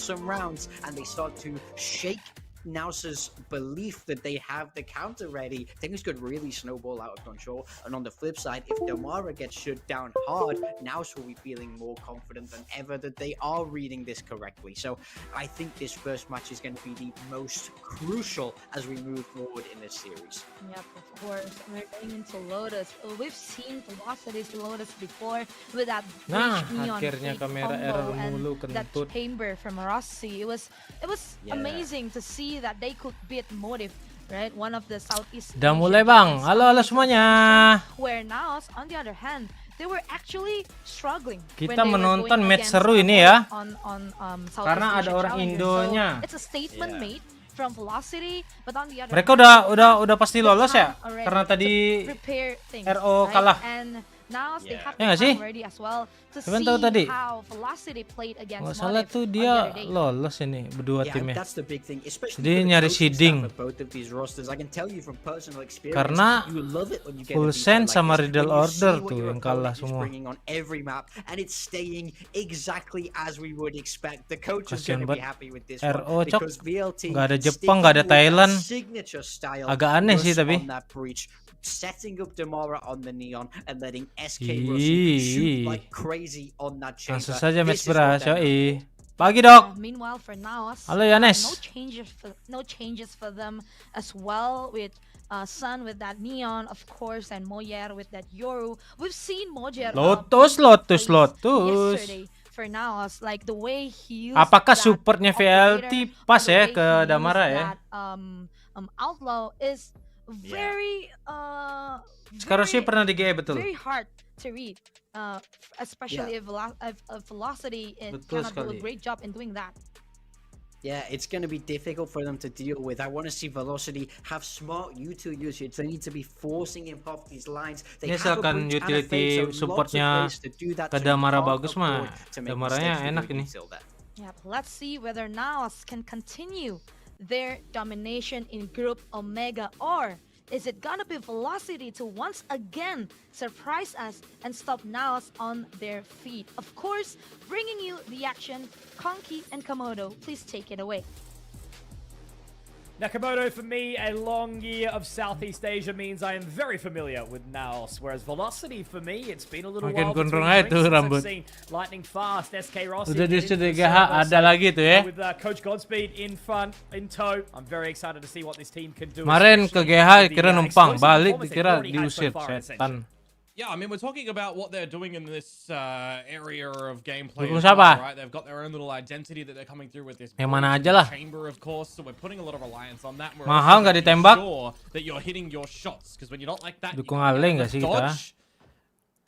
some rounds and they start to shake NAOS's belief that they have the counter ready, things could really snowball out of control. And on the flip side, if Damara gets shut down hard, NAOS will be feeling more confident than ever that they are reading this correctly. So I think this first match is going to be the most crucial as we move forward in this series. Yep, of course. We're going into Lotus. We've seen velocities to Lotus before with that neon akhirnya kamera error mulu that kentut. chamber from Rossi. It was amazing to see that they could beat Motive, right? One of the Southeast. Udah mulai bang. Halo semuanya. Where NAOS, on the other hand, they were actually struggling. Kita menonton match seru ini ya. Karena ada orang So, Indonya. it's a statement made from Velocity, but on the other Mereka udah pasti lolos ya? Karena tadi RO kalah. And now they have Ya nggak sih? ready as well to Kalian see tahu tadi? how Velocity played against Nggak salah Motive tuh on the dia other day. lolos ini berdua timnya. That's the big thing, especially Dia for the nyari coaching seeding. staff of both of these rosters. I can tell you from personal experience, Karena you love it when you get full a beat sens like sama this, riddle when you order see what tuh your yang kalah opponent is semua. bringing on every map, and it's staying exactly as we would expect. The coach is Kasian going to be banget. happy with this RO one cok. because VLT Nggak ada Jepang, nggak ada sticking with Thailand. that signature style Agak aneh sih rush tapi. on that breach, setting up Damara on the neon and letting SK Rossi shoot like crazy on that chamber. Langsung saja match This is what beras, they're yoi. Pagi dok. Meanwhile, for NAOS, Halo Yanes. no changes for them as well with Sun with that neon, of course, and Moyer with that Yoru. We've seen Moyer Lotus. yesterday for NAOS, like the way he used Apakah that supportnya VLT operator, pas the ya way ke he used Damara ya? that, outlaw is very Sekarang sih pernah di GE betul. very hard to read, especially if Velocity Betul cannot do a sekali. great job in doing that. Yeah, it's going to be difficult for them to deal with. I want to see Velocity have smart U2 usage. They need to be forcing him off these lines. They have a Misalkan breach and a utility fade, so lots of supportnya ways to do that ke so you Damara can't bagus mah. afford to make Damaranya mistakes enak with ini. Util there. Yeah, let's see whether NAOS can continue their domination in Group Omega, or is it gonna be Velocity to once again surprise us and stop NAOS on their feet? Of course, bringing you the action, Konki and Komodo, please take it away. Now, Komodo, for me, a long year of Southeast Asia means I am very familiar with NAOS, whereas Velocity, for me, it's been a little Makin while gondrong between aja tuh drinks since rambut. I've seen Lightning Fast, SK Rossi. Udah di get into the GH server, ada lagi tuh ya. With Coach Godspeed in front, in tow. I'm very excited to see what this team can do. Kemarin ke especially GH with the, kira numpang, explosive balik performance dikira they've already had so diusir far in setan. Ascension. Yeah, I mean, we're talking about what they're doing in this area of gameplay. Dukung as well, siapa? right? They've got their own little identity that they're coming through with this Yang mana breach aja and lah. chamber, of course. So we're putting a lot of reliance on that. We're Mahal also nggak making ditembak? Sure that you're hitting your shots, because when you're not like that, you Dukung can't Ale get nggak the sih kita? dodge.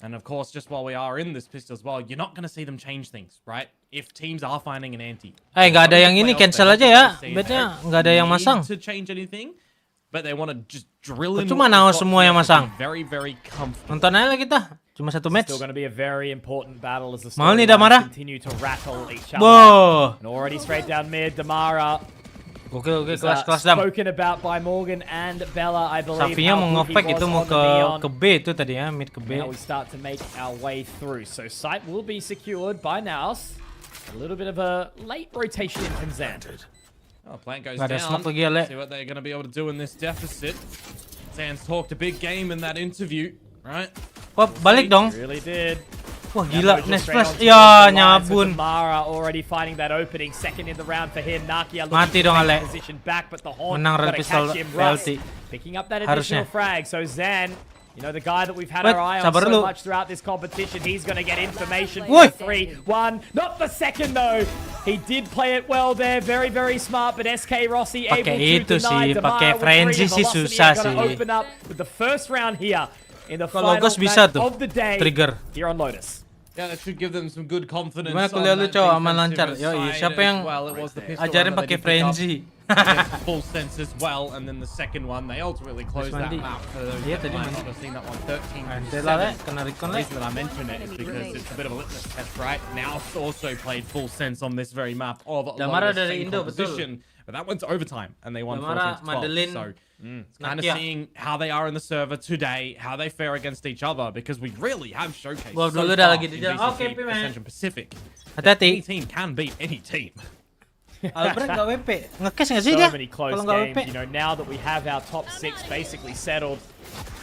And of course, just while we are in this pistol as well, you're not going to see them change things, right? If teams are finding an anti. Nggak ada yang ini, cancel aja ya. Betnya nggak ada yang masang. To change anything, but they want to just drill in. Cuma NAOS semua yang masang. Very, very comfortable. Nonton aja lah kita. Cuma satu match. Still going to be a very important battle as the Mahal nih, storylines Damara. continue to rattle each other. Wow. And already straight down mid, Damara. Oke, is, kelas dam. spoken about by Morgan and Bella, I believe. Safinya how mau good he ngefake was itu mau on the neon. ke B itu tadi ya, mid ke B. Now we start to make our way through. So site will be secured by NAOS. A little bit of a late rotation in from Zan. Oh, plant goes Nggak ada down. smoke lagi ya, Le. See what they're going to be able to do in this deficit. Zan's talked a big game in that interview, right? Wah, balik dong. Really did. Wah, gila. Now Next straight flash. onto Ya, the line, so nyabun. Damara already finding that opening. Second in the round for him. Nakia Mati looking dong, to take Ale. position back, but the horn Menang gotta red pistol catch him. Russ VLT. picking up that additional Harusnya. frag. So Zan, you know, the guy that we've had Wait, our eye on sabar so dulu. much throughout this competition, he's going to get information Woi. for 3-1. Not the second, though. He did play it well there. Very, very smart, but SK Rossi able Pakai to itu deny sih, Damara pakai with frenzy three. sih Velocity susah are gonna sih. open up with the first round here in the Kalau final Ghost bisa match tuh, of the day trigger. here on Lotus. Yeah, that should give them some good confidence. Gimana on kuliah lu, that Cow? Aman defensive lancar. Yoi, side siapa as yang well. It was the pistol ajarin round that pakai they picked up frenzy? against full sense as well, and then the second one they ultimately closed that mandi. map for those Iya, that tadi might mandi. not have seen that one. 13 Nanti lah, Le. Kena recon, The Le. reason that I mention it is because it's a bit of a litmus test, right? Now also played full sense on this very map of Damara Lotus, dari same Indo, betul. composition, but that went to overtime and they won Damara, 14-12. Madeline, So it's kind of Nakia. seeing how they are in the server today, how they fare against each other, because we really have showcased Gua so dulu dah far lagi in di jalan. VCT Oke, Pimen. Ascension Pacific. Hati-hati. Any team can beat any team. Albert nggak WP. Nge-cash nggak sih So dia? many close Kalau nggak WP. games. You know, now that we have our top 6 basically settled,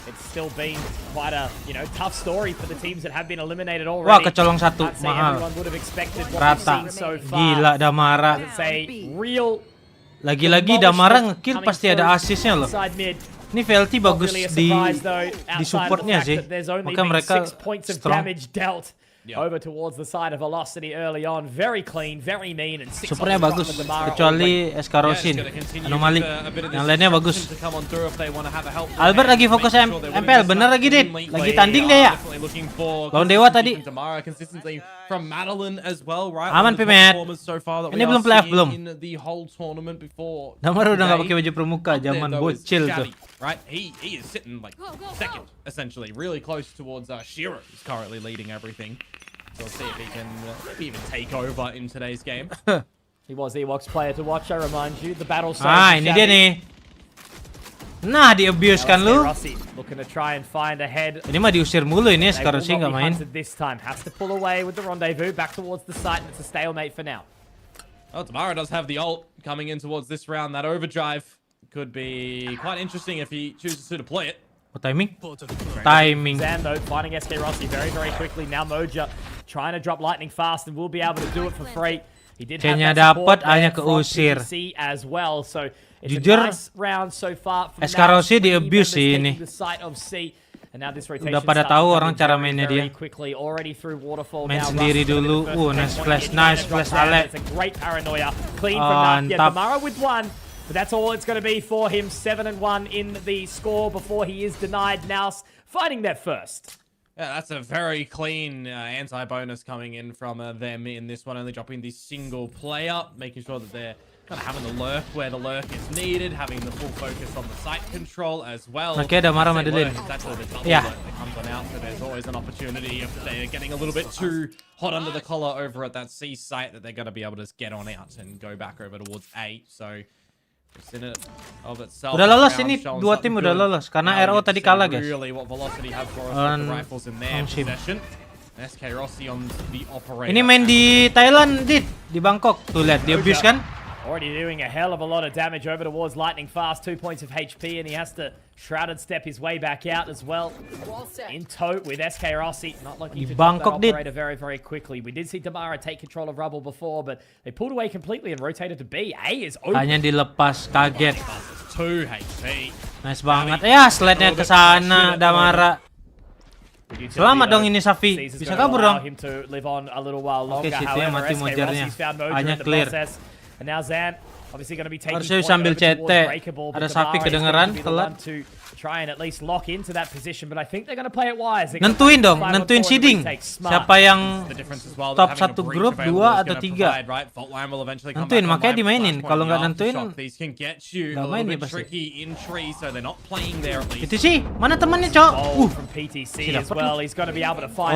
it's still been quite a, you know, tough story for the teams that have been eliminated already. Wah, kecolong satu. Can't say Mahal. everyone would have expected what we've Rata. seen so far. Gila, Damara. It's a real Lagi-lagi Damara nge-kill pasti ada assist-nya loh. inside mid. Ini VLT Not bagus really a di surprise, though, outside supportnya of the sih. fact that there's only Maka been mereka 6 points of strong. damage dealt over towards the side of Velocity early on. Very clean, very mean, and 6 Supportnya on the bagus, front of Damara kecuali all Eskarosin, anomali. Yang lainnya bagus. Albert Albert lagi fokus MPL, bener lagi Dit. Lagi tanding deh ya. Lawan Dewa tadi. Aman Pimet. Ini belum playoff belum. Damar udah nggak pakai baju pramuka, zaman bocil tuh. Right, he is sitting like second, essentially, really close towards Shiro, who's currently leading everything. So we'll see if he can maybe even take over in today's game. He was Ewoks player to watch, I remind you. The battle Ini dia nih. Nah, di-abuse kan lu. Looking to try and find a head. Ini mah diusir mulu ini, sekarang sih nggak main. This time has to pull away with the rendezvous back towards the site, and it's a stalemate for now. Oh, Damara does have the ult coming in towards this round. That overdrive could be quite interesting if he chooses to deploy it. Oh, timing? Timing. Zan though finding SK Rossi very quickly. Now Moja trying to drop lightning fast and will be able to do it for free. He did have Kayaknya that support dapat, hanya there from keusir. PTC as well. So it's Jujur, a nice round so far. SK Rossi di-abuse sih ini. And now this rotation Udah pada starts tahu to orang come cara very, mainnya very dia. quickly. Already through waterfall Main now. sendiri Russ dulu. with the Nice first flash, point. nice flash, Ale. It's a great paranoia. Clean from that. Yeah, Mantap. Damara with one. But that's all it's going to be for him. 7-1 in the score before he is denied. NAOS fighting that first. Yeah, that's a very clean anti-bonus coming in from them in this one, only dropping the single player, making sure that they're kind of having the lurk where the lurk is needed, having the full focus on the site control as well. Oke, Damara Madeline. That's all the double Yeah. lurk that comes on out, so there's always an opportunity if they're getting a little bit too hot under the collar over at that C site that they're going to be able to just get on out and go back over towards A. So udah lolos ini, dua tim udah lolos karena RO tadi kalah guys. Ini main di Thailand, Dit, di Bangkok. Tuh lihat, di abuse kan? Already doing a hell of a lot of damage over towards lightning fast. 2 points of HP, and he has to shrouded step his way back out as well. In tow with SK Rossi, not looking to drop that operator very quickly. We did see Damara take control of Rubble before, but they pulled away completely and rotated to B. A is open. Hanya dilepas, kaget. 2 HP. Nice banget. Ya, slide-nya ke sana, Damara. Selamat dong ini Safi. Bisa kabur dong. Oke, City mati mojarnya. Hanya clear. And now Zan obviously going to be taking harusnya sambil CT. Ada Safi kedengeran, telat. To try and at least lock into that position, but I think they're going to play it wise. Nentuin dong, nentuin seeding. Siapa yang top 1 grup, 2 atau 3. Nentuin, makanya dimainin. Kalau nggak nentuin, nggak main dia pasti. Itu sih, mana temannya, Cok? PTC as well. He's going to be able to find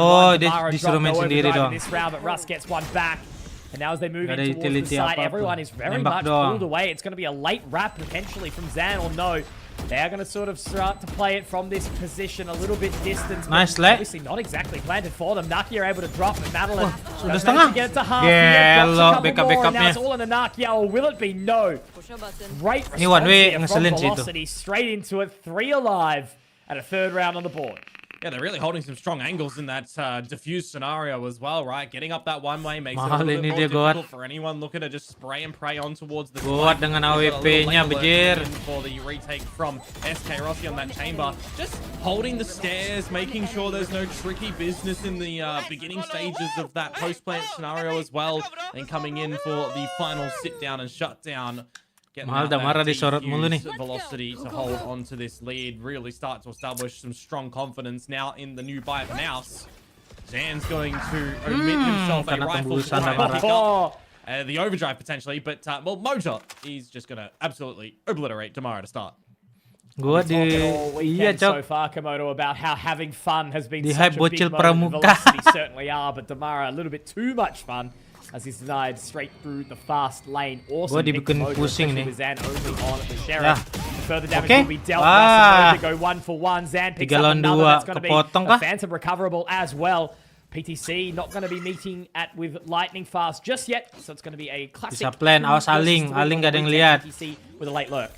disuruh main sendiri dong. But Russ gets one back. And now as they move in towards the side, everyone is very much pulled away. It's going to be a late wrap potentially from Zan, or no. They are going to sort of start to play it from this position a little bit distant. Nice lay. Obviously not exactly planted for them. Naki are able to drop, but Madeline sudah setengah. get it to half. Gelo, backup-backupnya. Now it's all in the Naki, or will it be? No. Great Ini one way response ngeselin from sih itu. Velocity. Straight into it. 3 alive and a 3rd round on the board. Yeah, they're really holding some strong angles in that diffuse scenario as well, right? Getting up that one way makes it a little bit more difficult for anyone looking to just spray and pray on towards the Goat dengan AWP-nya, bejir. For the retake from SK Rossi on that chamber. Just holding the stairs, making sure there's no tricky business in the beginning stages of that post-plant scenario as well. And coming in for the final sit-down and shutdown. Mahal Damara disorot mulu nih. Velocity to hold on to this lead, really start to establish some strong confidence now in the new buy for NAOS. Zan's going to omit himself a rifle the overdrive potentially, but well, Moja, he's just going to absolutely obliterate Damara to start. Gua di iya, Cok. So far, Komodo, about how having fun has been di such a big bocil moment. pramuka. Velocity certainly are, but Damara a little bit too much fun. As he's denied straight through the fast lane. Awesome. Gua dibikin pusing nih. Zan only on the sheriff. Further damage will be dealt. Go 1 for 1. Zan picks up another. That's going to be a phantom recoverable as well. PTC not going to be meeting with lightning fast just yet, so it's going to be a classic. Bisa plan, awas Aling gak ada yang lihat. PTC with a late lurk.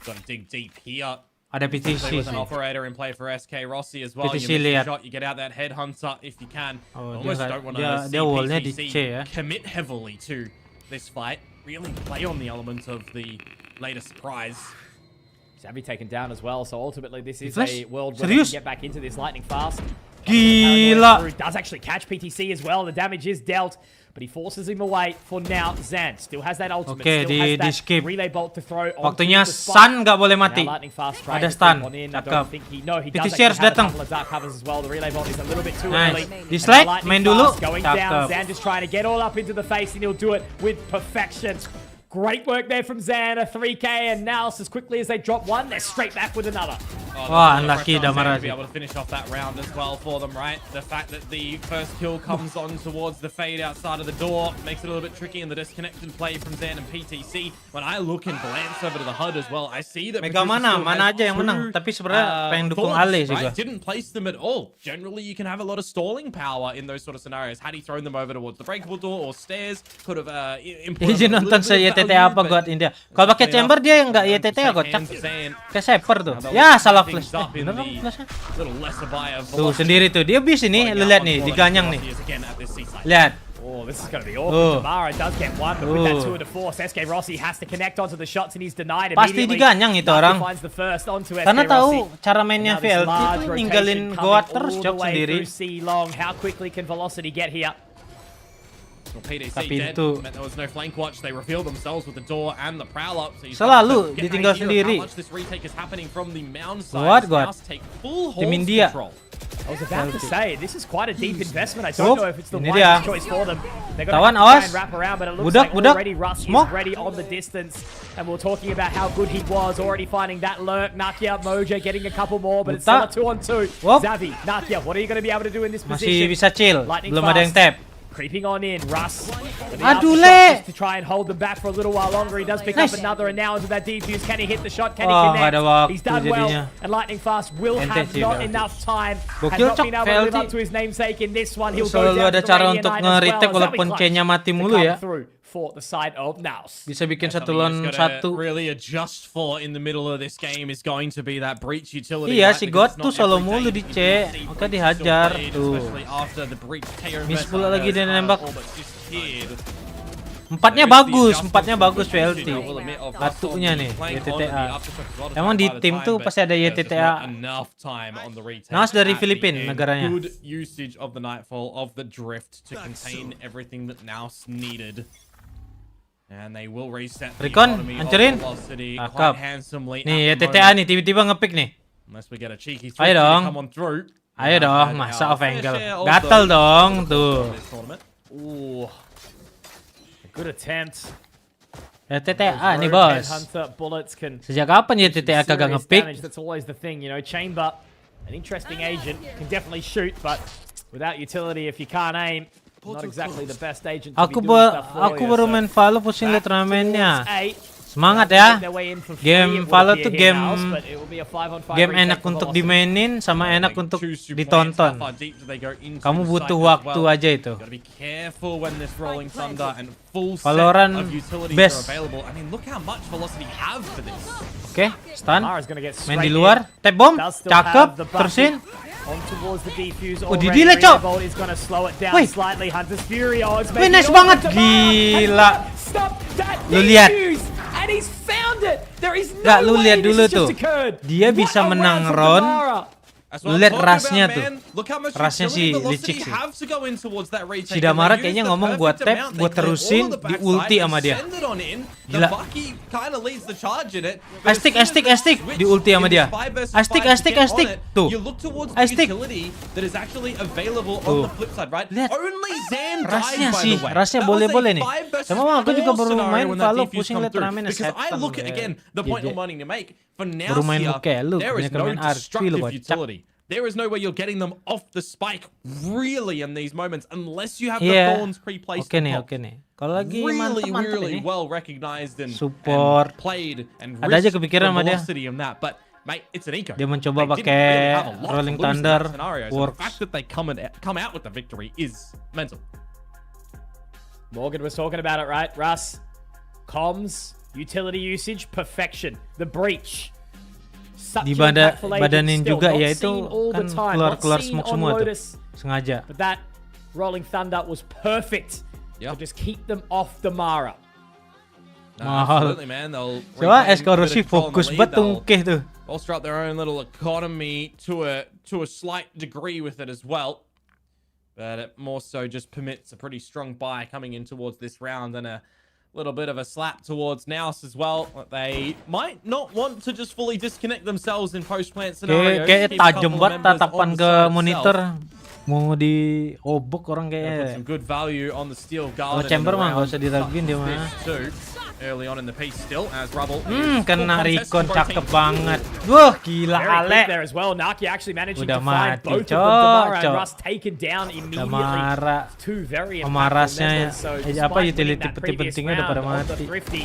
Got to dig deep here. Ada PTC With an sih. operator in play for SK Rossi as well. PTC You miss lihat. the shot, you get out that headhunter if you can. Oh, Almost dia don't want dia- to dia wallnya di see C ya. PTC commit heavily to this fight. Really play on the element of the later surprise. Savvy taken down as well, so ultimately this is Flash? a world where they Serius? can get back into this lightning fast. Gila. Does actually catch PTC as well. The damage is dealt, but he forces him away for now. Zan still has that ultimate. Oke, still has di that skip. relay bolt to throw. Waktunya onto the spot. Sun nggak boleh mati. Now lightning fast trying Ada to stun. creep on in. I Cakep. don't think he does PTC actually harus have a datang. couple of dark covers as well. The relay bolt is a little bit too Nice. early. Dislike, And now main lightning dulu. fast going down. Cakep. Zan just trying to get all up into the face, and he'll do it with perfection. Great work there from Zan, a 3K, and NAOS as quickly as they drop one, they're straight back with another. Wah, unlucky Damara to be able to finish off that round as well for them, right? The fact that the first kill comes on towards the fade outside of the door makes it a little bit tricky in the disconnected play from Zan and PTC. When I look and glance over to the HUD as well, I see that Mega mana aja yang menang. Tapi sebenarnya pengen dukung Ale juga. Didn't place them at all. Generally, you can have a lot of stalling power in those sort of scenarios. Had he thrown them over towards the breakable door or stairs, could have Izin nonton YTT apa God India. Kalau pakai chamber dia yang nggak YTT ya kocak. Kayak Saper tuh. Ya salah flash. Bener dong flashnya. Tuh sendiri tuh dia bis ini. Lu lihat nih diganyang nih. Lihat. Oh, this is going to be awkward. Damara does get one, but with that tour de force, SK Rossi has to connect onto the shots and he's denied Pasti immediately. diganyang itu orang. Finds the first onto SK Karena tahu Rossi. cara mainnya And now this VLT large tuh rotation ninggalin coming goat all terus the jok way sendiri. through C long. How quickly can Velocity get here? Tapi itu there was no flank watch. They reveal themselves with the door and the prowl up. So selalu ditinggal sendiri. What God? Tim India. I was about to say, this is quite a deep investment. I don't know if it's the ini dia. wisest choice for them. They're going Tawan, to try awas. and wrap around, but it looks Budak, like budak. already Russ is Smoke. ready on the distance. And we're talking about how good he was, already finding that lurk. Nakia, Mojo getting a couple more, but it's still a 2-on-2. Wop. Zavi, Nakia, what are you going to be able to do in this Masih position? bisa chill. Lightning Belum ada yang fast. tap. Creeping on in, Russ. Aduh, Le. To try and hold them back for a little while longer. He does pick up another, and now into that defuse. Can he hit the shot? Can he Oh, connect? nggak ada waktu He's done well. jadinya. And Lightning Fast will Ente have sih not VLT. enough time. Has Gokil, not Cok, been able to live VLT. up to his namesake in this one. He'll go Selalu down ada to the cara Radiant untuk Nine as nge-retake well. walaupun Zavi C-nya mati clutch mulu to ya. come through for the side of NAOS. Bisa bikin satu Something lawan he's gotta satu. really adjust for in the middle of this game is going to be that breach utility. Iya, right? si Because God it's tuh not solo every mulu day di that C. you can see Maka breach dihajar still played, tuh. especially after the breach KO Miss investment pula lagi dia has, nembak. almost disappeared. Empatnya bagus VLT. Batunya Batunya nih, YTTA. Emang di tim tuh pasti ada YTTA. NAOS dari Filipina negaranya. Good usage of the Nightfall, of the drift to contain everything that NAOS needed. And they will reset the Recon, economy of hancurin. Velocity Cakep. quite handsomely. Nih at the YTTA moment. nih tiba-tiba ngepick nih. Unless we get a cheeky Ayo to dong. come on through. Ayo dong, And masa our off angle. fair share Gatel also dong tuh. this tournament. Ooh. A good attempt. YTTA nih bos. Hunter bullets can Sejak kapan YTTA kagak serious ngepick? damage. That's always the thing, you know. Chamber, an interesting agent, can definitely shoot, but without utility, if you can't aim, not exactly the best agent to Aku be doing stuff for aku you. baru So, main Valo pusing liat back ramennya. towards eight. Semangat Make ya. their way in for free, Game it would Valo appear tuh here game now, but it will be a 5-on-5 game retake enak for untuk Velocity. dimainin sama enak untuk Choose 2 points. How ditonton. far deep do they go into Kamu the butuh site as waktu well? aja itu. Gotta be careful when this rolling thunder and full set Valorant of utilities best. are available. I mean, look how much Velocity have for this. Oke, stun. Mara's gonna get Main straight di luar. Tap bomb. Does still Cakep. have the bucket. Terusin. On towards the defuse Oh, already. di delay, Cok. Revolt is gonna slow it down Wih. slightly. Hunter's Fury. Oh, it's Wih, making nice it banget. all to Mara. Gila. Stop that Lu lihat. defuse. And he's found it. There is no Nggak, lu way lihat this dulu has just tuh. occurred. Dia What bisa a menang round from round. Damara. That's Lu what I'm lihat talking rasnya about, tuh. man. Look how much Rasnya utility si Velocity licik sih. have to go in towards that retake. Si Damara And they kayaknya use the ngomong buat perfect tap, amount. They buat clear terusin, all the di backside, ulti sama they dia. send it on in. The Gila. Bucky kind of leads the charge in it. But Astik, as soon astik, as astik. they Di ulti sama switch dia. in this 5 versus Astik, 5 to astik, get on astik. it, Tuh. You look towards the Astik. utility that is actually available Tuh. on the flip side, right? Lihat. Only Zan Rasnya died, by sih, the way. rasnya That was a boleh-boleh nih. 5 versus Sama aku juga 4 baru scenario main when that Valo, defuse pusing come liat through. turnamen Because I setan look at, ya. again, the point GG. I'm wanting to make. For now, Baru main kayak lu, there is banyak no main RP lu, destructive kocak. utility. There is no way you're getting them off the spike really in these moments unless you have Iya. the thorns pre-placed. Oke nih, on top. oke nih. Kalau lagi Really, mantep really ini. well recognized and Support. played and Ada aja risked kepikiran the sama dia. velocity in that. But mate, it's an eco. Dia mencoba They didn't pakai really have a lot to Rolling lose in Thunder, that scenario, so the works. fact that they come out with the victory is mental. Morgan was talking about it, right? Russ, comms, utility usage, perfection. The breach. Such Di an impactful agent badanin still, juga not ya itu seen all the kan time, keluar not seen smoke on semua tuh. Lotus. Sengaja. But that Rolling Thunder was perfect to just keep them off the Mara. No, Mahal. absolutely, man. They'll Coba regain a SK bit of Rossi control in the fokus lead. banget tuh They'll Ngkeh tuh. bolster up their own little economy to a slight degree with it as well. But it more so just permits a pretty strong buy coming in towards this round and a little bit of a slap towards NAOS as well. They might not want to just fully disconnect themselves in post-plant scenarios. Kayak Keep a tajam couple of banget members tatapan on the ke side monitor. itself. Mau diobok orang Put some kayaknya. good value on the steel Kalau guard. chamber mah nggak usah diraguin dia mah. Early on in the piece still as Rubble. Kena recon cakep banget. Wah, gila Very quick Ale. there as well. Naki actually managing Udah to find mati, both of them. Damara and cok. Russ taken down immediately. Damara. Two very impactful Pemarasnya, members. So apa despite utility winning that previous penting-pentingnya udah pada round of the mati. Thrifty,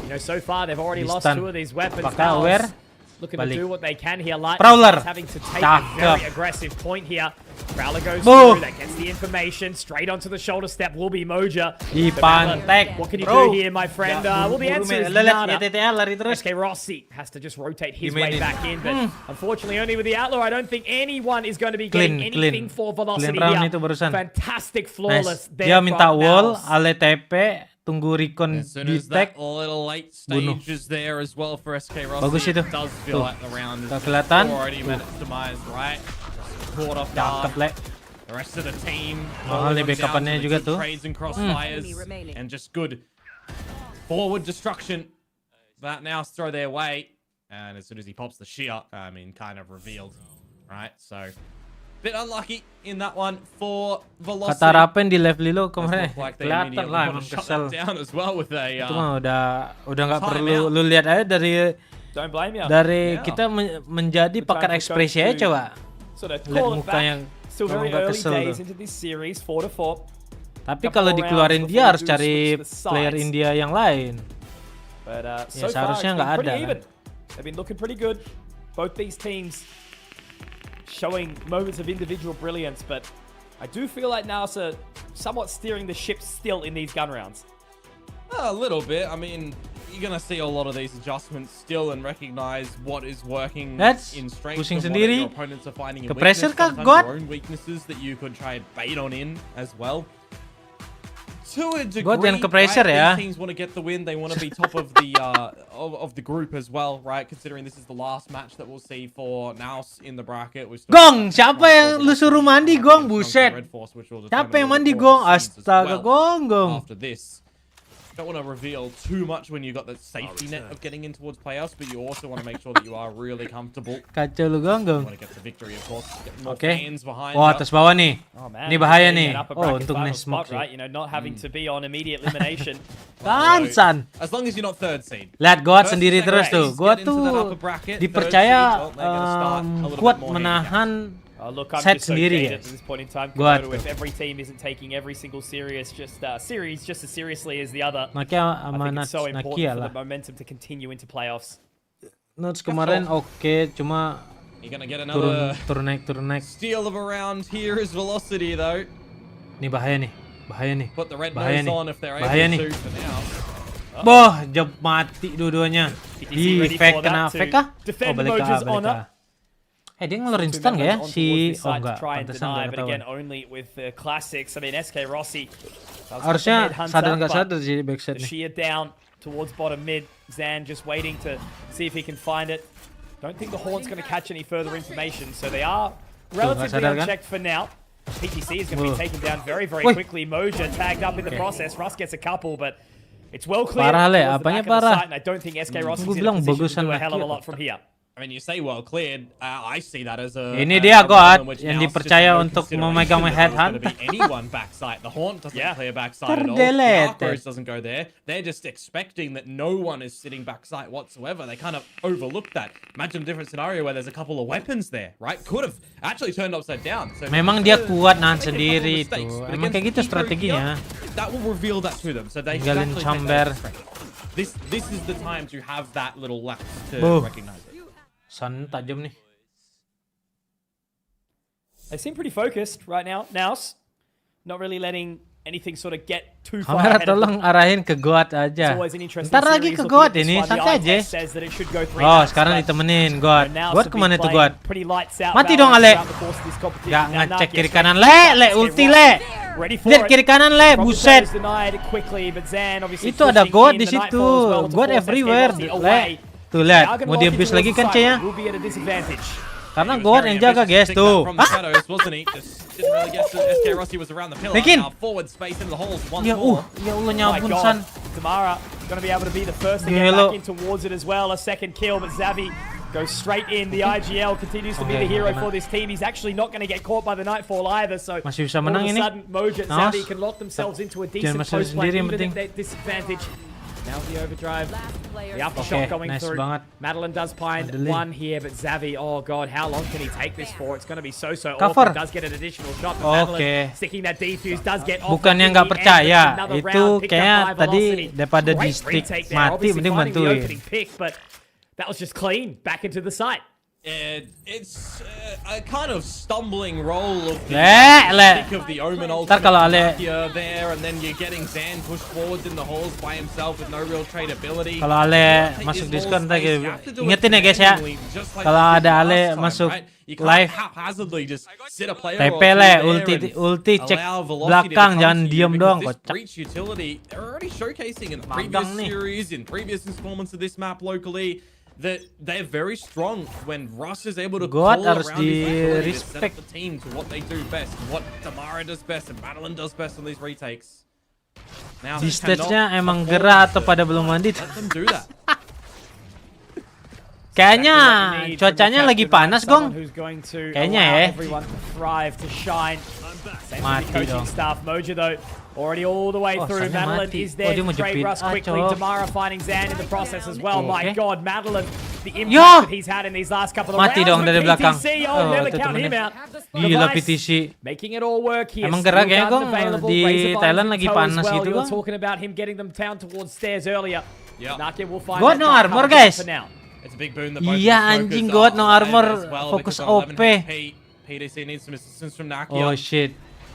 you know, so far they've already lost Di-stun. 2 of these weapons. Apakah NAOS aware? looking Balik. to do what they can here. Lightning Prowler. having to take Cakep. a very aggressive point here. Prowler goes Boh. through, that gets the information straight onto the shoulder step. Will be Moja. Dipantek, What can you bro. do here, my friend? Well, the answer is Lihat nada. YTTA lari terus. SK Rossi has to just rotate his Dimainin. way back in, but unfortunately only with the Outlaw, I don't think anyone is going to be getting anything for velocity round here. itu barusan. Fantastic flawless Nice. there Dia minta from wall, NAOS. Ale TP, tunggu recon As soon as that detect. little late Bunuh. stage is there as well for SK Rossi, Bagus itu. it does feel Tuh. like the round Tak is kelihatan. already met its demise, right? Caught off Cakep guard. Le. The rest of the team Mahal nih backupannya juga tuh. trades and crossfires and just good forward destruction that now throw their way. And as soon as he pops the shear, I mean, kind of revealed, right? So bit unlucky in that one for Velocity. Kata Rapen di live Lilo kemarin Doesn't look like they kelihatan immediately lah want emang to shut kesel. that down as well with a Itu mah udah nggak time perlu out. lu lihat aja dari Don't blame you. dari Yeah. kita menjadi pakar ekspresi aja coba. Sort of Lihat call it muka back. yang Still kalau very nggak early kesel days tuh. into this series, 4-4. Tapi Couple kalau more dikeluarin rounds dia before harus we do cari switch to the player sides. India yang lain. But Ya, so far seharusnya it's been nggak pretty ada, even. They've been looking pretty good. Both these teams showing moments of individual brilliance, but I do feel like NAOS are somewhat steering the ship still in these gun rounds. A little bit. I mean, you're gonna see a lot of these adjustments still and recognize what is working That's in strength pusing and what sendiri. your opponents are finding in Ke weakness. pressure kah, Sometimes God? your own weaknesses that you could try and bait on in as well. To a degree, God, jangan ke pressure ya. These teams want to get the win. They want to be top of the of the group as well, right? Considering this is the last match that we'll see for NAOS in the bracket. We've still Gong, got siapa yang lu suruh mandi, Gong? Buset. Red Force, which will Siapa determine yang a mandi, little bit more Gong? of the seeds as Astaga, well Gong. after this. Don't want to reveal too much when you've got that safety net of getting in towards playoffs, but you also want to make sure that you are really comfortable. Kacau lu, Gong. You want to get the victory, of course. Get more Oke. fans behind Wah, you. atas bawah nih. Oh man, Ini bahaya getting nih. that upper Oh, bracket untuk final nih smoke spot, right? You know, not having to be on immediate elimination. San. As long as you're not third seed. Lihat God First sendiri and terus second tuh. race, Gua get into that tuh upper bracket, dipercaya third seed, well, they're gonna start a little kuat bit more menahan Look, I'm set just so sendiri, jaded guys. at this point in time. Gua Komodo, if tuh. every team isn't taking every single series just as seriously as the other, Nakia I sama think it's so important Nakia for lah. the momentum to continue into playoffs. Notes kemarin oke, cuma You're gonna get turun another turun naik. steal of a round here is Velocity though. Nih bahaya nih. Bahaya nih. Put the red Bahaya nose nih. on if they're Bahaya able nih. to for now. Boh, jeb mati dua-duanya. PTC Di ready fake for kena that to fake kah? defend balik ke A, Moja's balik ke honor. A. Dia ngeluarin Two stun gak ya? members on Si towards this oh side to enggak, try and pantesan deny, enggak but ketahuan. again, only with the classics. I mean, SK Rossi Harusnya sadar nggak sadar sih backside the nih. sheer down towards bottom mid. Zan just waiting to see if he can find it. Don't think the Horn's going to catch any further information, so they are relatively sadar kan? unchecked for now. PTC is going to be taken down very, very Woi. quickly. Moja tagged up in the process. Russ gets a couple, but it's well clear. Parah, Le. towards the Apanya back of the parah? site, and I don't think SK Rossi's Gua in a bilang position to bagusan do a hell of a Naki. lot from here. I mean, you say well cleared. I see that as a. Ini a- dia a God moment which yang now dipercaya just no untuk consideration memegang that headhunt. there's gonna be anyone backside. The Haunt doesn't clear backside at all. Terdelete. The Arcos doesn't go there. They're just expecting that no one is sitting backside whatsoever. They kind of overlooked that. Imagine a different scenario where there's a couple of weapons there, right? Could have actually turned upside down. So Memang dia kuat nahan making a couple sendiri of mistakes, tuh. but Emang against kayak gitu Eco strateginya. here, that will reveal that to them. So they should Tinggalin actually take chamber. that as strength. This is the time to have that little lapse to Boh. recognize it. Sun tajam nih. They seem pretty focused right now. NAOS not really letting anything sort of get too far Kamera ahead of them. tolong arahin ke God It's aja. always an interesting Ntar lagi series ke looking God at this ini, one. The santai eye aja. test says that it should go 3 Oh, maps, sekarang but ditemenin God. NAOS God have kemana been tuh playing God? pretty lights out Mati balance dong, Ale. throughout the course of this competition. Gak Now, ngecek Nug kiri gets kanan. ready. Le, ulti le. Ready for Lihat it. kiri kanan le, From the buset. shadows denied quickly, but Zan obviously Itu ada pushing God in. di The situ. Nightfall as well to God force everywhere. SK Le. away. Tuh Now lihat, gonna mau walk dia in base towards lagi the kan side, Cia? will be at a disadvantage. Karena He was God very yang jaga ambitious to guys pick that tuh. From the shadows, wasn't he? Just didn't really guess that SK Rossi was around the pillar. Naikin. Now forward space into the holes once Ya more. ya Allah My nyabun God, San. Damara going to be able to be the first to get Gelo. back in towards it as well. A second kill, but Xavi goes straight in. The IGL continues to be Okay, the hero kena. for this team. He's actually not going to get caught by the Nightfall either. So Masih bisa all menang of a ini. sudden, Moja and Naos. Xavi can lock themselves into a decent masuk post sendiri yang even penting. at their disadvantage. Now the overdrive, the Okay, aftershock going nice through. banget. Madeline does find Madeline. one here, but Xavi, oh God, how long can he take this for? It's going to be so Cover. awkward. Does get an additional shot, but Okay. Madeline sticking that defuse does get off. Bukannya at nggak the end, percaya, but another itu round picked up kayaknya by tadi Velocity. daripada di Great stick retake there, mati, obviously mending finding the bantuin. opening pick, but that was just clean back into the site. It's a kind of stumbling roll of the Le. pick of the Omen Ntar kalau Ale ultimate there, and then you're getting Zan pushed forwards in the halls by himself with no real trade ability. kalau Ale masuk Discord ntar ingetin ya guys ya. Kalau ada Ale masuk live TP le, ulti cek belakang, jangan diem doang kocak. They're already showcasing in Magang previous nih. series, in previous installments of this map locally, that they're very strong when Russ is able to God call harus around his ability to set up di-respect. the team to what they do best, what Damara does best, and Madeline does best on these retakes. Now, Di they cannot stage-nya emang afford gerah atau to pada belum mandi. let them do that. Kayaknya cuacanya lagi panas gong. Kayaknya ya. Mati dong. Moja though already all the way Oh, through. Sannya Madeline mati. is there Oh, dia to mau trade jepit. Russ quickly. Cok. Damara finding Zan in the process as well. My Okay. God, Madeline, the Yo! impact that he's had in these last couple of Mati rounds. dong with dari belakang. PTC, Oh, never itu count him temennya. out. Gila Device PTC. making it all work here. Emang gerak ya, Skill Gong? gun available. Di Razor Thailand Vines lagi in tow as panas well. gitu, You were Gong. talking about him getting them down towards stairs earlier. Yeah. Nake will find God, that no back armor, cover guys. for now. It's a big boon that both Iya, the smokers anjing, are God, no alive armor, as well, fokus because on 11 OP. HP, PDC needs some assistance from Nakia. Oh shit.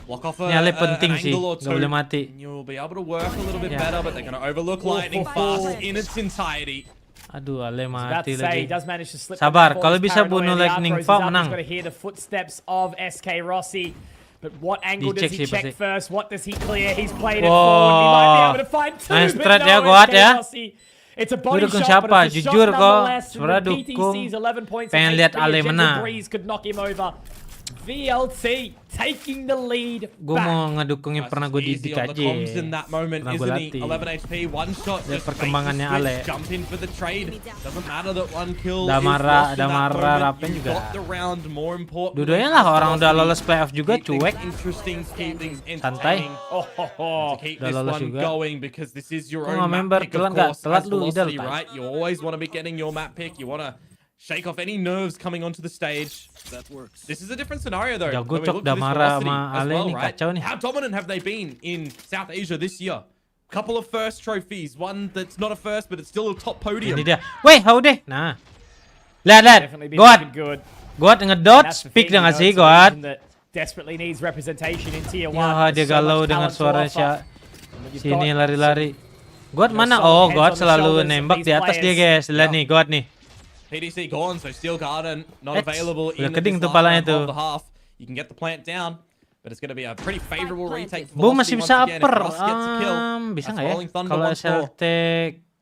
Block off Ini Ale an penting sih, angle or nggak two, boleh mati. and you'll be able to work a little bit Yeah. better, but they're going to overlook lightning fast in its entirety. Aduh, Ale About mati to say, he lagi. does manage to slip Sabar, before kalau he's bisa paranoid bunuh and the Lightning outros is Fall, up. menang. He's got to hear the footsteps of SK Rossi. But what angle Dicek does he sih check pasti. first? What does he clear? He's played it Wow. forward. He might be able to find two, Nice but threat no, ya, SK Goat ya. Rossi. It's a Gue body dukung shot, siapa? but it's a Jujur shot kok. nonetheless. And Sebenarnya the dukung. PTC's 11 points Pengen of lihat HP, Ale a gentle menang. breeze could knock him over. VLT taking the lead Gue mau ngedukung yang pernah gue Easy didik on the comms aja. in that moment, Pernah gue isn't he? latih. 11 HP, one shot, Lihat just perkembangannya fake the Ale. switch, jump in for the trade. Doesn't matter that one kill Damara- is lost in that Damara moment. Rapen You juga. got the round, more important. Dua-duanya lah orang udah lolos playoff juga, Keep things cuek. interesting, keep things Santai. entertaining. Oh, To keep Udah this lolos one juga. going, because this is your Gua own nggak map member, pick, telat of nggak? course, Telat as lu, Velocity, idol, right? You always want to be getting your map pick. You want to shake off any nerves coming onto the stage. That works. This is a different scenario, though. Jago when we cok look to this Damara Velocity sama as Ale well, nih, right? kacau nih. How dominant have they been in South Asia this year? Couple of first trophies. One that's not a first, but it's still a top podium. Ini dia. Weh, how deh. Nah. Lihat. definitely been looking good. God ngedot, That's the speak thing, dengan you know, si it's a God. region that desperately needs representation in tier 1. Ya, dia There's so galau much dengan talent to suara offer. And when you've sini got lari-lari. God you know, mana? solid Oh, heads God on the selalu shoulders of nembak these di atas dia, players. guys. Lihat nih, God nih. PDC gone, so Steel Garden not Eits, available udah in keding this tuh last palanya round tuh. of the half. You can get the plant down, but it's going to be a pretty favorable retake for Boom Velocity masih once bisa again. If upper. Ross gets a kill, Bisa that's nggak ya? Rolling Thunder Kalau once more. SLT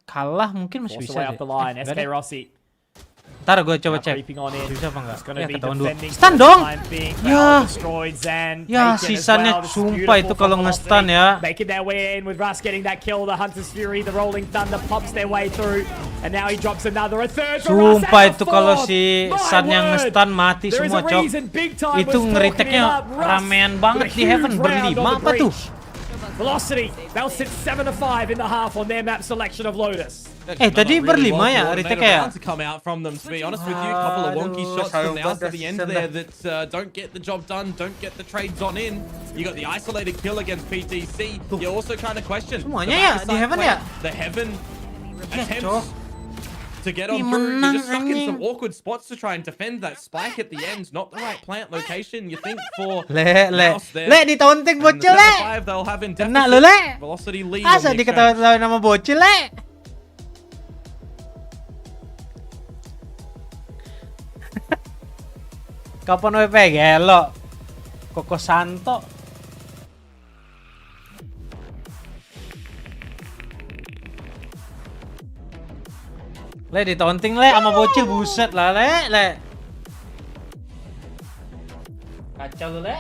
kalah mungkin masih Force bisa away deh. up the line. Nggak SK deh. Rossi. Ntar gue coba Now cek. creeping on in. Masih bisa apa enggak? It's gonna Ya be ketahuan dulu. defending Stun for the dong! time being. Ya. Well destroyed. Zan Ya, taken as sisanya well. This is sumpah beautiful itu from kalau Velocity. nge-stun ya. Making their way in with Russ getting that kill. The Hunter's Fury, the Rolling Thunder pops their way through. And now he drops another. A third for Russ. Sumpah and a itu kalau fourth. si My Sun yang word. nge-stun mati There is semua, a cok. reason big time Itu was ngeriteknya talking it up. Russ ramean with banget a di Heaven huge round on berlima the apa tuh? breach. Velocity, they'll sit 7-5 in the half on their map selection of Lotus. Tadi berlima ya retake ya? To come out from them, to be honest with you, a couple of wonky shots from the out to the end there that don't get the job done, don't get the trades on in. You got the isolated kill against PTC. You also kind of question Semuanya ya, di Heaven ya? The Heaven Ya, attempts cok. to to get on through. You're just stuck in some awkward spots to try and defend that spike at the end. Not the right plant location, you think, for NAOS there. Le ditonting And the bocil le. 7-5, they'll have Kena indefinite lu le. velocity lead Asa on the exchange. diketahui nama bocil le. Kapan WP gelo? Koko Santo. Le ditonting le sama bocil, buset lah le. Kacau lu le.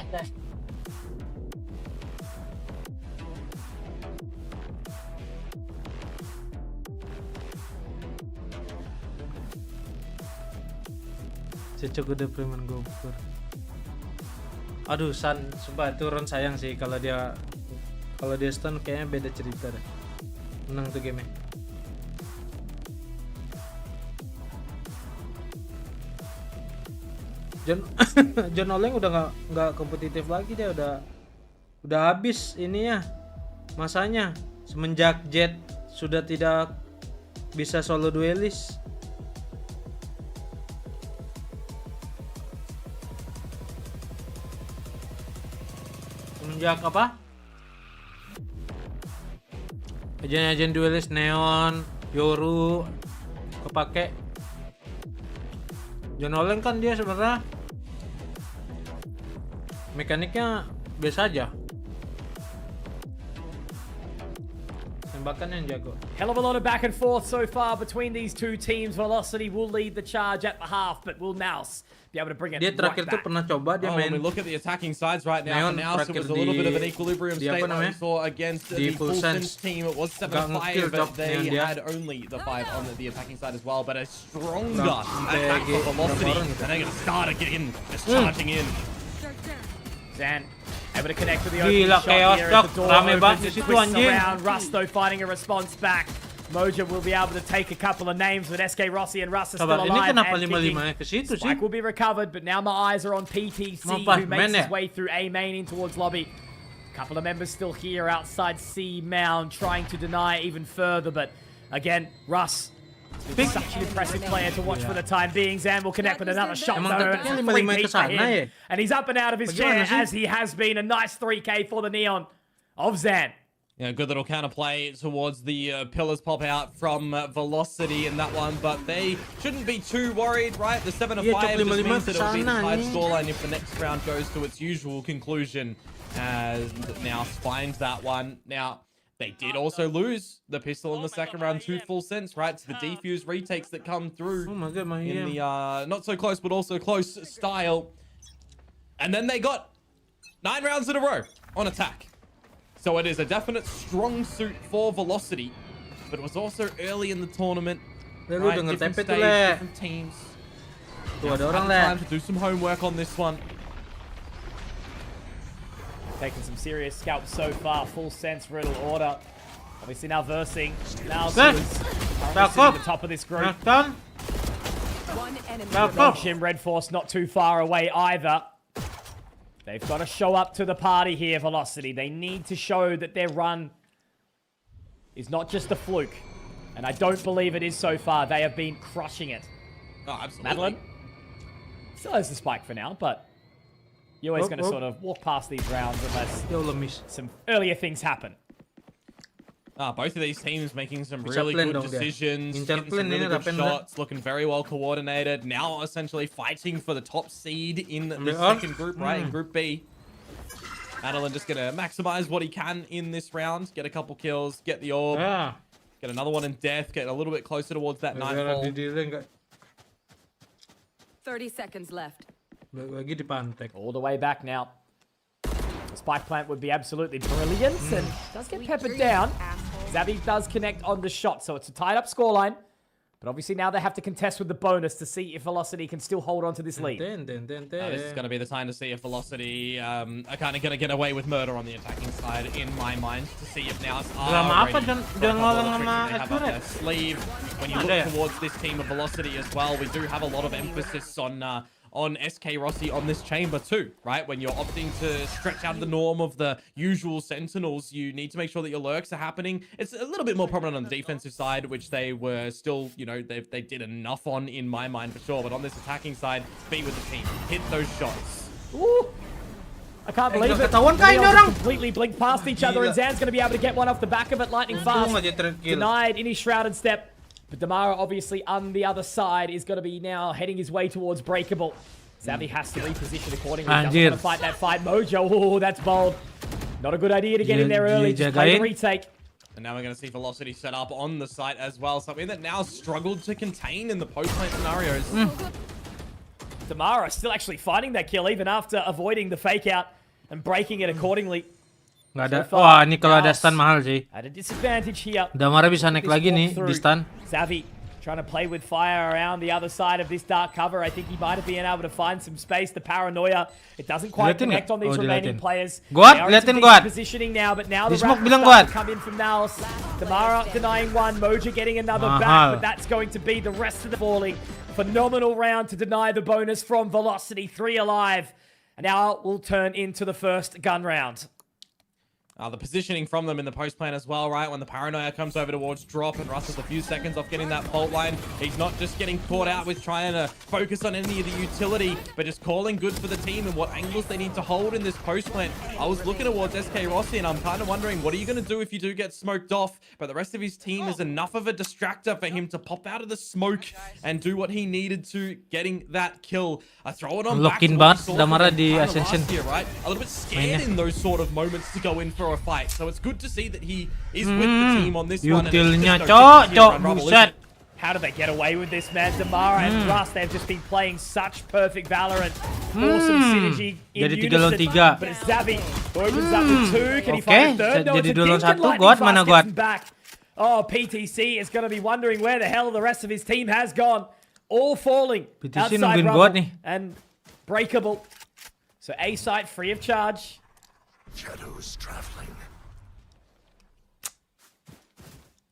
Cocok udah preman gopur. Aduh, San, sumpah turun sayang sih kalau dia stun kayaknya beda cerita deh. Menang tuh game-nya. John Oleng udah nggak kompetitif lagi, dia udah habis ininya masanya semenjak Jet sudah tidak bisa solo duelis. Semenjak apa? Agen duelis Neon, Yoru kepake. John Oleng kan dia sebenarnya mekaniknya biasa aja. Tembakan yang jago. Hell of a lot of back and forth so far between these two teams. Velocity will lead the charge at the half, but will NAOS be able to bring it Dia terakhir tuh pernah coba dia main. When we look at the attacking sides right now, Neon NAOS, it was a little bit of an equilibrium state like we saw against the full sens team. It was 7-5, but they had only the 5 on the attacking side as well. But a stronger attack for Velocity, and they're going to start again, just charging in. Zan able to connect with the opening Gila, shot chaos, here Dok. as the door Rame opens banget di and situ, twists anjing. around. Rusto finding a response back. Moja will be able to take a couple of names with SK Rossi and Russ are still Sabar, ini alive kenapa and 5-5 ke situ sih? Spike will be recovered, but now my eyes are on PTC, Mampas, who makes men his ya? way through A main in towards lobby. Couple of members still here outside C mound, trying to deny even further, but again, Russ. Big. Such an impressive player to watch for the time being. Zan will connect with another shot Emang though. taktiknya It's a 5-5 ke sana ya? and he's up and out of his Bagaimana chair sih? as he has been. A nice 3K for the Neon of Zan. Yeah, good little counterplay towards the pillars pop out from Velocity in that one, but they shouldn't be too worried, right? The 7-5 Iya, just cok 5-5 means that it'll be the kesana tied nih. scoreline if the next round goes to its usual conclusion. As now finds that one. Now, they did also lose the pistol in the second round to full sense, right? To the defuse retakes that come through Oh my god, my in the not so close but also close style. And then they got 9 rounds in a row on attack. So it is a definite strong suit for Velocity, but it was also early in the tournament. Lu Right, udah different nge-TP tuh stage, le. different teams. Tuh ada orang Had le. time to do some homework on this one. Taking some serious scalps so far. Full sense riddle order. Obviously now versing. Now Good. currently sitting at the top of this group. Naktan. Shim Red Force not too far away either. They've got to show up to the party here, Velocity. They need to show that their run is not just a fluke. And I don't believe it is so far. They have been crushing it. Oh, absolutely. Madeline still has the spike for now, but you're always going to sort of walk past these rounds unless Ya Allah, miss. some earlier things happen. Both of these teams making some Bisa really plan good dong dia. decisions, Incer getting plan some really ini good tapi shots, looking very well coordinated. Now essentially fighting for the top seed in the Yeah. second group, right? In Group B. Madeline just going to maximize what he can in this round, get a couple kills, get the orb, Ya. get another one in death, get a little bit closer towards that nightfall. 30 seconds left. Lagi di pantek. All the way back now. The spike plant would be absolutely brilliant and does get peppered down. Zabi does connect on the shot, so it's a tied up scoreline. But obviously now they have to contest with the bonus to see if Velocity can still hold on to this lead. This is going to be the time to see if Velocity are kind of going to get away with murder on the attacking side, in my mind, to see if NAOS Drama are apa ready dan for a couple ngolang of tricks sama that they have up Accurate? their sleeve. When you Ada look ya? towards this team of Velocity as well, we do have a lot of emphasis on on SK Rossi on this chamber too, right? When you're opting to stretch out of the norm of the usual sentinels, you need to make sure that your lurks are happening. It's a little bit more prominent on the defensive side, which they were still, you know, they did enough on in my mind for sure. But on this attacking side, be with the team, hit those shots. Ooh. I can't believe it. ketahuan kah They ini all orang? completely blinked past each other, and Zan's going to be able to get one off the back of it lightning fast. Untung aja terkill. Denied any shrouded step. But Damara, obviously, on the other side, is going to be now heading his way towards breakable. Xavi has to reposition accordingly. Doesn't want to fight that fight. Mojo, oh, that's bold. Not a good idea to get in there early. Just play the retake. And now we're going to see Velocity set up on the site as well. Something that now struggled to contain in the post-play scenarios. Damara still actually finding that kill even after avoiding the fake out and breaking it accordingly. Nggak ada. Wah, ini kalau ada stun mahal sih. At a disadvantage here. Damara bisa naik lagi nih di stun. Xavi trying to play with fire around the other side of this dark cover. I think he might have been able to find some space. The paranoia, it doesn't quite connect on these remaining players. Goat, liatin Goat. Positioning now, but now the smoke Raptors bilang start Goat. to come in from NAOS. Damara denying one, Moja getting another back, but that's going to be the rest of the falling. Phenomenal round to deny the bonus from Velocity, 3 alive. And now we'll turn into the first gun round. The positioning from them in the post plan as well, right? When the paranoia comes over towards drop and Russ is a few seconds off getting that fault line. He's not just getting caught out with trying to focus on any of the utility, but just calling good for the team and what angles they need to hold in this post plan. I was looking towards SK Rossi and I'm kind of wondering, what are you going to do if you do get smoked off? But the rest of his team is enough of a distractor for him to pop out of the smoke and do what he needed to, getting that kill. I throw it on back to what we saw Damara from di last Ascension. year, right? A little bit scared in those sort of moments to go in for a fight. So it's good to see that he is with the team on this one. Utilnya cok, buset. How do they get away with this, man? Damara and Russ, they've just been playing such perfect Valorant. Awesome synergy in Jadi 3 unison. lawan 3. But it's Xavi who opens up with 2. Can he find a third? No, jadi it's a 2 lawan Dinkin 1. lightning God, fast mana gets God? him back. Oh, PTC is going to be wondering where the hell the rest of his team has gone. All falling PTC outside nungguin rubble God nih. and breakable. So A site free of charge. Shadows traveling.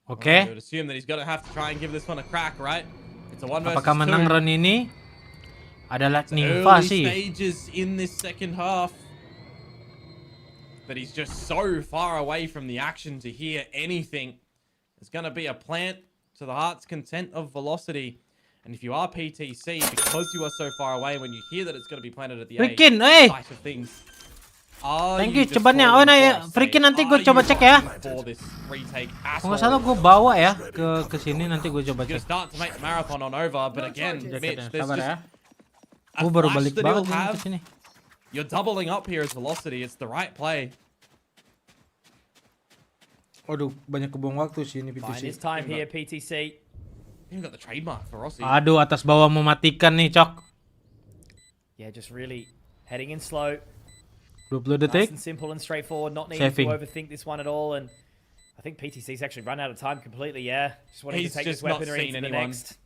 Oke. I would assume that he's going to have to try and give this one a crack, right? It's a 1 versus 2. Apakah menang round ini? Adalah Nimfa Early sih. stages in this second half. But he's just so far away from the action to hear anything. There's going to be a plant to the heart's content of Velocity. And if you are PTC, because you are so far away, when you hear that it's going to be planted at the Freaking, site of things, thank you, cobaannya. Oh, nah ya, Freaking nanti gue coba cek ya. Kalau nggak salah gue bawa ya ke sini, nanti gue coba cek. Start to make the marathon on over, but again, Mitch, there's Sabar just ya. Gue baru balik banget nih ke sini. You're doubling up here as Velocity. It's the right play. Waduh, banyak kebuang waktu sih ini Fine, PTC. it's time here, PTC. Even got the trademark for Rossi. Aduh, atas bawah mematikan nih, Cok. Yeah, just really heading in slow. 20 Nice detik. and simple and straightforward, not needing Saving. to overthink this one at all. And I think PTC's actually run out of time completely, yeah. Just wanting He's to take just this not weaponry seen into the anyone. next.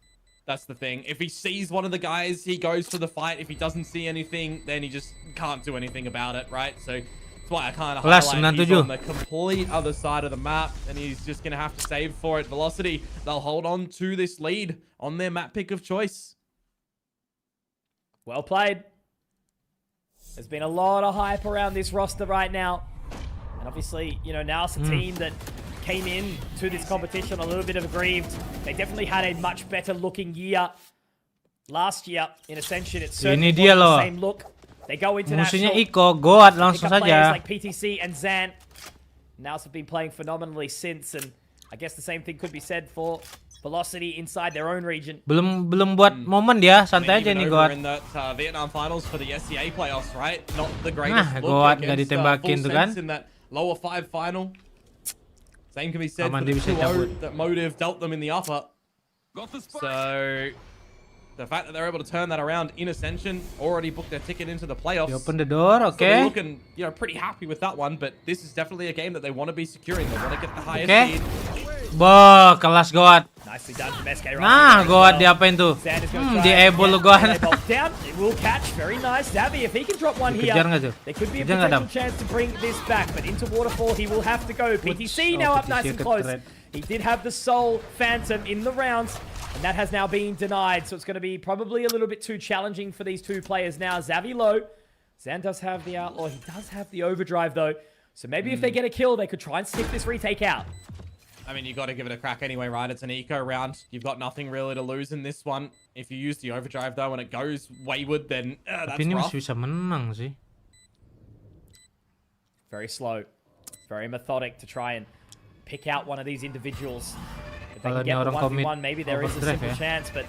That's the thing. If he sees one of the guys, he goes for the fight. If he doesn't see anything, then he just can't do anything about it, right? So that's why I kind of highlight he's on the complete other side of the map, and he's just going to have to save for it. Velocity, they'll hold on to this lead on their map pick of choice. Well played. There's been a lot of hype around this roster right now. And obviously, you know, now it's a team that came in to this competition a little bit aggrieved. They definitely had a much better looking year last year in Ascension. It certainly Ini dia wasn't the loh. same look. They go Musuhnya international. Iko, Goat Pick langsung up players saja. like PTC and Zan. NAOS have been playing phenomenally since, and I guess the same thing could be said for Velocity inside their own region. Belum buat momen dia, santai aja nih Goat. In that Vietnam finals for the SCA playoffs, right? Not the Nah, greatest look Goat nggak against ditembakin Full tuh kan. Sense in that lower 5 final. Same can be said Aman for the dia bisa cabut. 2-0 that Motive dealt them in the upper. So the fact that they're able to turn that around in Ascension, already booked their ticket into the playoffs. They open the door, So they're okay. looking, you know, pretty happy with that one, but this is definitely a game that they want to be securing. They want to get the highest Okay. seed. Boh, kelas Goat. Nicely done from SK Rossi. Nah, Goat diapain tuh? Zan is going to Di try able lu and Goat. get a bolt down. It will catch. Very nice. Xavi, if he can drop one here, Dikejar nggak tuh? there could be a Kejar nggak, potential Dam? chance to bring this back. But into Waterfall, he will have to go. PTC now up nice and PTC close. keren. He did have the Soul Phantom in the rounds. And that has now been denied, so it's going to be probably a little bit too challenging for these two players now. Xavi low. Zan does have the outlaw. He does have the overdrive, though. So maybe if they get a kill, they could try and sniff this retake out. I mean, you got to give it a crack anyway, right? It's an eco round. You've got nothing really to lose in this one. If you use the overdrive, though, and it goes wayward, then that's Tapi ini rough. masih bisa menang sih. Very slow. Very methodic to try and pick out one of these individuals. If they can get the 1v1, maybe there is a simple chance, but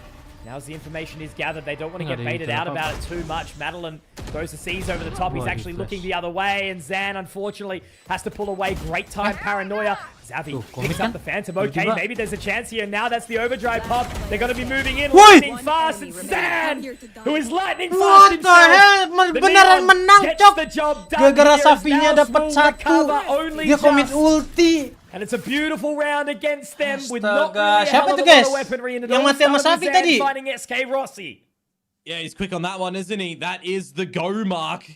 now as the information is gathered, they don't want to get baited out about it too much. Madeline throws the C's over the top. He's actually looking the other way, and Zan, unfortunately, has to pull away. Great time, Paranoia. Xavi picks up the Phantom. Okay, maybe there's a chance here. Now that's the overdrive pop. They're going to be moving in, lightning fast, and Zan, who is lightning fast himself. What the hell? Beneran menang, cok. Gara-gara Safinya dapat 1. Dia commit ulti. And it's a beautiful round against them with not Astaga. really a Siapa hell tuh, of a lot guys? of weaponry. And it Yang all mati sama started with Safi tadi. Zan finding SK Rossi. Yeah, he's quick on that one, isn't he? That is the go mark.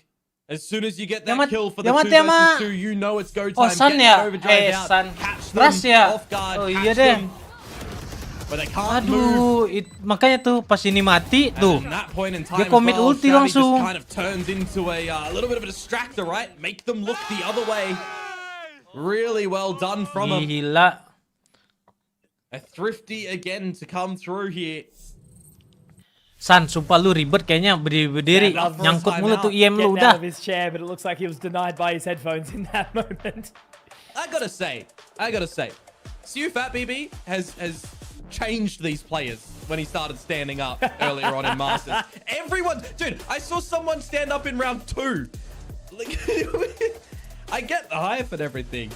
As soon as you get that Yang kill for the yang 2 mati sama- versus 2, you know it's go time. Oh, San Get ya? that overdrive out, San. catch Ras them ya? off guard, Oh, catch iya deh. them. But they can't move. Aduh, makanya tuh pas ini mati tuh. And at that point in time, Dia commit ulti Xavi langsung. just kind of turns into a little bit of a distractor, right? Make them look the other way. Really well done from him. Gila. A thrifty again to come through here. San, sumpah lu ribet kayaknya berdiri nyangkut mulu tuh IM lu Getting udah. out of his chair, but it looks like he was denied by his headphones in that moment. I gotta say, Siu Fat BB has changed these players when he started standing up earlier on in Masters. Everyone, dude, I saw someone stand up in round 2. Like, I get the hype and everything.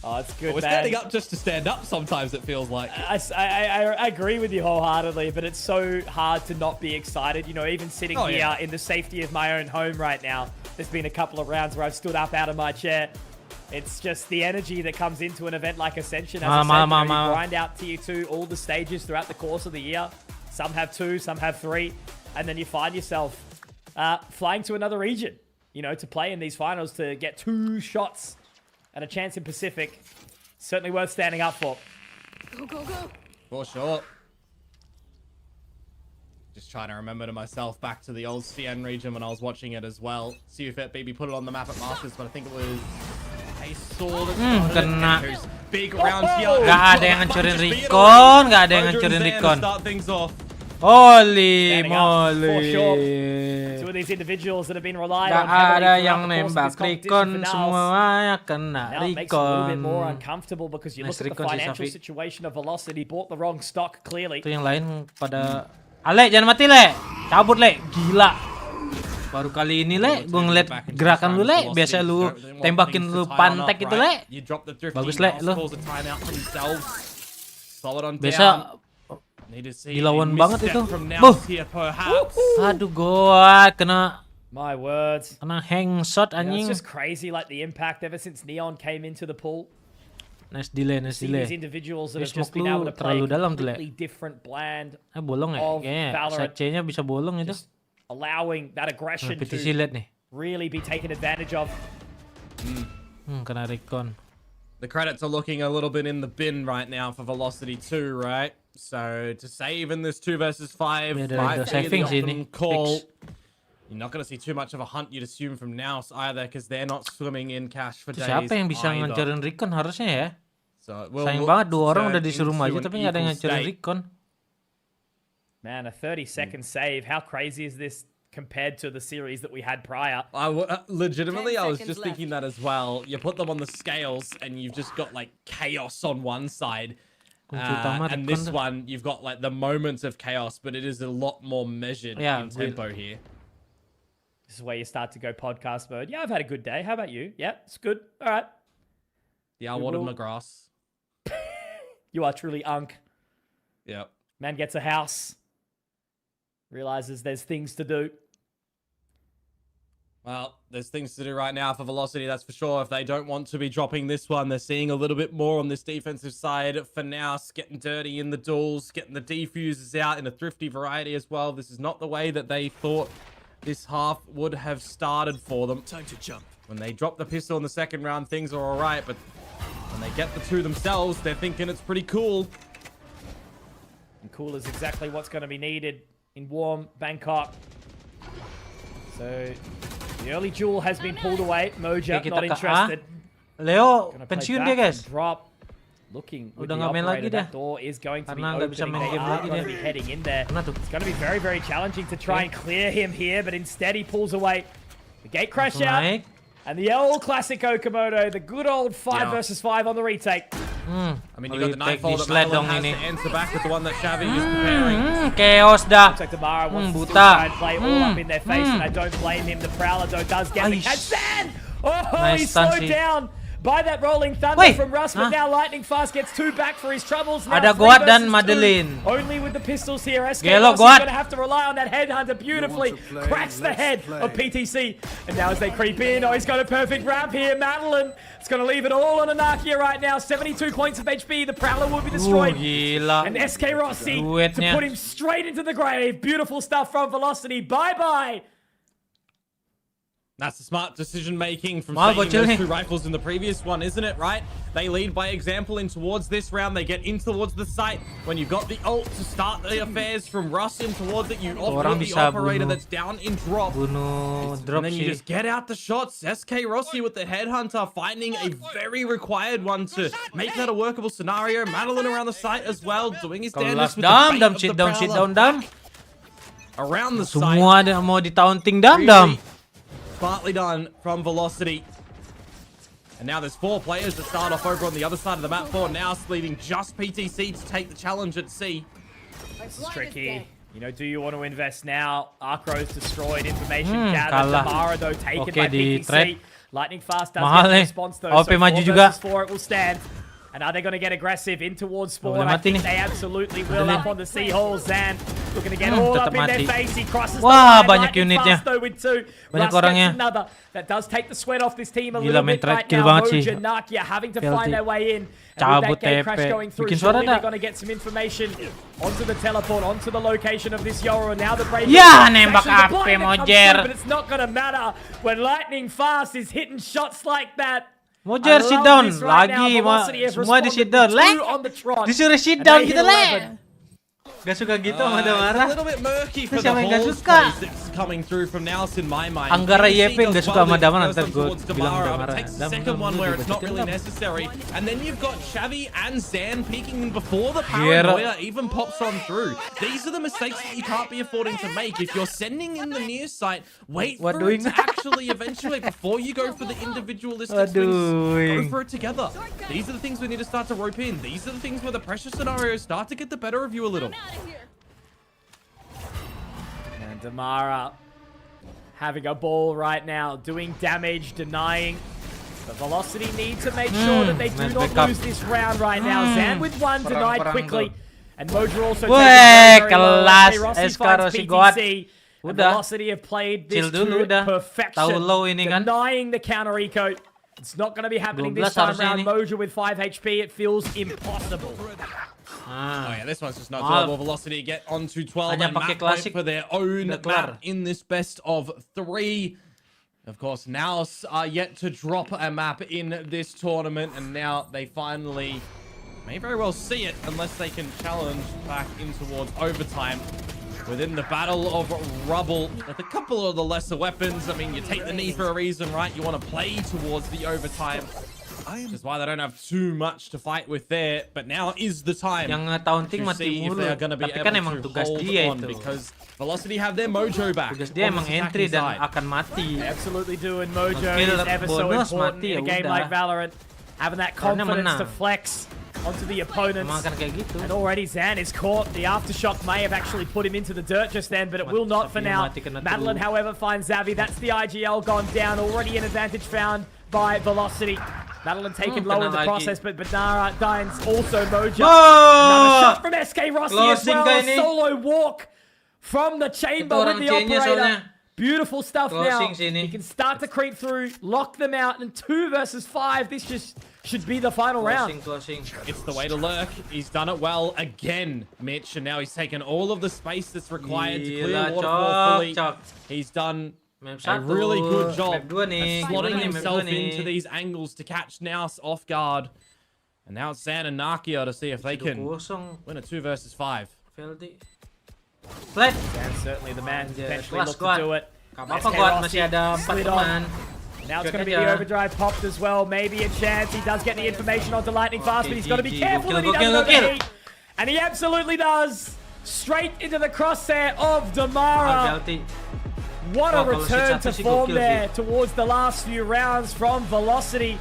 Oh, it's good, We're man. standing up just to stand up sometimes, it feels like. I agree with you wholeheartedly, but it's so hard to not be excited. You know, even sitting here in the safety of my own home right now, there's been a couple of rounds where I've stood up out of my chair. It's just the energy that comes into an event like Ascension. As I said, you grind out tier 2 all the stages throughout the course of the year. Some have 2, some have 3. And then you find yourself flying to another region, you know, to play in these finals, to get 2 shots and a chance in Pacific. Certainly worth standing up for. Go, go, go. For sure. Just trying to remember to myself back to the old CN region when I was watching it as well. CUFET BB put it on the map at Masters, but I think it was Aesor that started kena. it. Who's big round here. Gak ada yang ngancurin Recon, gak ada yang ngancurin Recon. Start things off. Holy Standing up, for sure. moly. Two of these individuals that have been relied Gak on heavily ada throughout yang the course of nembak this competition Recon, for NAOS. semuanya kena Now it makes it a little bit more Recon. uncomfortable because you Nice look at the Recon si financial Safi. situation of Velocity. Bought the wrong stock, clearly. Itu yang lain pada Ale, jangan mati, Le. Cabut, Le. Gila. Baru kali ini, Le, gue ngeliat gerakan lu, Le. Biasa lu tembakin lu pantek itu, Le. Bagus, Le, lu. Biasa dilawan banget itu. Aduh, gua kena My words. hang shot You know, it's anjing. just crazy, like the impact ever since Neon came into the pool. Nice delay, nice See these delay. individuals that have Smoke just been lu able to play terlalu a dalam tuh, Le. completely different bland, Bolong ya? of Kayaknya Valorant. Sache-nya bisa bolong itu. just allowing that aggression PTC to liat nih. really be taken advantage of. Kena Recon. The credits are looking a little bit in the bin right now for Velocity 2, right? So to save in this 2 versus 5 Yeah, might the be saving the sini. optimum call. Fix. You're not going to see too much of a hunt, you'd assume, from NAOS either, because they're not swimming in cash for Itu days siapa yang bisa either. ngancurin Recon harusnya ya? So it will Sayang look banget, 2 to orang turn udah disuruh into maju an tapi nggak ada yang equal ngancurin state. Recon. Man, a 30-second save. How crazy is this compared to the series that we had prior? Legitimately, 10 I was seconds just thinking that as well. You put them on the scales, and you've just got like chaos on one side. Kunci utama And Recon this tuh. one, you've got like the moments of chaos, but it is a lot more measured Yeah, in tempo here. This is where you start to go podcast mode. Yeah, I've had a good day. How about you? Yeah, it's good. All right. Yeah, I We watered will- my grass. You are truly unk. Yep. Man gets a house. Realizes there's things to do. Well, there's things to do right now for Velocity, that's for sure. If they don't want to be dropping this one, they're seeing a little bit more on this defensive side. For now, getting dirty in the duels, getting the defusers out in a thrifty variety as well. This is not the way that they thought this half would have started for them. Time to jump. When they drop the pistol in the second round, things are all right, but when they get the 2 themselves, they're thinking it's pretty cool. And cool is exactly what's going to be needed in warm Bangkok. So the early duel has been pulled away. Moja Oke, not kita ke A. interested. Leo Gonna play pensiun back dia guys. and drop. Looking with Udah the nggak main lagi operator, dia. that door is going to be Karena nggak bisa opening. main They game are lagi going to dia. be heading in there. Mana tuh? It's going to be very, very challenging to try and clear him here, but instead he pulls away. The gate crash Langsung out. naik. And the old classic Okamoto, the good old 5 Yeah. versus 5 on the retake. I mean, you got the Retake nightfall di that sled Madeline dong has ini. to answer back with the one that Xavi is preparing. Chaos dah. Looks like Damara wants to still buta. try and play all up in their face, and I don't blame him. The Prowler though does get the Aish. catch. Sand! Oh, Nice he's stun slowed sih. down by that rolling thunder Wait, from Russ, but huh? now Lightning Fast gets 2 back for his troubles. Now Ada 3 Goat dan versus 2, Madeline. Only with the pistols here. SK Gelo, Ross is Goat. going to have to rely on that headhunter beautifully. You want to play? Cracks the Let's head play. of PTC. And now as they creep in, oh, he's got a perfect ramp here. Madeline, it's going to leave it all on Anakia right now. 72 points of HP. The Prowler will be destroyed. Gila. And SK Rossi to Duetnya. put him straight into the grave. Beautiful stuff from Velocity. Bye-bye. That's the smart decision making from Mal saving bocil those nih. 2 rifles in the previous one, isn't it? Right? They lead by example in towards this round. They get in towards the site. When you've got the ult to start the affairs from Russ in towards it, you Orang offload the bisa operator bunuh. that's down in drop. Bunuh drop And then you sih. just get out the shots. SK Rossi with the headhunter finding a very required one to make that a workable scenario. Madeline around the site as well, doing his damage with the Dam, bait dam, of sit the down, sit Prowler down, dam. around the site. Semua ada mau ditaunting dam. Smartly done from Velocity. And now there's 4 players that start off over on the other side of the map for NAOS, leaving just PTC to take the challenge at C. This is tricky. You know, do you want to invest now? Arcro's destroyed. Information gathered. kalah. Damara, though, taken Oke, by di PTC. trade. Lightning Fast does Mahal get the nih. response, though. OP maju 4 juga. versus 4 it will stand. And are they going to get aggressive in towards Spawn? boleh I mati think nih. they absolutely will. Madeline. Up on the Seahole. Zan looking to get all tetap up in their mati. face. He crosses Wah, the line. banyak Lightning unitnya. Fast, though, with 2. Banyak Russ orangnya. gets another. That does take the sweat off this team a Gila, little main bit right kill now. banget sih. Moja, Nakia having to VLT. find their way in. And Cabut with that gate crash TP. going through, Bikin suara surely they're dah. going to get some information onto the teleport, onto the location of this Yoro. And now the Brave Ya, Birds nembak actually AP, deploying that comes Mojer. through, but it's not going to matter when Lightning Fast is hitting shots like that. Mojer I sit love down this right now. lagi, Velocity have semua di sit responded down. with 2 Lek, on the trot. disuruh sit And down they kita hit lek. 11. Gak suka gitu sama It's a marah. little bit murky for the Siapa yang gak Halls suka? plays that's coming through from NAOS in my mind. Anggara PTC YP nggak does suka sama well with Damar, the ntar first gue one towards bilang Damara, Damar. but takes the Dam, second dam, one dam, where dam, it's not dam, really dam. necessary. And then you've got Xavi and Zan peeking in before the Gila. paranoia even pops on through. These are the mistakes that you can't be affording to make. If you're sending in the near site, wait What for it doing? to actually eventuate before you go for the individualistic swings. Go Aduh. for it together. These are the things we need to start to rope in. These are the things where the pressure scenarios start to get the better of you a little. And Damara having a ball right now, doing damage, denying. The Velocity need to make sure that they do nice not backup. lose this round right now. Zan with 1 denied Perang quickly. tuh. And Moja also Weh, taking very low. kelas SK Rossi SK finds Rossi PTC. Goat. And Udah. Velocity have played this Chill dulu to udah. perfection. Tahu low ini kan. Denying the counter eco. It's not going to be happening 12 this time harusnya round. ini. Moja with 5 HP. It feels impossible. Oh yeah, this one's just not Mahal. doable. Velocity get onto 12 Hanya and pakai map point klasik. for their own Udah kelar. map in this best of 3. Of course, NAOS are yet to drop a map in this tournament, and now they finally may very well see it unless they can challenge back in towards overtime. Within the battle of rubble, with a couple of the lesser weapons, I mean, you take the knee for a reason, right? You want to play towards the overtime. Which is why they don't have too much to fight with there. But now is the time Yang taunting to mati see if mulu. they are going to be Tapi kan able emang to tugas hold dia on, itu. because Velocity have their mojo back. Tugas dia on emang this entry attacking dan side. akan mati. They absolutely do, and Mojo Skill is ever so bonus, important mati, in a ya game udah. like Valorant. Having that Karena confidence to menang. flex onto the opponents. Emang akan kayak gitu. And already Zan is caught. The aftershock may have actually put him into the dirt just then, but it will not for Tapi now. mati kena Madeline, dulu. however, finds Xavi. That's the IGL gone down. Already an advantage found by Velocity. Madeline taken low kena in the lagi. process, but Banara dines also Moja. Whoa! Another shot from SK Rossi as Closing well. kah A ini? solo walk from the chamber Itu with orang the C-nya operator. soalnya. Beautiful stuff now. Closing sini. He can start to creep through, lock them out, and 2 versus 5. This just should be the final round. Closing. It's the way to lurk. He's done it well again, Mitch, and now he's taken all of the space that's required to clear Gila, waterfall fully. cok. He's done Map a satu. really good job Map 2 nih. of slotting Gimana nih map himself 2 nih? into these angles to catch NAOS off guard. And now it's Zan and Nakia to see if they can Kosong. win a 2 versus 5. VLT. Flat. And certainly the man Anjir, potentially kelas look to God. do it. Gak apa-apa God, masih ada 4 Slid on. teman. Now it's Check going to be aja. the overdrive popped as well. Maybe a chance. He does get the information onto Lightning Fast, but he's got to be GG. careful that he Gokil, doesn't gokil. overheat. And he absolutely does. Straight into the crosshair of Damara. VLT. What a Wah, kalau return si to satu sih form gokil there sih. towards the last few rounds from Velocity.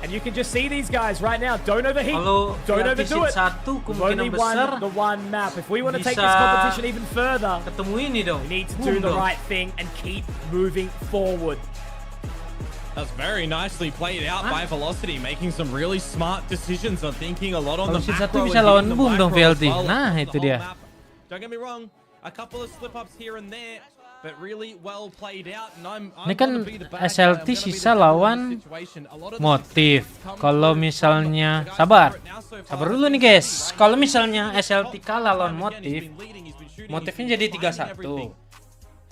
And you can just see these guys right now. Don't overheat. Kalau Don't VLT overdo it. seat 1 We've only kemungkinan won besar the one map. If we want to take this bisa competition even further, ketemu ini dong. we need to Boom do the dong. right thing and keep moving forward. That's very nicely played out by Velocity, making some really smart decisions on thinking a lot on Kalau the seat 1 macro bisa and lawan hitting the Boom dong micro as VLT. well Nah, across itu the dia. whole map. Don't get me wrong, a couple of slip-ups here and there, but really well played out. And I'm Ini kan gonna be the bad guy. SLT I'm gonna be the sisa devil in lawan this situation. A lot of the Motif. success come Kalau through misalnya from the guys sabar. for it now so far. Sabar dulu nih guys. Kalau misalnya SLT kalah lawan Motif, Motifnya jadi 3-1.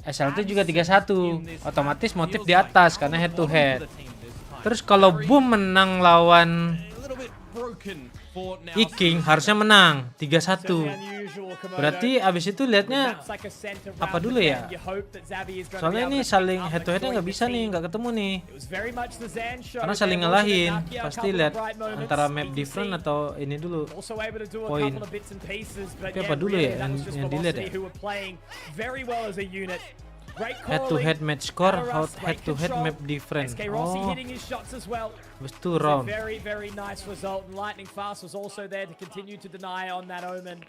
SLT juga 3-1. Otomatis Motif di atas karena head to head. Terus kalau Boom menang lawan Iking harusnya menang 3-1. Berarti abis itu lihatnya apa dulu ya? Soalnya ini saling head to headnya nggak bisa nih, nggak ketemu nih. Karena saling ngalahin. Pasti lihat antara map different atau ini dulu poin. Tapi apa dulu ya yang dilihat ya? Head to head match score, head to head map different. Oh, habis itu round. Very nice result. And Lightning Fast was also there to continue to deny on that Omen.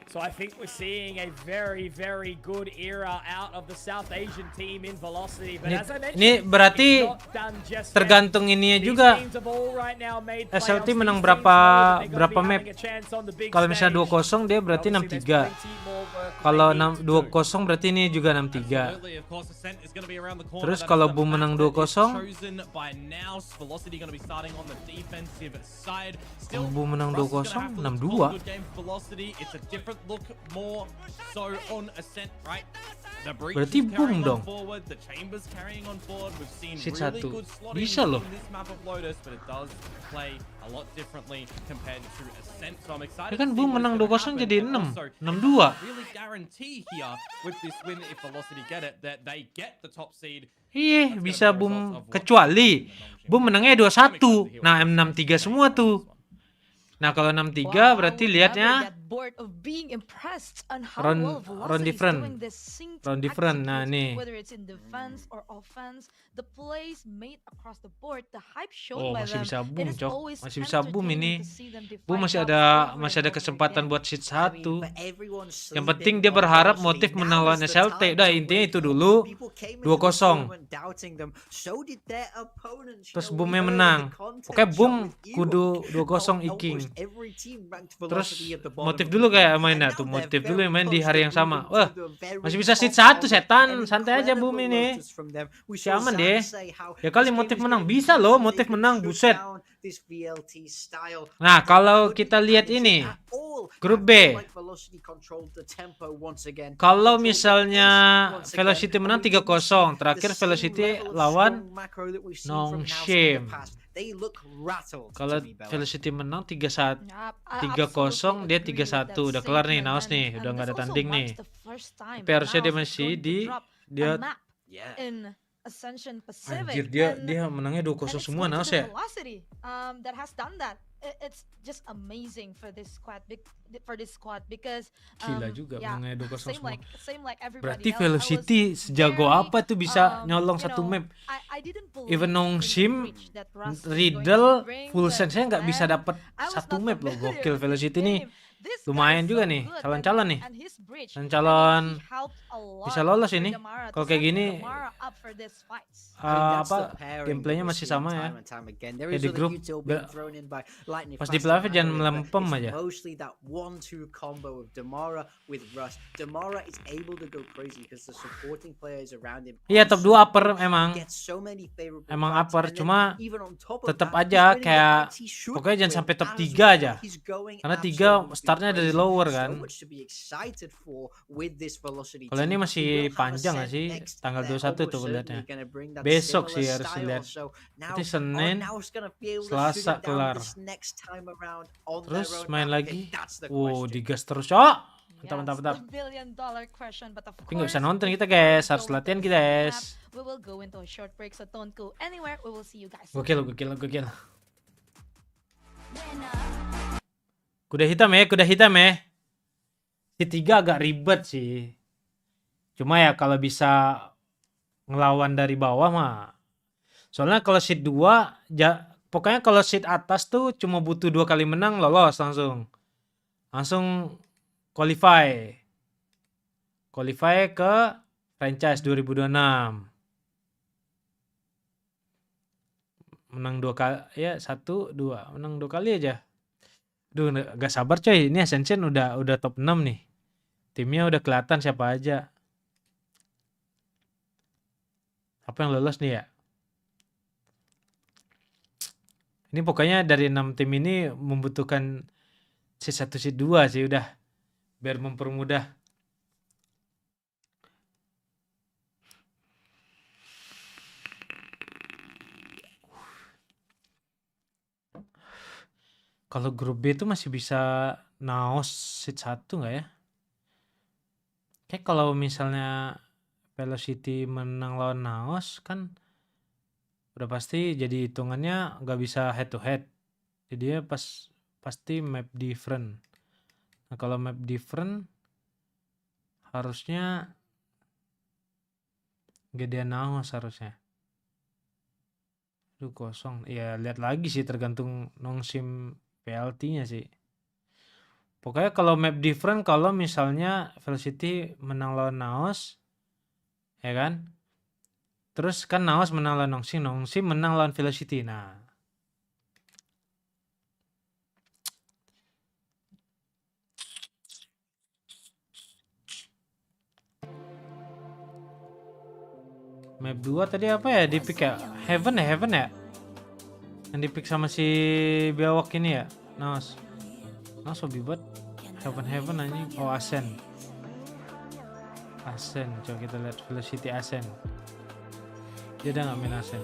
So I think we're seeing a very good era out of the South Asian team in Velocity. But as I mentioned, Ini berarti it's not done just yet. tergantung ininya These juga. teams have all right now made playoffs. SLT menang These teams berapa know that they're gonna be map? having a chance on the big Kalau misalnya stage. 2-0 dia berarti 6-3. Kalau 2-0 berarti ini juga 6-3. Terus kalau Boom menang 2-0, Boom menang 2-0, 6-2. Berarti Boom dong. Seat 1. Bisa loh. Ya kan Boom menang 2-0 jadi 6, 6-2. Iya, bisa Boom kecuali Boom menangnya 2-1. Nah, M63 semua tuh. Nah, kalau 6-3 berarti lihatnya round different. Round different. Nah, nih. Oh, masih bisa Boom, Cok. Masih bisa Boom ini. Boom masih ada kesempatan buat seat 1. Yang penting dia berharap Motif menang lawan SLT. Udah, intinya itu dulu. 2-0. Terus Boomnya menang. Oke, Boom kudu 2-0 Iking. Terus Motif dulu kayak mainnya tuh. Motif dulu yang main di hari yang sama. Wah, masih bisa seat 1 setan. Santai aja Boom ini. Si aman deh. Ya kali Motif menang. Bisa loh Motif menang. Buset. Nah, kalau kita lihat ini grup B. Kalau misalnya Velocity menang 3-0, terakhir Velocity lawan Nongshim. Kalau Velocity menang 3-0, dia 3-1. Udah kelar nih NAOS nih, udah nggak ada tanding nih. Tapi harusnya dia masih dia ASCENSION Pacific. Anjir, dia menangnya 2-0 semua NAOS ya. That has done that. It's just amazing for this squad because Gila juga menangnya 2-0 semua. Same like everybody Berarti else. Velocity sejago apa tuh bisa nyolong satu map. Even Nongshim, Riddle, full sense-nya nggak bisa dapat satu map loh. Gokil Velocity nih. Lumayan juga nih, calon-calon nih. Calon bisa lolos ini. Kalau kayak gini, gameplaynya masih sama ya. Kayak di grup, pas di playoff jangan melempem aja. Iya, top 2 upper emang upper, cuma tetap aja kayak pokoknya jangan sampai top 3 aja. Karena 3 startnya dari lower kan. Kalau ini masih panjang gak sih? Tanggal 21 tuh lihatnya. Besok sih harus dilihat. Nanti Senin, Selasa kelar. Terus main lagi. Wow, digas terus. Oh, Mantap. The $1 billion question, but of Tapi nggak bisa course, nonton kita before we guys, go harus into latihan the kita second guys. half, we will go into a short break, so don't go anywhere. We will see you guys. Gokil. Kuda hitam ya. Si 3 agak ribet sih. Cuma ya kalau bisa ngelawan dari bawah mah. Soalnya kalau seat 2, pokoknya kalau seat atas tuh cuma butuh 2 kali menang lolos langsung. Langsung qualify ke franchise 2026. Menang 2 kali ya, 1 2 menang 2 kali aja. Duh, gak sabar coy, ini Ascension udah top 6 nih. Timnya udah kelihatan siapa aja. Apa yang lolos nih ya? Ini pokoknya dari 6 tim ini membutuhkan seat 1 seat 2 sih udah, biar mempermudah. Kalau grup B itu masih bisa NAOS seat 1 nggak ya? Kayak kalau misalnya Velocity menang lawan NAOS kan udah pasti jadi hitungannya nggak bisa head to head. Jadi dia pasti map different. Nah kalau map different harusnya gedean NAOS harusnya. Aduh kosong. Ya lihat lagi sih tergantung nongsim VLT-nya sih. Pokoknya kalau map different, kalau misalnya Velocity menang lawan NAOS, ya kan? Terus kan NAOS menang lawan Nongsim menang lawan Velocity. Nah, map 2 tadi apa ya? Di pick ya? Heaven ya? Yang di pick sama si Biawak ini ya? NAOS hobi banget. Heaven anjing. Oh, Ascen. Coba kita lihat Velocity Ascen. Dia udah nggak main Ascen.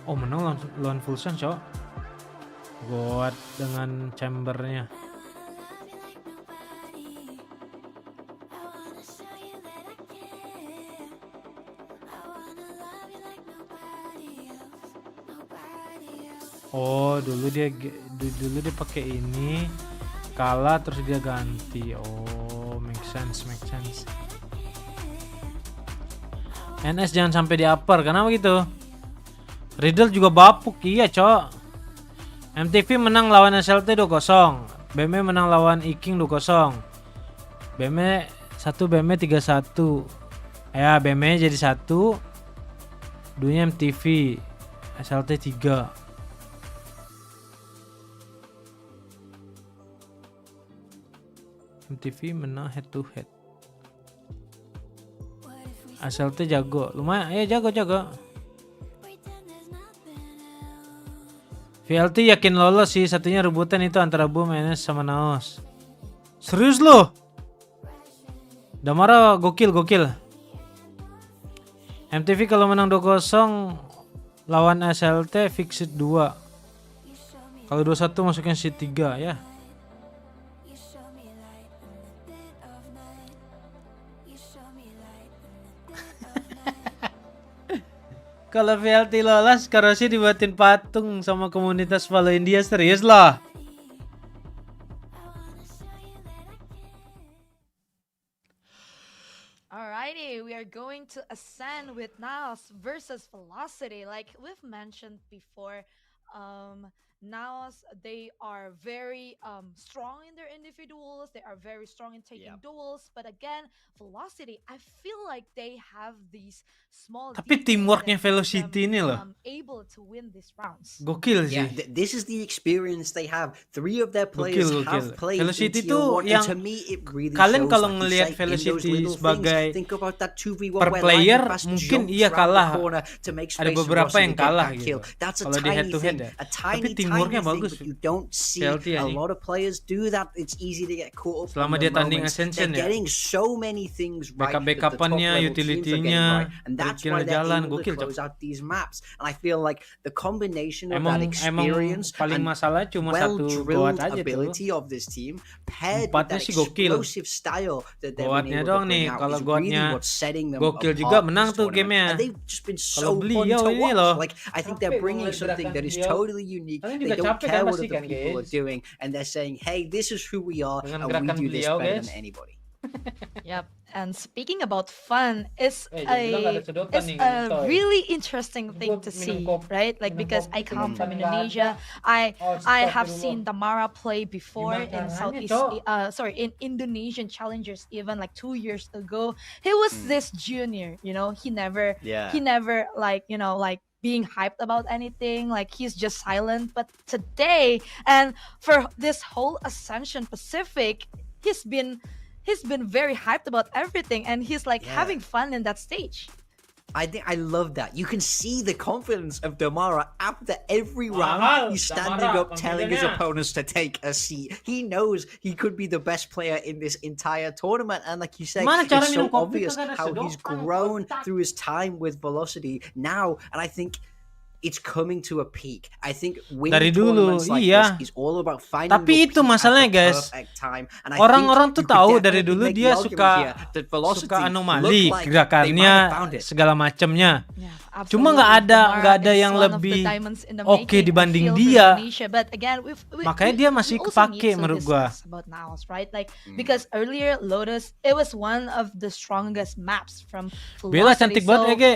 Oh, menang lawan full sens, cowok. Buat dengan chambernya. Oh, dulu dia pakai ini, kalah terus dia ganti. Oh, make sense. NS jangan sampai di upper, kenapa gitu? Riddle juga bapuk, iya cok. MTV menang lawan SLT 2-0. BM menang lawan Iking 2-0. BM 1, BM 3-1. Ya, BM jadi 1. Dunia MTV, SLT 3. MTV menang head to head. SLT jago, lumayan, ya jago. VLT yakin lolos sih, satunya rebutan itu antara Boom, NS sama NAOS. Serius loh? Damara gokil. MTV kalau menang 2-0 lawan SLT fixed 2. Kalau 2-1 masuknya seat 3 ya. Kalau VLT lolos, Karoshi dibuatin patung sama komunitas follow India, serius lah. Alrighty, we are going to ascend with NAOS versus Velocity. Like we've mentioned before, NAOS, they are very strong in their individuals. They are very strong in taking duels. But again, Velocity, I feel like they have these small. Tapi teamworknya Velocity ini loh, able to win these rounds. gokil sih. Yeah, this is the experience they have. 3 of their players have played Velocity in tuh Tier 1, yang and to me it really kalian shows, kalau like you ngelihat say, in Velocity those little sebagai things. Think about that 2v1 per where player, Lightning Fast mungkin jumps iya around the kalah. corner to make Ada space for beberapa Rossi yang to get kalah that gitu. kill. That's a Kalau di head tiny to head thing, ya. a Tapi tiny teamworknya thing, bagus. but you don't see VLT a anjing. lot of players do that. It's easy to get caught up Selama in dia the tanding moments. Ascension They're ya. getting so many things right that the top Backup-backupannya, level teams are getting utility-nya, right, and that's skill why they're jalan, able to gokil, close out these maps. And I feel like like the combination of that Emang experience paling and masalah cuma satu well-drilled goat aja tuh. ability of this team paired with Empatnya that sih gokil. explosive style that they've been Goatnya able to doang bring nih, out kalau is really goatnya what's setting them gokil apart juga in menang this tuh tournament. gamenya. And they've just been Kalau so fun beliau to ini watch. loh, Like I think capek they're gua bringing ngeliat something that gerakan is beliau. totally unique. Kalian They juga don't capek kan care what pasti other kan, people are guys? doing, and they're saying, "Hey, this is who we are, Dengan and we gerakan do this beliau, better guys. than anybody." Yep. And speaking about fun, it's jangan bilang nggak ada sedotan nih, a Toy. really interesting thing to minum see, kopi, right? Like minum because kopi, I come minum from kopi. Indonesia, Oh, I have astagfirullah. seen Damara play before Gimana in caranya, Southeast, in Indonesian challengers even like 2 years ago. He was this junior, you know. He never like like being hyped about anything. Like he's just silent. But today and for this whole Ascension Pacific, he's been very hyped about everything, and he's like having fun in that stage. I think I love that. You can see the confidence of Damara after every round. Mahal, He's standing Damara, up, telling his confidentnya. opponents to take a seat. He knows he could be the best player in this entire tournament, and like you said, Gimana cara it's so minum kopi obvious kagak ada how he's sedotan, grown kotak. through his time with Velocity now, and I think it's coming to a peak. I think Dari winning dulu, tournaments like iya. this is all about finding Tapi your itu peak at masalahnya, the guys. perfect time. And I Orang-orang think tuh you could tahu dari definitely dulu make the dia argument here that Velocity suka anomali look like they gerakannya might have found it. segala macamnya. Yeah, Cuma nggak ada yang lebih oke dibanding dia. But again, Makanya dia masih we also kepake need to menurut gua. discuss about NAOS, right? Like because earlier Lotus, it was one of the strongest maps from Bella Velocity. cantik banget ya, Ge.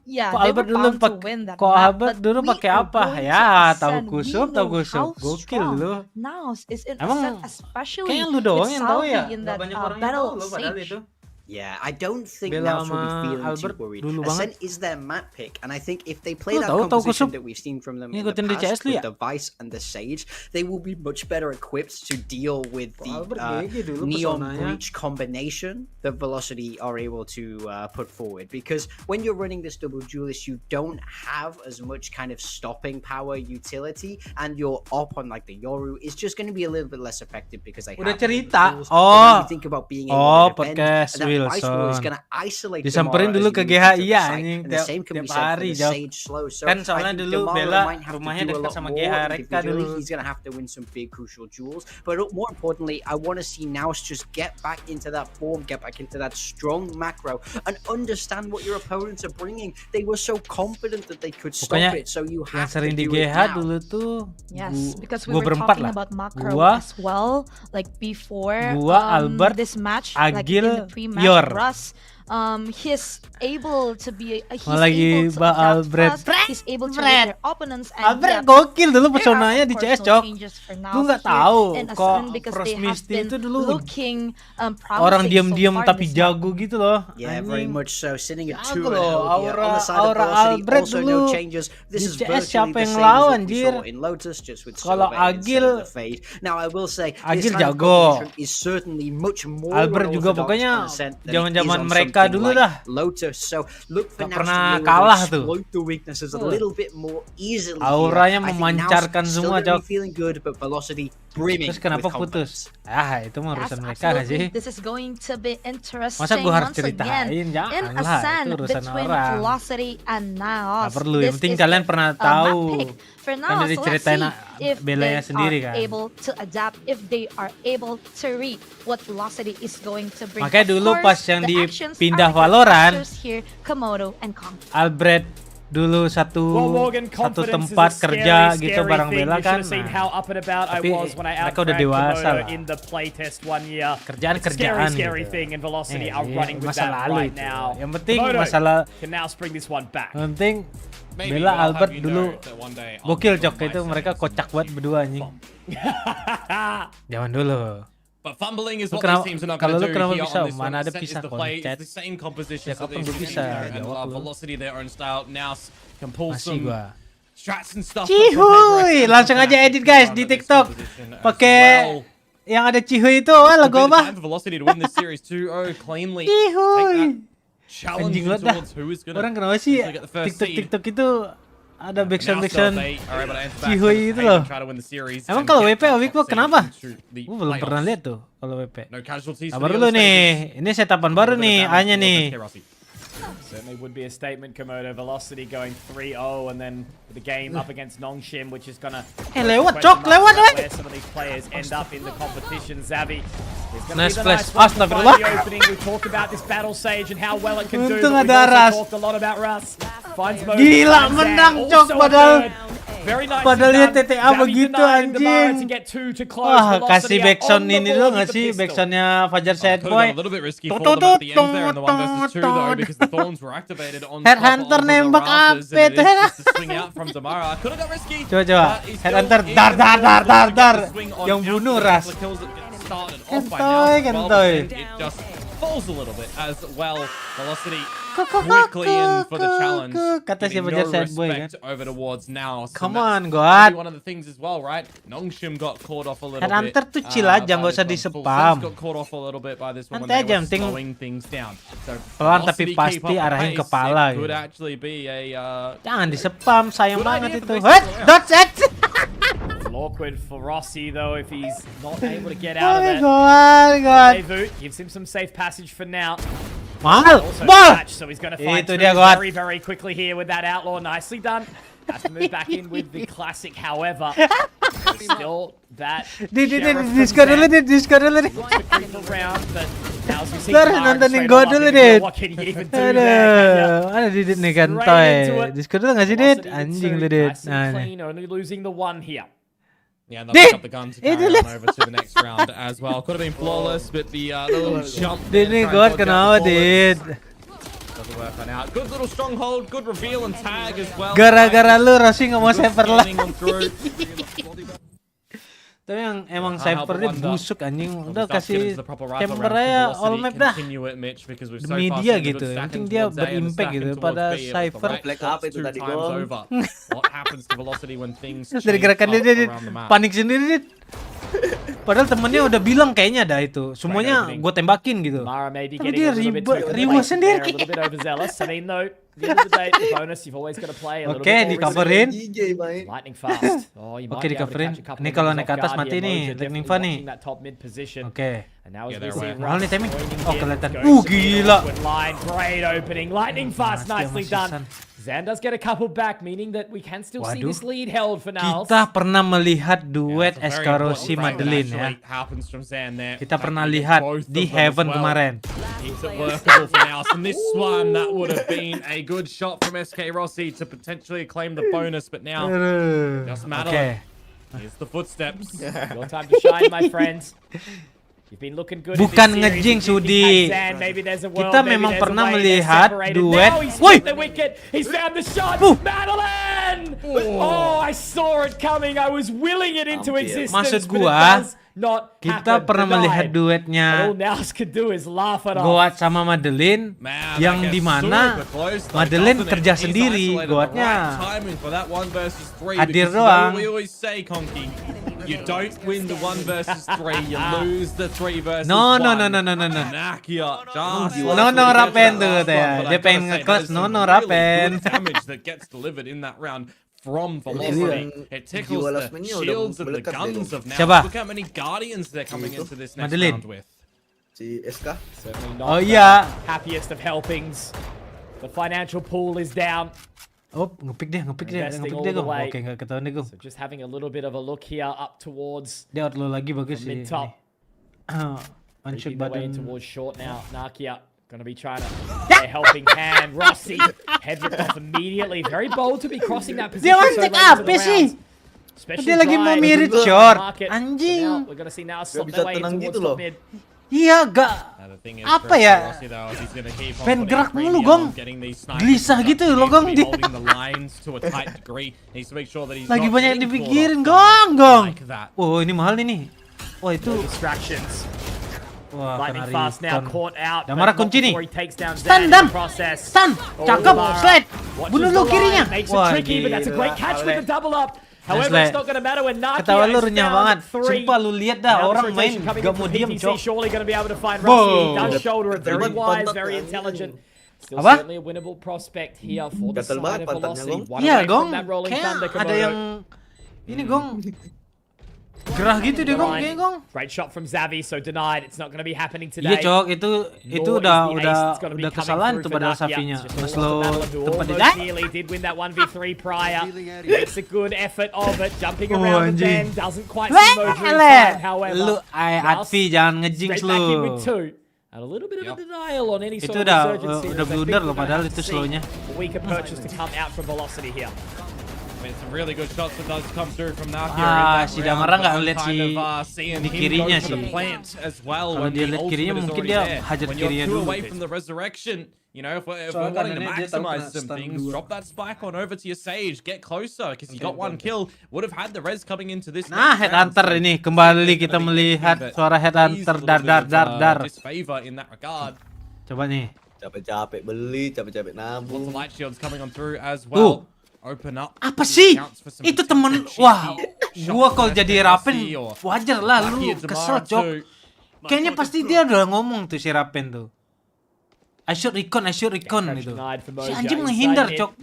Yeah, Kok they Albert were dulu bound to win that kok map, Albert but dulu we pakai are apa? going to Ya, tahu Ascend. kusuk, We tahu know kusuk. how Gokil strong dulu. NAOS is in Emang Ascend, especially kayaknya lu doang with yang tahu ya. Salvi in Nggak that banyak orang yang battle tahu loh padahal stage. itu. Yeah, I don't think Bella Naus will be sama feeling Albert too worried. dulu Ascent banget. is their map pick, and I think if they play Lu that tahu composition kusuk that we've seen from them in the ngikutin DCS past lu with ya? the Vice and the Sage, they will be much better equipped to deal with the Albert GG dulu Neon pesonanya. Breach combination that Velocity are able to put forward. Because when you're running this double duelist, you don't have as much kind of stopping power utility, and your op on like the Yoru is just going to be a little bit less effective because they Udah have all the cerita. tools. Oh. But when you think about being able to defend, podcast and that Vice wall is Wilson. going to isolate Disamperin Damara dulu as ke you move GH, into the iya, site. anjing, And the same can tiap be said for hari the jauh. Sage slow. So Kan I soalnya think dulu Damara Bella might have to rumahnya do a dekat lot sama more GH Reka individually. dulu. He's going to have to win some big crucial duels. But more importantly, I want to see NAOS just get back into that form, get back into that strong macro, and understand what your opponents are bringing. They were so confident that they could stop Pokoknya it, so you yang have to sering di do it GH now. dulu tuh Yes, because we gua were berempat talking lah. about macro Gua, as well, like before Albert, this match, like in Agil, the pre-match Yor. for us. He's able to be he's Lagi able to Ba adapt Albert. fast, he's able to read their opponents, and Albert yeah, gokil dulu there are, pesonanya of di course, CS, no Cok. changes for Lu now nggak here tahu in kok Ascend because Cross they have Misty been itu dulu looking orang promising diam-diam so far tapi this map. jago gitu loh. Yeah, very Anjing. much so. Sitting at Jago 2-0 loh, here on the side of aura Velocity. Albert Also dulu. no changes. This Di is CS virtually siapa the yang same as lawan, what we anjir? saw in Lotus, just with Kalau Silver instead Agil- of the Fade. Now I will say Agil this kind of jago. competition is certainly much more Albert juga unorthodox pokoknya on Ascent than it is zaman-zaman on mereka something dulu like dah. Lotus. So look for Nggak NAOS pernah to be able kalah to tuh. exploit the weaknesses a little bit more easily. Auranya here. I think memancarkan NAOS semua, still gonna Cok. be feeling good, but Velocity brimming Terus kenapa with confidence. putus? Ah, itu mah Yes, urusan mereka nggak sih? absolutely. This is going to be interesting. Masa gua harus once again ceritain? in Jangan lah, Ascend itu urusan between orang. Velocity and NAOS. Nggak perlu, yang This penting is kalian the, pernah map tahu. pick. For Kan NAOS, udah let's diceritain see if Belanya they sendiri are kan. able to adapt, if they are able to read what Velocity is going to bring. Makanya Of dulu course, pas yang the actions dipindah are the good Valorant, actors here, Komodo and Kong. Albert dulu satu Well, Morgan, satu confidence tempat is a kerja scary, gitu scary bareng thing. Bella You should kan. have seen how up and about I Tapi was when I mereka udah outcracked dewasa Komodo lah. in the playtest 1 year. Kerjaan-kerjaan It's a scary gitu. thing, and Velocity Iya are sih, running with masa that lalu right itu. now. Yang penting Komodo masalah can now spring this one back. yang penting Maybe Bella I'll have Albert you dulu know that one day I'll gokil, be Cok. on my Itu mereka sens kocak banget berdua anjing. Zaman dulu. But fumbling is Lu what kenapa- these teams are not kalau going lu to do kenapa here bisa? on this one. Mana ada Ascent is pisah the play, koncet. it's the same composition Ya, that kapan they've gua seen bisa? here, and Jawab lu. Velocity their own style. Now can pull Masih some gua. strats and stuff. Cihuy, langsung aja edit guys di TikTok. Pakai yang ada Cihuy itu, lagu apa? Velocity to win this series 2-0 cleanly. Cihuy. Challenge Anjing banget dah. towards who is going Orang to kenapa sih get the first seed. TikTok itu ada backsound Now backsound they are able to enter back Cihuy and itu loh. try to win the series Emang and kalau get WP that Awik top seed kenapa? into the Gue belum pernah playoffs. lihat tuh kalau WP. No casualties Sabar for the dulu other nih, stages. ini setapan baru nih, A-nya nih. Certainly would be a statement, Komodo. Velocity going 3-0, and then the game up against Nongshim, which is gonna lewat cok, lewat where some of these players end up in the competition. Xavi is gonna Nice be the flash. nice one to Astagfirullah. find the opening. We talked about this battle sage and how well it can do. Untung But we've ada Ras. also talked a lot about Russ. Finds Mo, Gila, finds menang, Zan, Cok, also a padahal- third. Very nice. Padahal dia TTA Xavi begitu, denying the Mara anjing. to get two to close. Wah, Velocity kasih out backsound on the ini board dulu with nggak the sih? pistol. Backsoundnya Fajar Sad Could have Boy. got a little bit risky for them at the end there in the 1 versus 2 though, because the thorns were activated on top Headhunter of the nembak rafters, apa and it itu? is just a swing out from Damara. Could have got risky. Coba. but he's still Headhunter, in dar, the dar, form dar, to get dar. the swing on Yang out. bunuh The Ras. kills that get started off by Kentoy, now, 12%. kentoy. It just falls a little bit as well. Velocity quickly in for the challenge. Kata si Giving Fajar no Sad Boy kan. respect over towards NAOS. And Come that's on, probably God. one of the things as well, right? Nongshim got caught off a little Headhunter bit. tuh chill aja, by nggak usah this one. di-spam. Full Sens got caught off a little bit by this one when Santai they aja, were penting slowing things down. So pelan tapi Velocity pasti keep up the arahin pace. kepala It could gitu. actually be a Jangan di-spam, sayang Good banget idea itu. for What? basic Dodge X. It's awkward for Rossi though if he's not able to get Oh out of my it. god. Levu gives him some safe passage for now. Mahal. Also Ball. catch, so he's going to find Itu two dia, God. very, very quickly here with that outlaw. Nicely done. Has to move back in with the classic, however. Still that sheriff from Discord dulu Zen. deh, Discord dulu deh. Looks to creep around, but now as we see Ntar Kamara nontonin straight gua on, dulu, thinking, Dit. what can you even do there? Aduh, ada Didit nih kan, Straight toy. into it. Discord dulu nggak sih, Dit? Velocity to Anjing two, lu, Dit. nice and Nah, nih. clean, only losing the one here. Yeah, and Dit! they'll pick up the gun to Itu carry lihat. on over to the next round as well. Could have been flawless, but the little jump. Dit nih, God, kenapa, Dit? Doesn't work on out. Good little stronghold, good reveal and tag as well. Gara-gara lu, Rossi nggak mau Good cypher lah. scanning on through. Tapi yang emang Can't help cypher but dia wonder. busuk anjing. Well, Udah this does get kasih into the proper rifle camper round for aja Velocity. all map dah. Continue it, Mitch, because we've so Demi far dia seen the gitu. good Yang stacking penting dia towards A and the berimpact stacking gitu towards pada B with the cypher. right Flag shots apa itu two tadi, times Gong? over. What happens to Velocity when things Dari change gerakan dia, up dia around the map? panik sendiri, Dit. Padahal temennya udah bilang kayaknya ada itu. Semuanya gue tembakin gitu. Mara maybe Tapi getting dia a little bit riba- too riwa complacent sendiri. there, a little bit overzealous. I mean, though, at the end of the day, the bonus you've always got to play a little Oke, bit di more risky. coverin. DJ main. Lightning fast. Oh, you might Oke, be di able to coverin. catch a couple Ini of kalau members naik ke off atas guard mati here. nih, Mojo teknik definitely Fa nih. watching that top mid position. Oke. And now as Yeah, we they're see right. Mahal nih timing. joining Oh, in, kelihatan. goes to the Gila. awkward line. Great opening. Lightning fast. Mati Nicely sama done. Sisan. Zan does get a couple back, meaning that we can still see Waduh. this lead held for now. Kita pernah melihat duet Yeah, it's a very Escarosi important frame that Madeline ya. actually happens from Zan there. Kita Fact pernah that he gets lihat both di of them as Heaven well. kemarin. Keeps it workable for now. And this one, that would have been a good shot from SK Rossi to potentially claim the bonus, but now Aduh. just Oke. Madeline. Here's the footsteps. Your time to shine, my friends. You've been looking good in Bukan this series. ngejinx, If you Sudi. think Zan, maybe there's a world, Kita maybe memang there's a pernah way, they're melihat separated. duet. Now he's Woi! hit the wicket. He's found the shot. Uh. Madeline! Oh, I saw it coming. I was willing it into Hampir. existence. Maksud but it gua, does not Kita happen. pernah Denied. melihat And duetnya all Naos could do is laugh it off. Goat sama Madeline Man, yang that gets dimana super close, though, Madeline doesn't it? kerja He's sendiri, isolated Goatnya the right timing for that 1 versus 3, hadir because you know doang. what we always say, Conky, you don't win the 1 versus 3, you lose the 3 versus No, 1. no, no, no, no, no, no. Nakia just No, no, Rapen tuh katanya. Dia pengen nge-clutch, no, no, Rapen. damage that gets delivered in that round from Velocity. It tickles Jiwa the last minute udah shields and the melekat guns deh. of now. Siapa? Look how many Guardians they're coming into this next Madeline. round with. Si SK. Certainly not Oh the iya. happiest of helpings. The financial pool is down. Oh, ngepick dia Investing all Gong. the way. Oke, nggak ketahuan deh, Gong. So just having a little bit of a look here up towards Dia outlaw lagi bagus sih. mid top. One shot Leading the way in button. towards short now. Nakia gonna be trying to play a helping hand. Rossi heads it off immediately. Very bold to be crossing that position. Dia one so take late into apa the sih? rounds. Especially Dia lagi mau Drive mirip in the short. market. Anjing. So now we're gonna see now slip bisa their way in tenang towards gitu top loh. mid. Iya, gak. Now, the thing is, Apa for ya? Rossi, though, he's gonna keep on Pengen putting gerak premium mulu, on Gong. getting these snipers Gelisah and gitu stuff. loh, He Gong, needs to be dia. holding the lines to a tight degree. He needs to make sure that he's Lagi not banyak getting caught dipikirin, off guard Gong. like that. Oh, ini mahal nih. Wah, itu. Distractions. Wah, Lightning kena fast now, recon. caught out. Damara but not kunci nih. before he takes down Stun, Zan in Dam. the process. Stun. Oh, Cakep. Damara Slide. watches Bunuh the lu line, kirinya. Makes Wah, it tricky, but that's a great gila. catch with the double up. However, Nice, it's not going to matter when Nakia Ketawa lu is renyah found banget. at 3. Sumpah lu lihat dah Now orang this main rotation coming gak in mau from diem, PTC, Cok. surely going to be able to find Boom. Rossi. He does shoulder it. Very Gatel banget wise, pantatnya, very anjing. intelligent. Still Apa? certainly a winnable prospect here for the Gatel side banget of pantatnya, Velocity. Gong. One Iya, away Gong. from that rolling Kayak thunder, ada Komodo. yang ini, Gong. Gerah gitu dia Gong, kayak Gong. Great shot from Xavi, so denied. It's not going to be happening Iya today. cok, itu udah kesalahan tuh padahal Safinya. Nge-slow tempat dia. Nearly did win that 1v3 prior. Makes a good effort of it, jumping around the bend. Doesn't quite see Mojo in time, however. Lu Advi jangan ngejinx Straight back in lu. with two. And a little bit of a denial on any Itu sort of resurgence here. udah blunder loh padahal itu slownya. Weaker purchase to come out from Velocity here. I mean, some really good shots that does come through from Nakia. Si Damara nggak ngeliat di kirinya sih. Kalau dia lihat kirinya mungkin dia hajat kirinya dulu. Away from the resurrection, you know, if we're wanting to maximize some things, drop that spike on over to your Sage, get closer, because you got one kill. Would have had the res coming into this. Nah, headhunter ini kembali kita melihat suara headhunter dar. Disfavor in that regard. Coba nih. Capek-capek beli, capek-capek Lots nabung. of light shields coming on through as well. Open up. Apa sih? Itu temen. Wah, gua kalau jadi Rapen wajar lah lu kesel cok. Kayaknya pasti dia udah ngomong tuh si Rapen tuh. I should recon itu. Si anjing menghindar cok.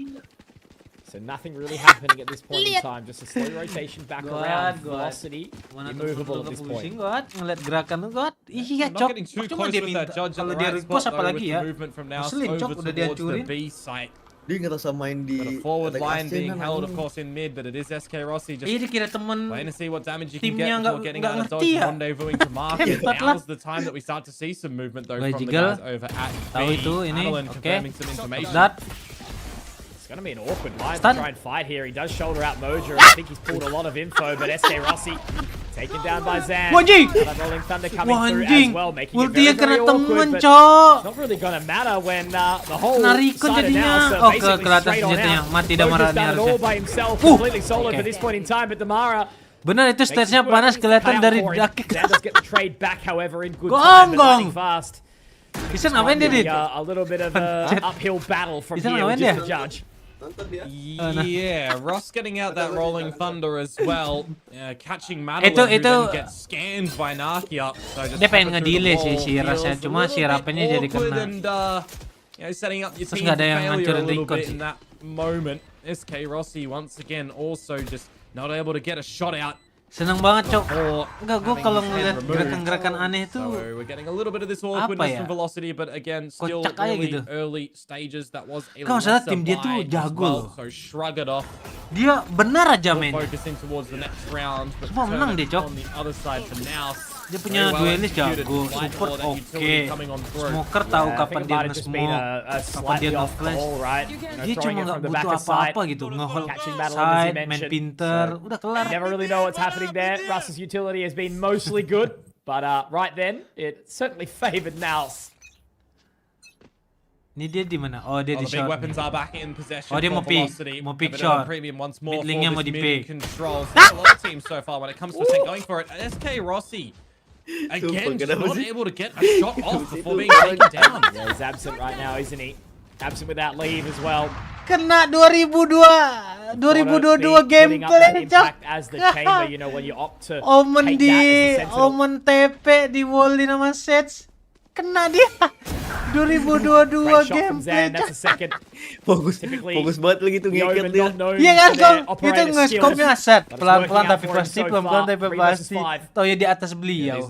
So nothing really happening at this point in time. Just a slow rotation back around. Velocity immovable at this point. Ngeliat gerakan lu God. Iya cok. Cuma dia minta kalau dia request apalagi ya. Muslim cok udah dihancurin. Dia ngerasa main di forward attack line being ASCENSION held, of course, in mid, but it is SK Rossi just Iya dikira temen waiting to see what damage you can timnya get before getting out of dodge, rendezvousing to market. Now's the time that we start to see some movement though from the guys over at tahu B. itu ini Confirming some information. It's going to be an awkward line to try and fight here. He does shoulder out Mojo. I think he's pulled a lot of info, but SK Rossi taken down by Zan. Wajing! That rolling thunder coming through as well, making it very, very awkward, but cok. it's not really going to matter when the whole Nariko side of jadinya. NAOS Ke atas senjatanya. Mati Damara Mojo's done it all by himself, completely solo for this point in time, but Damara bener itu stage-nya panas kelihatan dari daki. Zan does get the trade back, however, in good time, but lightning fast. Bisa ngapain dia dit? A little bit of an uphill battle from here, which is the judge. Yeah, Ross getting out that rolling thunder as well, catching Madeline who then gets scanned by Nakia. So just dia pengen nge-delay sih si Rasnya, cuma si Rapennya jadi kena. And, you know, setting up your team nggak ada yang failure a ngancurin little Rincon bit sih. in that moment. SK Rossi once again also just not able to get a shot out. Seneng banget cok. Enggak, gue kalau ngeliat gerakan-gerakan aneh itu So we're getting a little bit of this awkwardness from Velocity, but again, still really gitu. early stages. That was a Kalau salah tim dia tuh jago loh. So shrug it off. Dia benar aja main. Focusing towards the next round, but Semua menang dia cok. on the other side for now. Dia punya duelis jago, support oke. Smoker tahu kapan dia nge-smoke, kapan dia nge-flash. Dia cuma nggak butuh apa-apa gitu, nge-hold side, main pinter, udah kelar. Never really know what's happening there. Russ's utility has been mostly good, but right then it certainly favored NAOS. Ini dia di mana? Oh, dia di shot. Weapons are back in possession. Oh, dia mau pick shot. Mid lane-nya mau di pick. A lot of teams so far when it comes to going for it. SK Rossi again just not able to get a shot off before being taken down. Yeah, he's absent right now, isn't he? Absent without leave as well. Kena 2022 gameplay cok. As the chamber, you know, when you opt to Omen take that as a sentinel. Omen TP di wall nama sets. Kena dia 2022 gameplay That's a second. Fokus banget lagi tuh ngeket dia. Iya kan kok itu nge-scope-nya set pelan-pelan tapi pasti tau ya di atas beliau.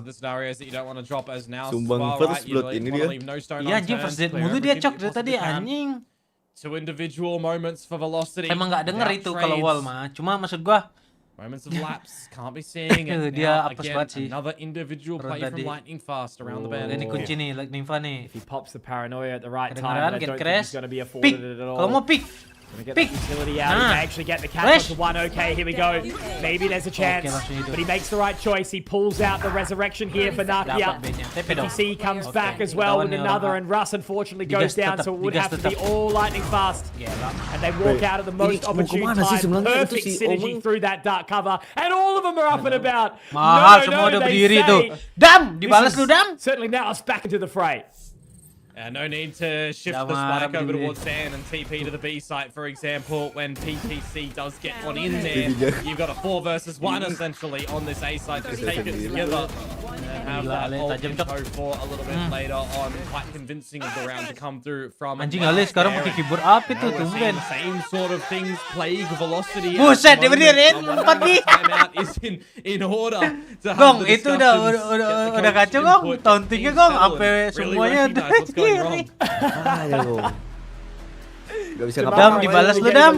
Sumbang first blood ini dia. Iya anjing first blood mulu dia cok dari tadi anjing. Two individual moments for Velocity. Emang nggak denger itu kalau wall mah. Cuma maksud gua moments of lapse, can't be seeing it. Dia Now, apes again, banget sih. another individual play from Lightning Fast around the bend. Ini kunci nih, Lightning Fast nih. If he pops the paranoia at the right time, Kedengeran, I get don't think crash. he's going to be Pick. afforded it at all. Kalau mau pick. Pick. Utility out. He may actually get the catch to one. Okay, here we go. Maybe there's a chance, but he makes the right choice. He pulls out the resurrection here for Nakia. TPC comes back as well with another, and Russ unfortunately goes down, so it would have to be all lightning fast. And they walk out at the most opportune time. Perfect synergy through that dark cover, and all of them are up and about. Mahal semua udah berdiri tuh. Dam, dibalas lu Dam. Certainly now it's back into the fray. No need to shift the spike over towards Sand and TP to the B site, for example, when PTC does get one in there. You've got a 4 versus 1 essentially on this A site to take it together. have Gila, that Ale, ult tajam, info Cok. for a little bit later on. Quite convincing of the round to come through from Anjing Ale sekarang pakai keyboard apa itu We're seeing tumben. the same sort of things plague velocity. Buset, dia berdiri, empat nih. Timeout is in order to have Gong, the itu udah discussions, udah get the kacau coach Gong. input, get Tauntingnya things Gong, settled, sampai and really semuanya udah recognize what's going wrong. Ayo, Gong. Gak bisa Dam, ngapa-ngapain. dibalas lu, Dam.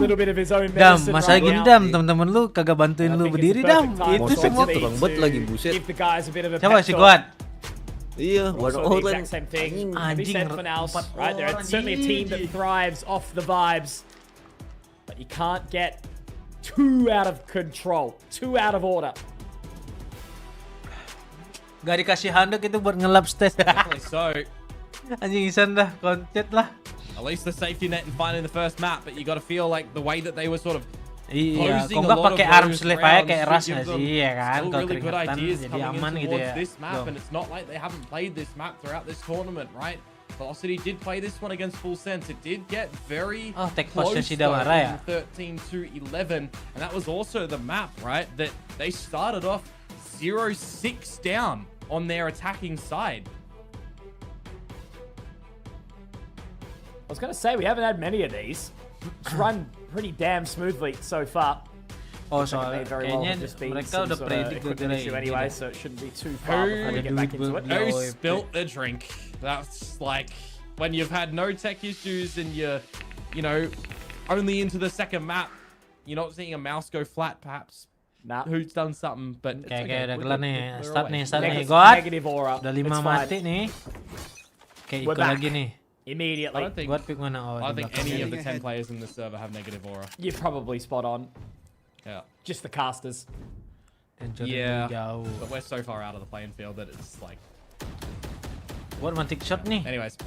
Dam, masalah gini Dam, teman-teman lu kagak bantuin lu berdiri Dam. Itu Mau semua. sakit tukang bet lagi, buset. Coba si kuat. Iya, one Also out the kan. exact same thing. Can be Anjing, said for NAOS, 4 right? They're orang, certainly a team that anjing. thrives off the vibes, but you can't get too out of control, too out of order. Gak dikasih handuk itu buat ngelap stage. Definitely so. Anjing Isan dah, kontet lah. At least the safety net in finding the first map, but you got to feel like the way that they were sort of Iya, posing kok a nggak lot pakai of arm those sleeve aja rounds kayak to Ras give nggak them sih, ya kan? still Kalau really good keringatan ideas jadi coming aman in gitu towards ya. this map, Gong. and it's not like they haven't played this map throughout this tournament, right? Velocity did play this one against Full Sense. It did get very Oh, take close possession though, Damara ya? in 13 to 11, and that was also the map, right? That they started off 0-6 down on their attacking side. I was going to say, we haven't had many of these. It's run pretty damn smoothly so far. Oh, It may soalnya very well kayaknya have just been mereka some udah sort of predik equipment gara-gara issue ini anyway, deh. so it shouldn't be too far before we Ada get back duit into it. buat Who OEP. spilt a drink? That's like when you've had no tech issues and you're, you know, only into the second map. You're not seeing a mouse go flat, perhaps. Nah. Who's done something, but it's Kayak okay. udah We're kelar good. nih, We're start away. nih, start nih. Negative, God, negative aura. udah 5 It's fine. mati nih. Kayak We're ikut back. lagi nih. I Immediately. don't think, God pick mana? Oh, I di think belakang. any of the 10 players in this server have negative aura. You're probably spot on. Yeah. Just the casters. Dan Jordan Yeah. jauh. But we're so far out of the playing field that it's like... Buat mantik shot nih. Anyways,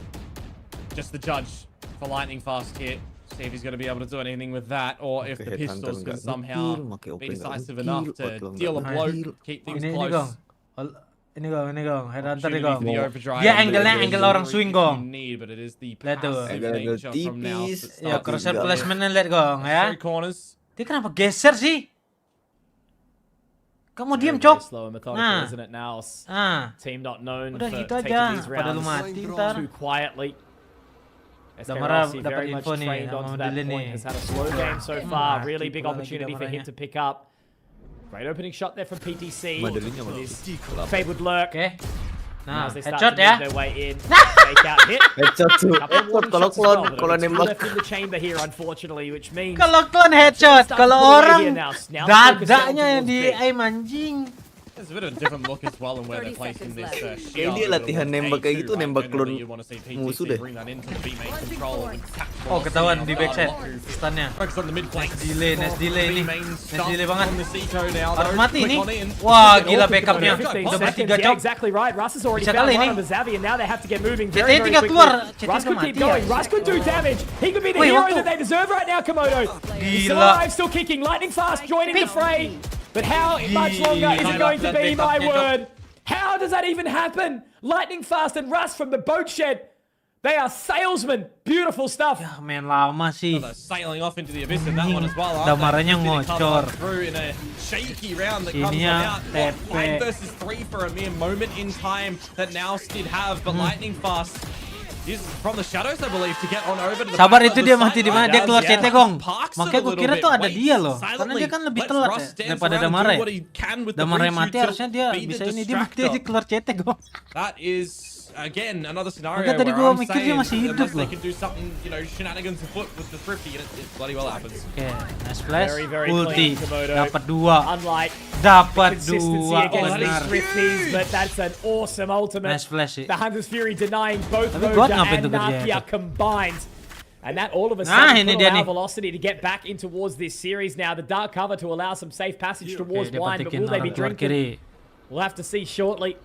just the judge for lightning fast hit. See if he's going to be able to do anything with that, or if Oke, the headhunter pistols can nggak somehow ngekill, make OP be nggak decisive ngekill, enough to Patrol nggak deal a blow, ngekill. keep things Ini close. Gong. Ini Gong. Headhunter nih Opportunity Gong. for the overdrive Dia and angle-nya the angle orang delivery swing, if Gong. you need, but it is the Lihat tuh. passive Angle-angle nature from NAOS tipis. that Ya, starts crosshair Tiga. placementnya lihat Gong ya. three corners. Dia kenapa geser sih? Kamu diam, Very, Cok. very slow and methodical, Nah. isn't it, NAOS? Team not known Udah for gitu taking aja. these Pada lu rounds mati ntar. too quietly. Damara SK dapat very much info nih, trained sama onto that Dylan point. nih. Has had a slow game so far. Mati Really big pula lagi opportunity for him Damaranya. to pick up. Great opening shot there from PTC. Modelinnya With mati. his fabled lurk. Oke. Nah, As they start headshot to ya. move their way in. Fake out hit. Headshot tuh. Couple of Headshot warning kalau shots as well, klon, but kalau only two nembak. left in the chamber here, unfortunately, which means Kalau klon headshot, Start kalau to pull away orang here now. Now focus down dadanya yang towards di B. aim anjing. There's a bit of a different look as well in where they're 30 placing this seconds Kayak dia latihan nembak kayak gitu, nembak klon musuh deh. Oh, ketahuan di backside stunnya. Focus on the mid flank. Delay, nice delay nih. Nice delay banget. Harus Harus mati nih. Wah, gila backupnya. 15 Udah seconds. bertiga, Yeah, Cok. exactly right. Russ has already Bisa found kali one ini. on the Xavier. Now they have to get moving CT very, very tinggal quickly. keluar. CT Russ could udah keep mati ya. going. Russ could do damage. He could be the Wih, hero waktu. that they deserve right now, Komodo. He's still Gila. alive, still kicking. Lightning fast joining the fray. But how much longer is it going to be, my word? How does that even happen? Lightning fast and Russ from the boat shed. They are salesmen. Beautiful stuff. Ya, main lama sih. Sailing off into the abyss in that one as well. Damaranya ngocor. Through in a shaky round that comes Ininya out. TP. 5 versus 3 for a mere moment in time that NAOS did have, but Lightning Fast is from the shadows, I believe, to get on over to the Sabar back of itu the dia side. mati di mana? Right, Dia keluar yeah. CT, Gong. Parks it Makanya a gue little kira bit, tuh ada waits dia loh. Karena silently, dia kan lebih lets telat Russ ya dance daripada around and Damara do ya. what he can with the Damara breach mati to harusnya dia be the bisa ini. Dia bukti distractor. aja keluar CT, Gong. That is again another scenario Makanya tadi where gua I'm mikir dia saying masih hidup unless they loh. can do something, you know, shenanigans afoot with the Thrifty, and it bloody well happens. Oke, nice flash. Very, very Ulti. clean, Komodo. Dapat 2. Unlike Dapat consistency 2. against Benar. these Swifties, but that's an awesome ultimate. Nice flash sih. The Hunter's Fury denying both Tapi gua Moja ngapain and tuh kerja Nakia itu? combined. And that all of a Nah, sudden ini will dia allow nih. Velocity to get back in towards this series now. The dark cover to allow some safe passage towards Oke, dia blind, but patikin will they be orang keluar drinking? kiri. We'll have to see shortly.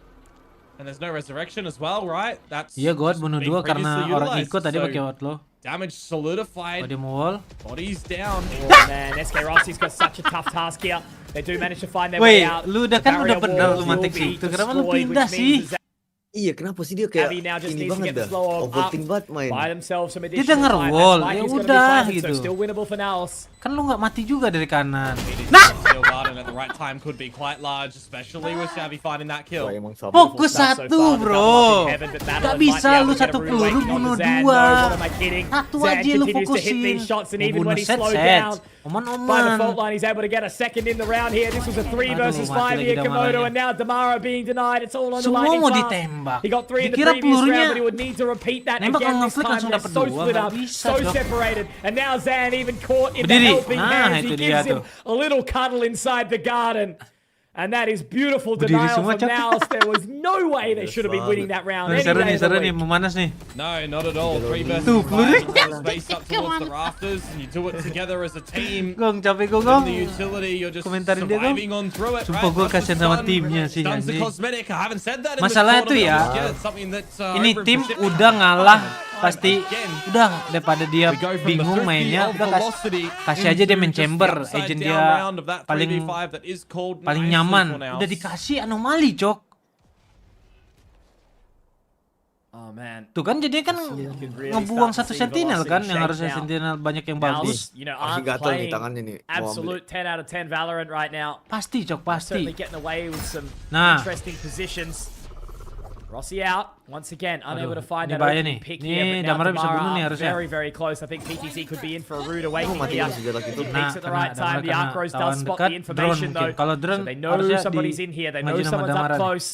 And there's no resurrection as well, right? That's Iya, God just bunuh been 2 karena previously orang utilized. ikut tadi So, pakai outlaw. damage Oh, solidified. dia mau wall. Bodies down. Oh man, SK Rossi's got such a tough task here. They do manage to find their way Weh, out. lu udah The kan udah barrier bener wall lu will mantik be situ. Kenapa lu destroyed, pindah which means sih? Iya, kenapa sih dia kayak Abby now just ini needs to banget get the dah. slow up Overthink banget main. buy themselves some Dia additional denger time. wall, That ya spike is gonna be udah planted, gitu. so still winnable for NAOS. Kan lu nggak mati juga dari kanan. Still garden at the right time could be quite large, especially with Xavi finding that kill. Wah, emang sama. Fokus Start so satu, far, the bro. double up in heaven, but Madeline Gak might bisa be able lu to get a satu rude peluru awakening bunuh onto Zan. dua. No, what am I kidding? Satu Zan aja lu continues to hit fokusin. these shots, and even Ngebunuh when he slowed set. down Oman-oman. by the fault line, he's able to get a second in the round here. This was a 3 Aduh, versus mati 5 lagi here, Damaranya. Komodo, and now Damara being denied. It's all on the Semua lightning mau fast. ditembak. He got 3 in the Dikira previous round, pelurunya but he would need to repeat that nembak again kalau this ngeflick time. langsung They're dapat so dua, split nggak up, bisa, so Dok. separated, and now Zan even caught in the Berdiri. helping hands. He itu gives dia him tuh. a little cuddle inside the garden. And that is beautiful Berdiri denial semua, from Cok. NAOS. There was no way they should have been winning that round. Seru nih, Any day of the seru nih, week. memanas nih. No, not at all. 3 versus Tuh, 5. pelurunya. You put space up towards the rafters, and you do it together as a team. Gong, capek gue, In Gong. the utility, you're just Komentarin dia, Gong. surviving on through it. Sumpah, right? gue Plus the kasihan sama stun. timnya sih, Stun's the anjing. cosmetic. I haven't said that in Masalahnya the tuh ya, tournament. Yeah, something that's, Ini over in tim Pacific. udah ngalah, pasti Again. udah daripada dia We go from bingung the 50 mainnya, of udah velocity kasih aja dia main into just chamber, the upside agent down dia round of that paling 3v5 that is called paling nicely nyaman. for now. Udah dikasih anomali, Cok. Oh man. Tuh kan jadinya kan really ngebuang start satu to see sentinel kan, yang velocity harusnya shake now. sentinel banyak yang NAOS, bagus. you know, Masih aren't gatal nih playing tangannya nih. Mau ambil. absolute 10 out of 10 Valorant right now. Pasti, Cok, pasti. Certainly getting away with some Nah. interesting positions. Rossi out once again, unable to find ini that bahaya opening nih. pick Ini here. But now Damara bisa bunuh nih Damara harusnya. very, very close. I think PTC could be in for a rude awakening mati here. terus senjata He gitu. peeks at the right Damara time. The kena Arcros tawan does spot dekat, the information drone mungkin. though. Kalau drone So they know harusnya somebody's di in here. They know majuin sama someone's up Damara nih. close.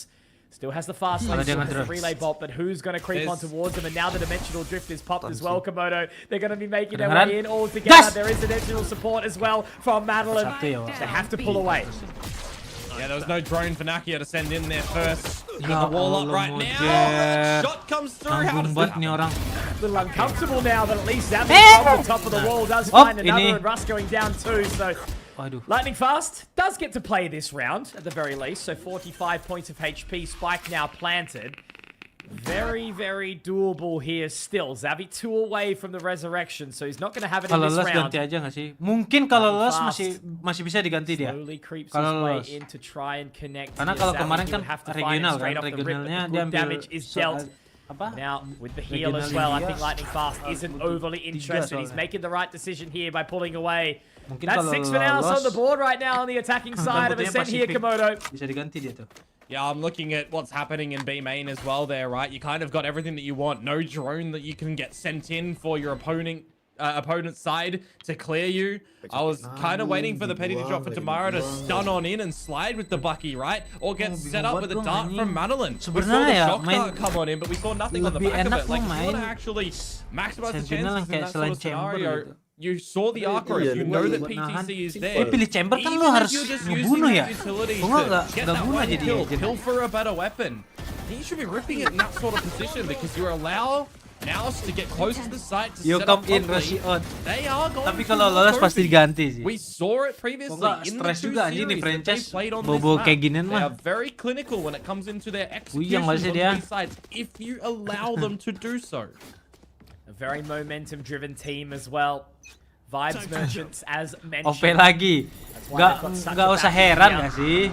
Still has the fast lane, Kalau dia still has the ngedrone. relay bolt, but who's going to creep on There's- towards them? And now the dimensional drift is popped as well, Komodo. They're going to be making their Kedengeran? way in all together. Gas! There is additional support as well from Madeline. Satu ya, Wak. They have to pull away. Yeah, there was no drone for Nakia to send in there first. Ya Got the wall up Allah, right now. Mojer. Shot comes through. How Tanggung does banget that nih orang. A little uncomfortable now, but at least Zabi from the top of the wall does Op, find another, ini. and Russ going down too. So Waduh. Lightning Fast does get to play this round at the very least. So 45 points of HP. Spike now planted. Very, very doable here still. Zavi 2 away from the resurrection, so he's not going to have it in Kalau this les round. ganti aja nggak sih? Mungkin kalau les Fast. masih bisa diganti dia. Slowly creeps his Kalau way lolos. in to try and connect. Karena here. kalau Zavi, kemarin he kan would have to find it regional kan, straight off the rip, but regionalnya the dia good ambil damage is dealt. apa? Now, with the heal as well, I think Lightning Fast isn't overly interested. He's soalnya. making the right decision here by pulling away. Mungkin That's kalau 6 for NAOS on lolos, the board right now on the attacking side of rambutnya Ascent here, Pacific. Komodo. Bisa diganti dia tuh. Yeah, I'm looking at what's happening in B main as well there, right? You kind of got everything that you want. No drone that you can get sent in for your opponent's side to clear you. I was kind of waiting for the petty to drop for Tamara to stun on in and slide with the Bucky, right? Or get set up with a dart from Madeline. We saw the Sebenarnya shock main dart come on in, but we saw nothing on the lebih back of enak it. Like, lo if you want to main actually maximize the Sentinel yang chances in kayak that sort selain of chamber scenario, gitu. you saw the Arcros. Iya, You iya, know iya. that Buat nahan. PTC is there. Pilih chamber kan Even lo if harus you're just ngebunuh using ya. these utilities Kok nggak to get nggak that bunuh one aja dia. kill, Jadi. kill for a better weapon. You should be ripping it in that sort of position because you allow NAOS to get close to the site to Yo set come up in, properly. Rossi on. They are going Tapi to kalau win lolos the pasti trophy. diganti sih. We saw it previously Kok nggak in the stres 2 juga anjing nih series that they franchise played on bobo this kayak map. ginian They mah. are very clinical when it comes into their Puyeng executions pasti on dia. these sides if you allow them to do so. A very momentum-driven team as well. Vibes Merchants, as mentioned. OP lagi. Nggak usah heran nggak sih?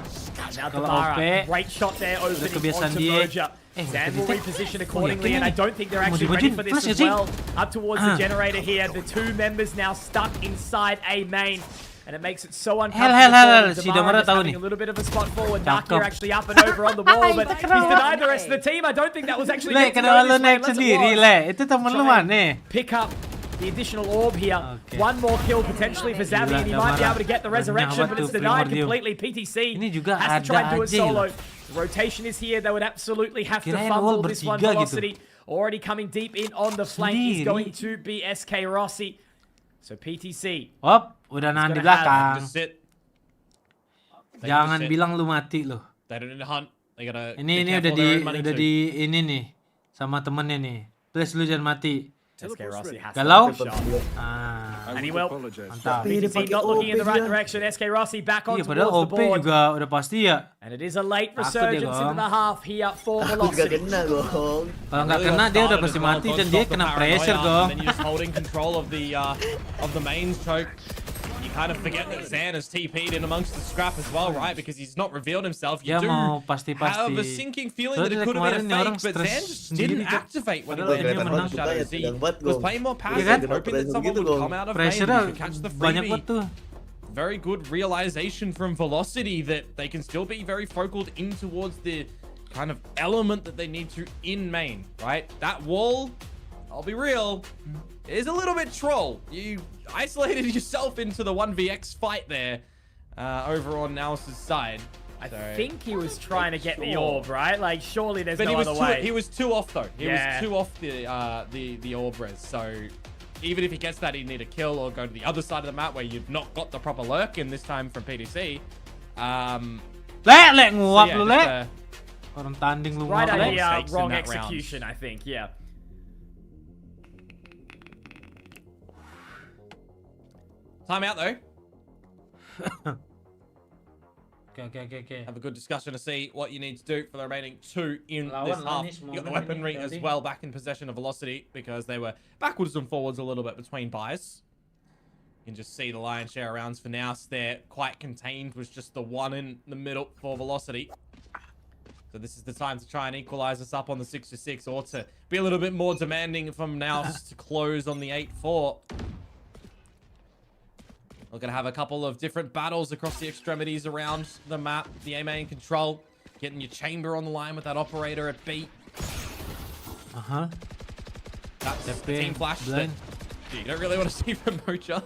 Now Kalau Damara, OP, great shot there, opening kebiasaan onto dia. Moja. Zan will reposition accordingly, yakin and I nih. don't think they're Mau actually ready dimajuin, for this flash as nggak sih? well. Up towards the generator here, the 2 members now stuck inside A main. And it makes it so uncomfortable for Si Damara Damara just tahu having nih. a little bit of a spot forward. Cakep. Nakia actually up and over on the wall, but he's denied the rest of the team. I don't think that was actually Le, meant to kenapa go lu this way naik unless it sendiri, was. Le? Itu temen lu Try and mana? Pick up the additional orb here. Okay. One more kill potentially for Zabi, and he might be Damara. able to get the resurrection, but it's Nyawa tuh, denied Primordium. completely. PTC Ini juga has to try and ada do it aja solo. ya. The rotation is here. They would absolutely have to Kirain fumble wall this one. bertiga gitu. Velocity already coming deep in on the flank is Sendiri. going to be SK Rossi. So PTC. Hop, udah nahan di belakang. Just sit. They Jangan just sit. bilang lu mati loh. They don't need to hunt. They gotta Ini be udah careful di of their own money too. ini nih sama temennya nih. Please lu jangan mati. SK Rossi has Galau? to shot. Ah, And he will. mantap. PTC not looking in the right direction. SK Rossi back on Iya, towards padahal the OP board. juga udah pasti ya. And it is a late Takut dia, resurgence into Gong. the half here for Takut gak Velocity. kena gong. Kalau nggak kena dia udah pasti mati dan dia kena pressure, Gong. And then you're just holding control of the main choke. You kind of forget that Zan has TP'd in amongst the scrap as well, right? Because he's not revealed himself. You do have a sinking feeling that it could have been a fake, but Zan just didn't activate when he went into the shadow. He was playing more passive, hoping that someone would come out of main and catch the freebie. Very good realization from Velocity that they can still be very focused in towards the kind of element that they need to in main, right? That wall, I'll be real, is a little bit troll. You isolated yourself into the 1vx fight there over on NAOS' side. I think he was trying to get the orb, right? Like, surely there's no other way. He was too off, though. He was too off the orb res. So even if he gets that, he'd need a kill or go to the other side of the map where you've not got the proper lurk in this time from PDC. Lek nguap lu, Lek. Orang tanding lu right nguap, idea, wrong execution, I think, yeah. Time out, though. Okay. Have a good discussion to see what you need to do for the remaining 2 in this half. You got the weaponry as well back in possession of Velocity because they were backwards and forwards a little bit between buys. You can just see the lion's share of rounds for now. They're quite contained, was just the one in the middle for Velocity. So this is the time to try and equalize us up on the 6-6 or to be a little bit more demanding from NAOS to close on the 8-4. We're going to have a couple of different battles across the extremities around the map. The A main control, getting your chamber on the line with that operator at B. That's the team flash that you don't really want to see from Mocha.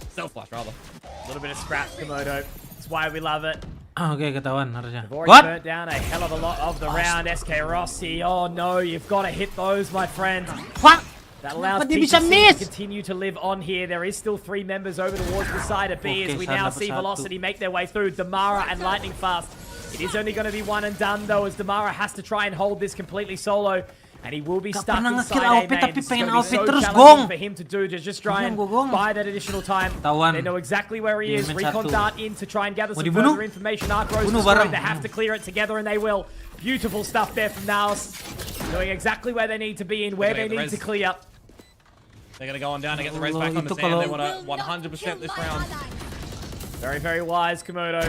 Self flash, rather. A little bit of scrap, Komodo. That's why we love it. Okay, ketahuan harusnya. We've already burnt down a hell of a lot of the round. SK Rossi. Oh no, you've got to hit those, my friend. What? That allows PDC to continue to live on here. There is still 3 members over towards the side of B as we now see Velocity make their way through. Damara and Lightning Fast. It is only going to be one and done though, as Damara has to try and hold this completely solo. And he will be stuck inside A main. This is going to be so challenging for him to do, to just try and buy that additional time. They know exactly where he is. Recon dart in to try and gather some further information. Arcros destroyed. They have to clear it together, and they will. Beautiful stuff there from NAOS. Knowing exactly where they need to be and where they need to clear. They're going to go on down to get the race back on the sand. They want to 100% this round. Very, very wise, Komodo.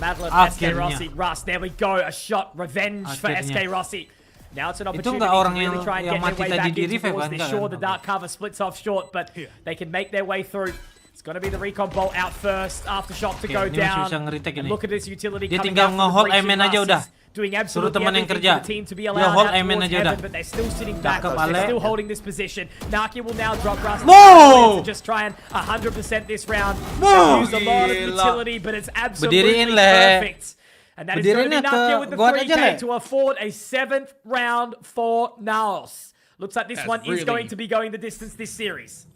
Madeline, SK Rossi, Rust. There we go. A shot. Revenge for SK Rossi. Now it's an opportunity to really try and get their way back in towards this. Sure, the dark cover splits off short, but they can make their way through. It's going to be the recon bolt out first. Aftershock to go down. And look at this utility coming out from the breaching masses. Doing absolutely everything for the team to be allowed out towards heaven, but they're still sitting back. They're still holding this position. Naki will now drop Rust to just try and 100% this round. Use a lot of utility, but it's absolutely perfect. And that is going to be Nakia with the 3K to afford a 7th round for NAOS. Looks like this one is going to be going the distance this series.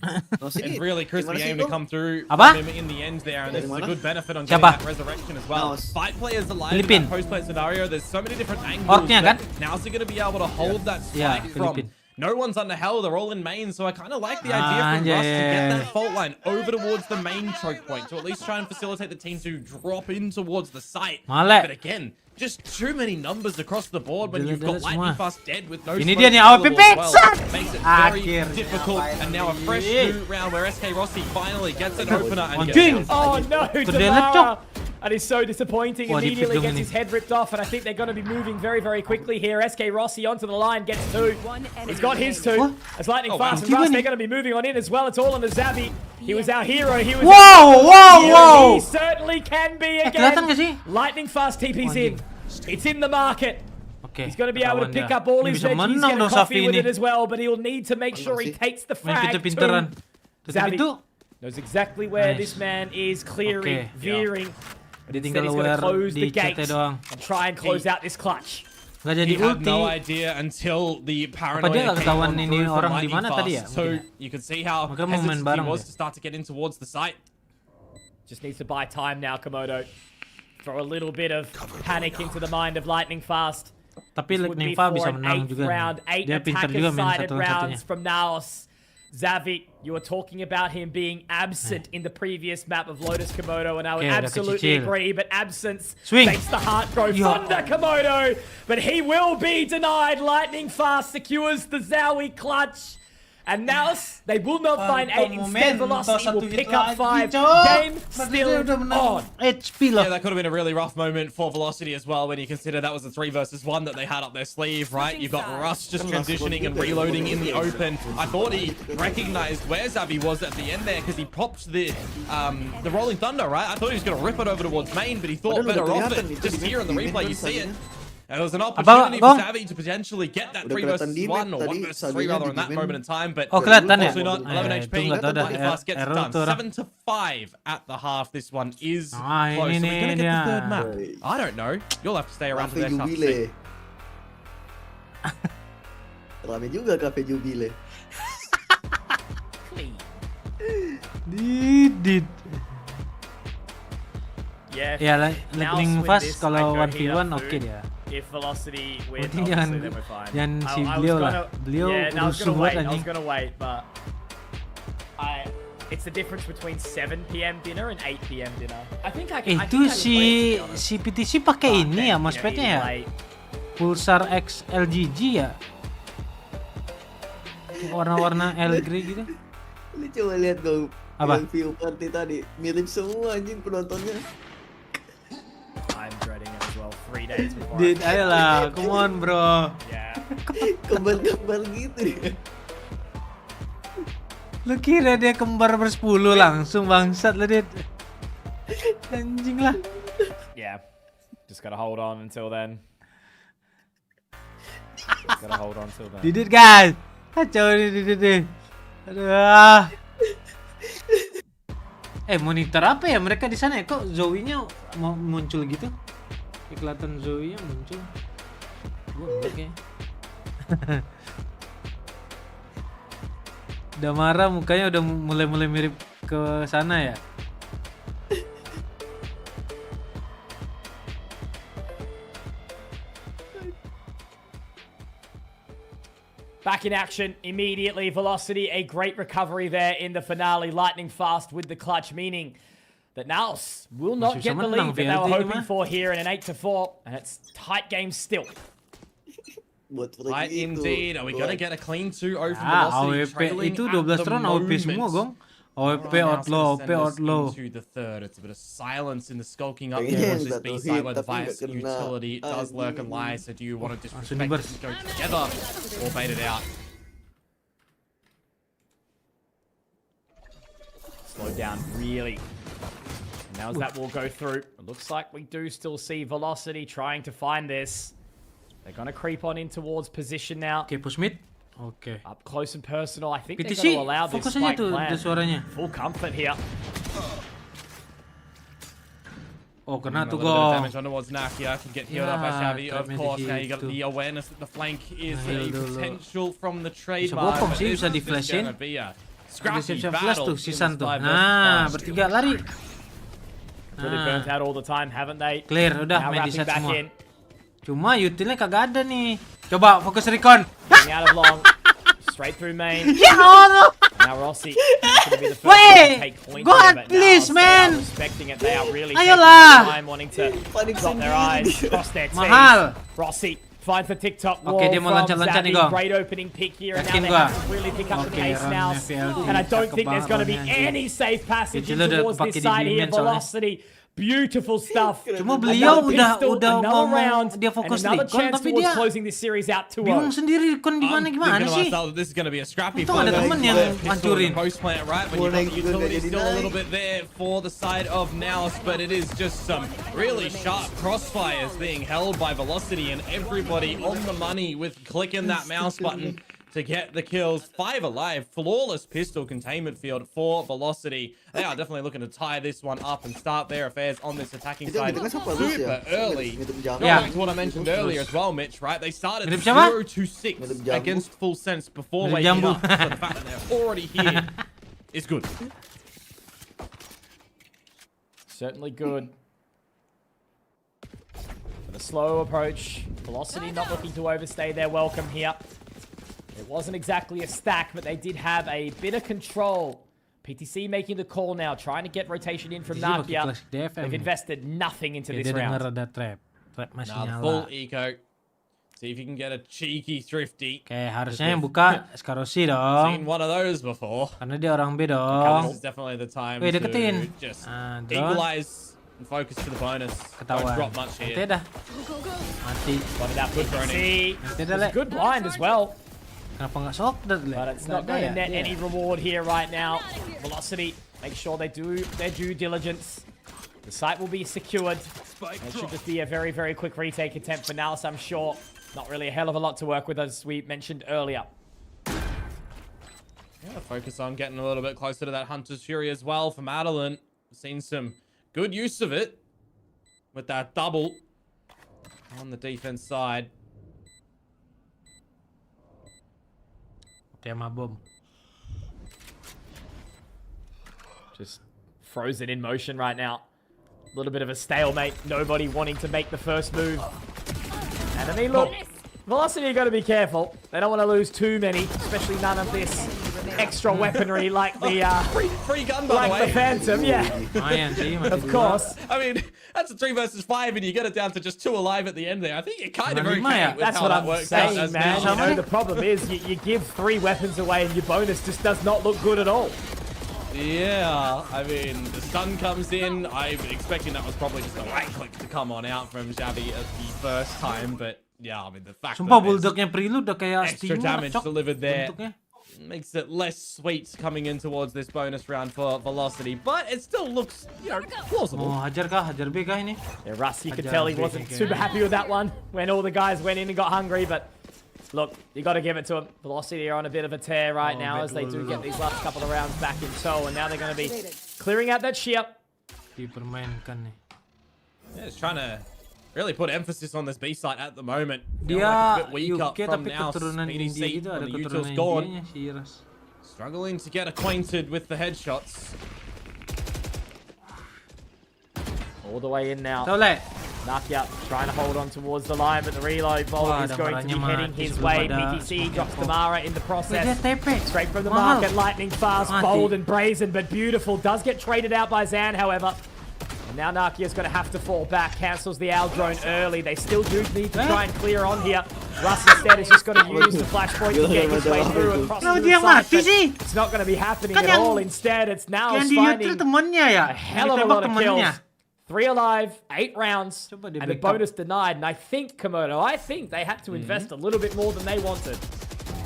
It's really crispy aim to come through from him in the end there, and there's a good benefit on getting that resurrection as well. 5 players alive in that post-play scenario. There's so many different angles that NAOS are going to be able to hold that spike from. No one's under hell, they're all in main, so I kind of like the idea from Rust to get that fault line over towards the main choke point, to at least try and facilitate the team to drop in towards the site. But again, just too many numbers across the board when you've got Lightning Fast dead with no ini dia nih AWP well. Makes it very difficult, and now a fresh new round where SK Rossi finally gets an opener and gets oh no, Damara! And it's so disappointing. Immediately gets his head ripped off, and I think they're going to be moving very, very quickly here. SK Rossi onto the line, gets 2. He's got his 2. As Lightning Fast and Rust, they're going to be moving on in as well. It's all on the Zabi. He was our hero. He was whoa! He certainly can be again. Lightning Fast TP's in. It's in the market. He's going to be able to pick up all his veg. He's getting coffee with it as well, but he'll need to make sure he takes the frag too. Zabi knows exactly where this man is, clearing, veering. But instead he's going to close the gate and try and close out this clutch. He had no idea until the paranoia came on through from Lightning Fast. So you can see how hesitant he was to start to get in towards the site. Just needs to buy time now, Komodo. Throw a little bit of panic into the mind of Lightning Fast. Tapi Lightning Fast bisa menang juga. Round, 8 attacker-sided rounds from NAOS. Zavi, you were talking about him being absent in the previous map of Lotus Komodo, and I would absolutely agree, but absence makes the heart grow fonder, Komodo, but he will be denied. Lightning Fast secures the Zowie clutch, And NAOS, they will not find 8. Instead, Velocity will pick up 5. Cok. Game still on. HP loh. Yeah, that could have been a really rough moment for Velocity as well when you consider that was the 3 versus 1 that they had up their sleeve, right? You've got Russ just transitioning and reloading in the open. I thought he recognized where Zabby was at the end there because he popped the Rolling Thunder, right? I thought he was going to rip it over towards main, but he thought better of it. Just here in the replay, you see it. And there was an opportunity for Zabby to potentially get that 3 versus 1 or 1 versus 3 rather in that moment in time, but kelihatan ya? unfortunately not. 11 HP. Lightning Fast gets it done. 7-5 at the half. This one is close. So we're gonna get the third map. I don't know. You'll have to stay around for their cup. Rame juga Cafe Jubile. Didit. Yeah. Ya, Lightning Fast kalau 1v1 oke dia. If Velocity win, Penting obviously then we're fine. jangan si beliau lah. Beliau rusuh banget I was anjing. gonna wait, but it's the difference between 7 PM dinner and 8 PM dinner. I think I can. Itu si PTC pakai ini ya, mouspadnya ya. Pulsar X LGG ya. Warna-warna L grey gitu. Lu coba lihat dong. Apa? Yang view party tadi mirip semua anjing penontonnya. I'm dreading it as well. 3 days before. Dit, ayolah, come on bro. Yeah. Kembar-kembar gitu dia. Lu kira dia kembar ber-10 langsung bangsat lah Dit. Anjing lah. Yeah. Just gotta hold on until then. Gotta hold on till then. Didit guys. Kacau nih Didit. Aduh. Monitor apa ya mereka di sana ya? Kok Zoe-nya mau muncul gitu? Kelihatan Zoe-nya muncul. Gua enggak kayaknya. Udah marah mukanya udah mulai mirip ke sana ya. Back in action immediately. Velocity, a great recovery there in the finale. Lightning Fast with the clutch, meaning that NAOS will not get the lead that they were hoping for here in an 8-4. And it's tight game still. Right indeed. Are we going to get a clean 2-0 from AWP Velocity? itu 12 round AWP semua, Gong. AWP outlaw. Into the third. It's a bit of silence in the skulking up here. This B side where the Vice utility does lurk and lie. So do you want to disrespect it and go together or bait it out? Slow down really. And now as that will go through, it looks like we do still see Velocity trying to find this. They're going to creep on in towards position now. Oke, push mid. Oke. Up close and personal. I think they're PTC, going to allow this fokus aja spike tuh plan. ada suaranya. Full comfort here. Oh, kena tuh A little bit of Gong. damage on towards Nakia. Can get healed up by Xavi. Of course, now you got the awareness that the flank is a potential from the trademark. bokong sih, bisa di-flashin. Siap-siap flash tuh si San tuh. Nah, bertiga lari. Really burnt out all the time, haven't they? Clear, udah Now main di wrapping set back semua. in. Cuma utilnya kagak ada nih. Coba fokus recon. Getting out of long. Straight through main. Ya Allah. Now Rossi is going to be the first one to take point God, here, but please, now they are man. respecting it. They are really Ayolah. taking their time, wanting to drop their eyes, cross their T's. Mahal. Rossi finds the TikTok wall Oke, dia mau from loncat-loncat nih, Zabby. Gong. Great opening pick here, and now Yakin they gua. have to really pick up the Oke, pace now. runnya VLT, And I don't think there's going to be kebarannya, any safe passage Kecil udah towards kepake this di side here. B-main soalnya. Velocity. Beautiful stuff. Cuma beliau Another pistol, udah another mau round, dia fokus and another recon chance tapi towards dia closing this series out 2-0. bingung sendiri recon di mana gimana sih? This is going to be a scrappy Untung ada temen yang hancurin. post plant, right? But you've got the utility still a little bit there for the side of NAOS, but it is just some really sharp crossfires being held by Velocity, and everybody on the money with clicking that mouse button to get the kills. 5 alive, flawless pistol containment field for Velocity. They are definitely looking to tie this one up and start their affairs on this attacking side super early. Back to what I mentioned earlier as well, Mitch, right? They started 0-6 against full sense before waking up. So the fact that they're already here is good. Certainly good. But a slow approach. Velocity not looking to overstay their welcome here. It wasn't exactly a stack, but they did have a bit of control. PTC making the call now, trying to get rotation in from Nakia. They've invested nothing into this round. Ada trap masih nyala. Full eco. See if you can get a cheeky thrifty. Oke, harusnya yang buka Skarosi Seen dong. one of those before. Karena dia orang B This dong. is definitely the time Wih, to deketin. just Drone. equalize and focus to the bonus. Don't Ketahuan. drop much Nanti here. dah. Mati. Spotted out Good droning. PTC. Nanti dah, It's a Le. good blind as well. Kenapa nggak sok dah, Le? But it's Nggak not ada going to ya? net Iya. any reward here right now. Velocity, make sure they do their due diligence. The site will be secured. It should just be a very, very quick retake attempt for NAOS, I'm sure. Not really a hell of a lot to work with, as we mentioned earlier. Yeah, focus on getting a little bit closer to that Hunter's Fury as well for Madeline. Seen some good use of it with that double on the defense side. Tema bom. Just frozen in motion right now. A little bit of a stalemate. Nobody wanting to make the first move. And I mean, look, Velocity, you got to be careful. They don't want to lose too many, especially none of this extra weaponry like the Free gun, by the like way. the Phantom. Yeah, Lumayan sih, mati of dua. course. I mean, that's a 3 versus 5 and you get it down to just 2 alive at the end there. I think you're kind of Lima okay ya? with That's how what that I'm works out saying, as man. now. You know, the problem is you give 3 weapons away and your bonus just does not look good at all. Yeah, I mean, the stun comes in. I'm expecting that was probably just a right click to come on out from Xavi at the first time, but yeah, I mean, the fact Sumpah that there's bulldognya Prelude udah kayak extra steamer, damage cok, delivered there bentuknya. makes it less sweet coming in towards this bonus round for Velocity, but it still looks, you know, plausible. Mau hajar kah? Hajar B kah ini? Yeah, Russ, you could Hajar tell he B wasn't kayaknya. super happy with that one when all the guys went in and got hungry, but look, you got to give it to him. Velocity are on a bit of a tear right now as they do get these last couple of rounds back in tow, and now they're going to be clearing out that shear. Dipermainkan nih. Yeah, it's trying to really put emphasis on this B site at the moment. Dia Feeling like it's a bit weak up UK from tapi now. keturunan India PDC gitu, on ada the keturunan Util's gone. Indianya si Ras. Struggling to get acquainted with the headshots. All the way in now. Tahu Le? Nakia trying to hold on towards the line, but the reload bolt Wah, is ada going to be Maranya heading mati his sebelum way. ada PTC drops the Mara in the Wih, dia process. TP. Straight from the Mahal. market, lightning fast, Mati. bold and brazen, but beautiful. Does get traded out by Zan, however. And now Nakia's going to have to fall back. Cancels the Owl drone early. They still do need to try and clear on here. Russ instead is just going to use the flashpoint to get his way through and cross Kenapa to dia the side. mati but sih? It's not going to be happening Kan at yang- all. Instead, it's now Yang di Util finding temannya ya? a hell of a Ditembak lot of kills. temannya. 3 alive, 8 rounds, Coba di and a backup. bonus denied. And I think, Komodo, they had to invest a little bit more than they wanted.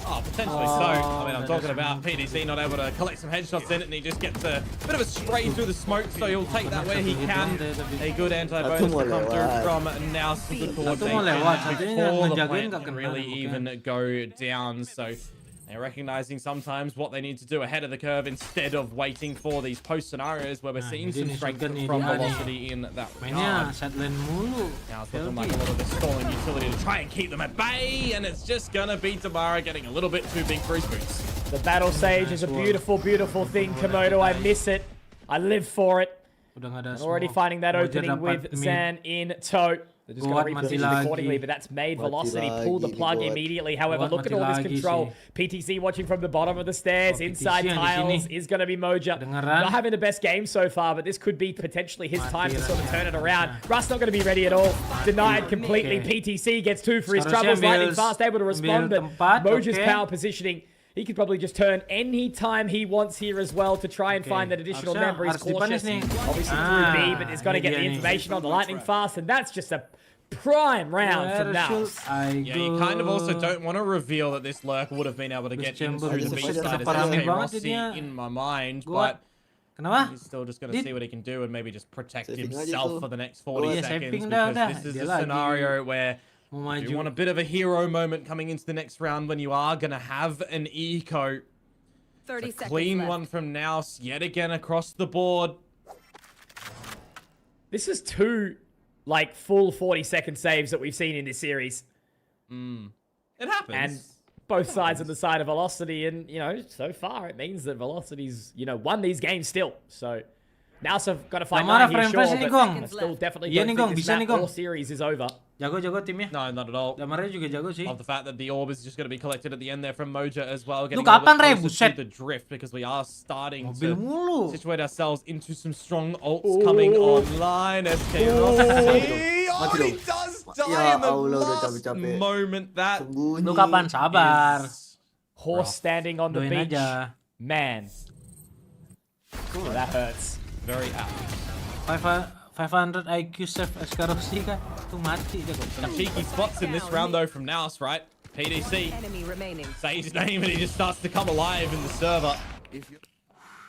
Oh, potentially so. I mean, I'm talking about PDC not able to collect some headshots in it, and he just gets a bit of a spray through the smoke, so he'll take that where he can. A good anti-bonus to come through from now. Some good coordination mau lewat, satunya before the ngejagain plant nggak can kena, really bukan. even go down. So they're recognizing sometimes what they need to do ahead of the curve instead of waiting for these post scenarios where we're seeing jadi some nih strength shotgun nih from di A nih. Velocity in that Mainnya regard. sideline mulu. Now it's looking like a lot of this stalling utility to try and keep them at bay, and it's just gonna be Tamara getting a little bit too big for his boots. The Battle Sage is a beautiful, beautiful thing, Komodo. I miss it. I live for it. Udah nggak ada And already smoke. finding that Roger opening dapat with mid. Zan in tow. They're just going Gawat to mati reposition lagi. accordingly, but that's made Mati Velocity pull the lagi plug nih, Gawat. immediately. However, Gawat look at mati all this lagi control. PTC watching from the bottom of the stairs. Oh, Inside PTC yang di tiles sini. is going to be Moja. Kedengeran. Not having the best game so far, but this could be potentially his Mati time to sort of rasanya, turn it around. harusnya. Russ not going to be ready at all. Denied completely. Okay. PTC gets 2 for his Seharusnya troubles. Lightning ambil- fast, able to respond, ambil but tempat, Moja's okay. power positioning. He could probably just turn any time he wants here as well to try and Okay. find that additional Harusnya member. He's harus dipanis cautious. nih. Obviously Ah, through B, but he's got to ini get dia the nih. information on the lightning fast, and that's just a prime round from Where now. should I Yeah, you go? kind of also don't want to reveal that this lurk would have been able to This get chamber into the is B sudah side as parah SK banget Rossi dia. in my mind, Gua- but Kenapa? he's still just going to Dit- see what he can do and maybe just protect Saving aja himself tuh. for the next Oh, 40 iya, seconds saving because dah. this is Dia a lagi. scenario where Mau you maju. want a bit of a hero moment coming into the next round when you are going to have an eco. 30 A seconds clean left. one from NAOS yet again across the board. This is 2 like full 40-second saves that we've seen in this series, It happens. and both sides on the side of Velocity. And you know, so far it means that Velocity's won these games still. So now I've got to find Tamara out here, frame sure, press ini, but Gong. I still definitely Iya don't nih, Gong, think this bisa nih, map Gong. or series is over. Jago-jago timnya. No, not at all. Damarnya juga jago sih. Of the fact that the orb is just going to be collected at the end there from Moja as well. Getting Lu a little kapan, bit Ray? closer Buset. to the drift because we are starting Mobil to mulu. situate ourselves into some strong ults coming online. SK Rossi. Oh, he does die Ya in the Allah, udah last capek-capek. moment. That Lu kapan sabar? is Horse standing on the Doain beach. aja. Man. Ooh, that hurts. very apt. 500 IQ save Escarosi kah? Tuh mati dia kok. Some cheeky spots in this round though from NAOS, right? PDC Enemy remaining. say his name and he just starts to come alive in the server.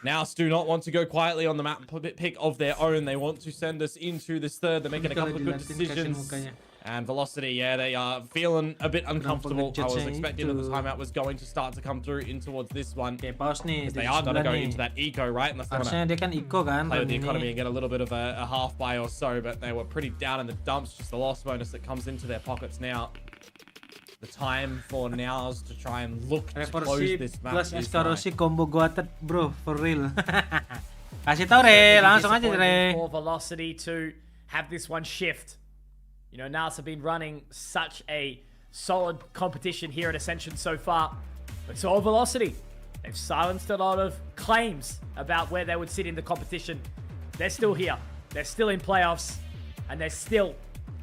NAOS do not want to go quietly on the map pick of their own. They want to send us into this third. They're making a couple of good decisions. And Velocity, yeah, they are feeling a bit uncomfortable. I was expecting that the timeout was going to start to come through in towards this one. Oke, pause nih. They are going to go into that eco, right? Unless they want Harusnya to dia kan eco kan. play with the round economy ini. and get a little bit of a half buy or so, but they were pretty down in the dumps. Just the loss bonus that comes into their pockets now. The time for NAOS to try and look to close Reversi this match plus is Escarosi right. combo goated bro, for real. Kasih tau Re, langsung aja Re. For Velocity to have this one shift. You know, NAOS have been running such a solid competition here at Ascension so far. But so have Velocity. They've silenced a lot of claims about where they would sit in the competition. They're still here. They're still in playoffs. And they're still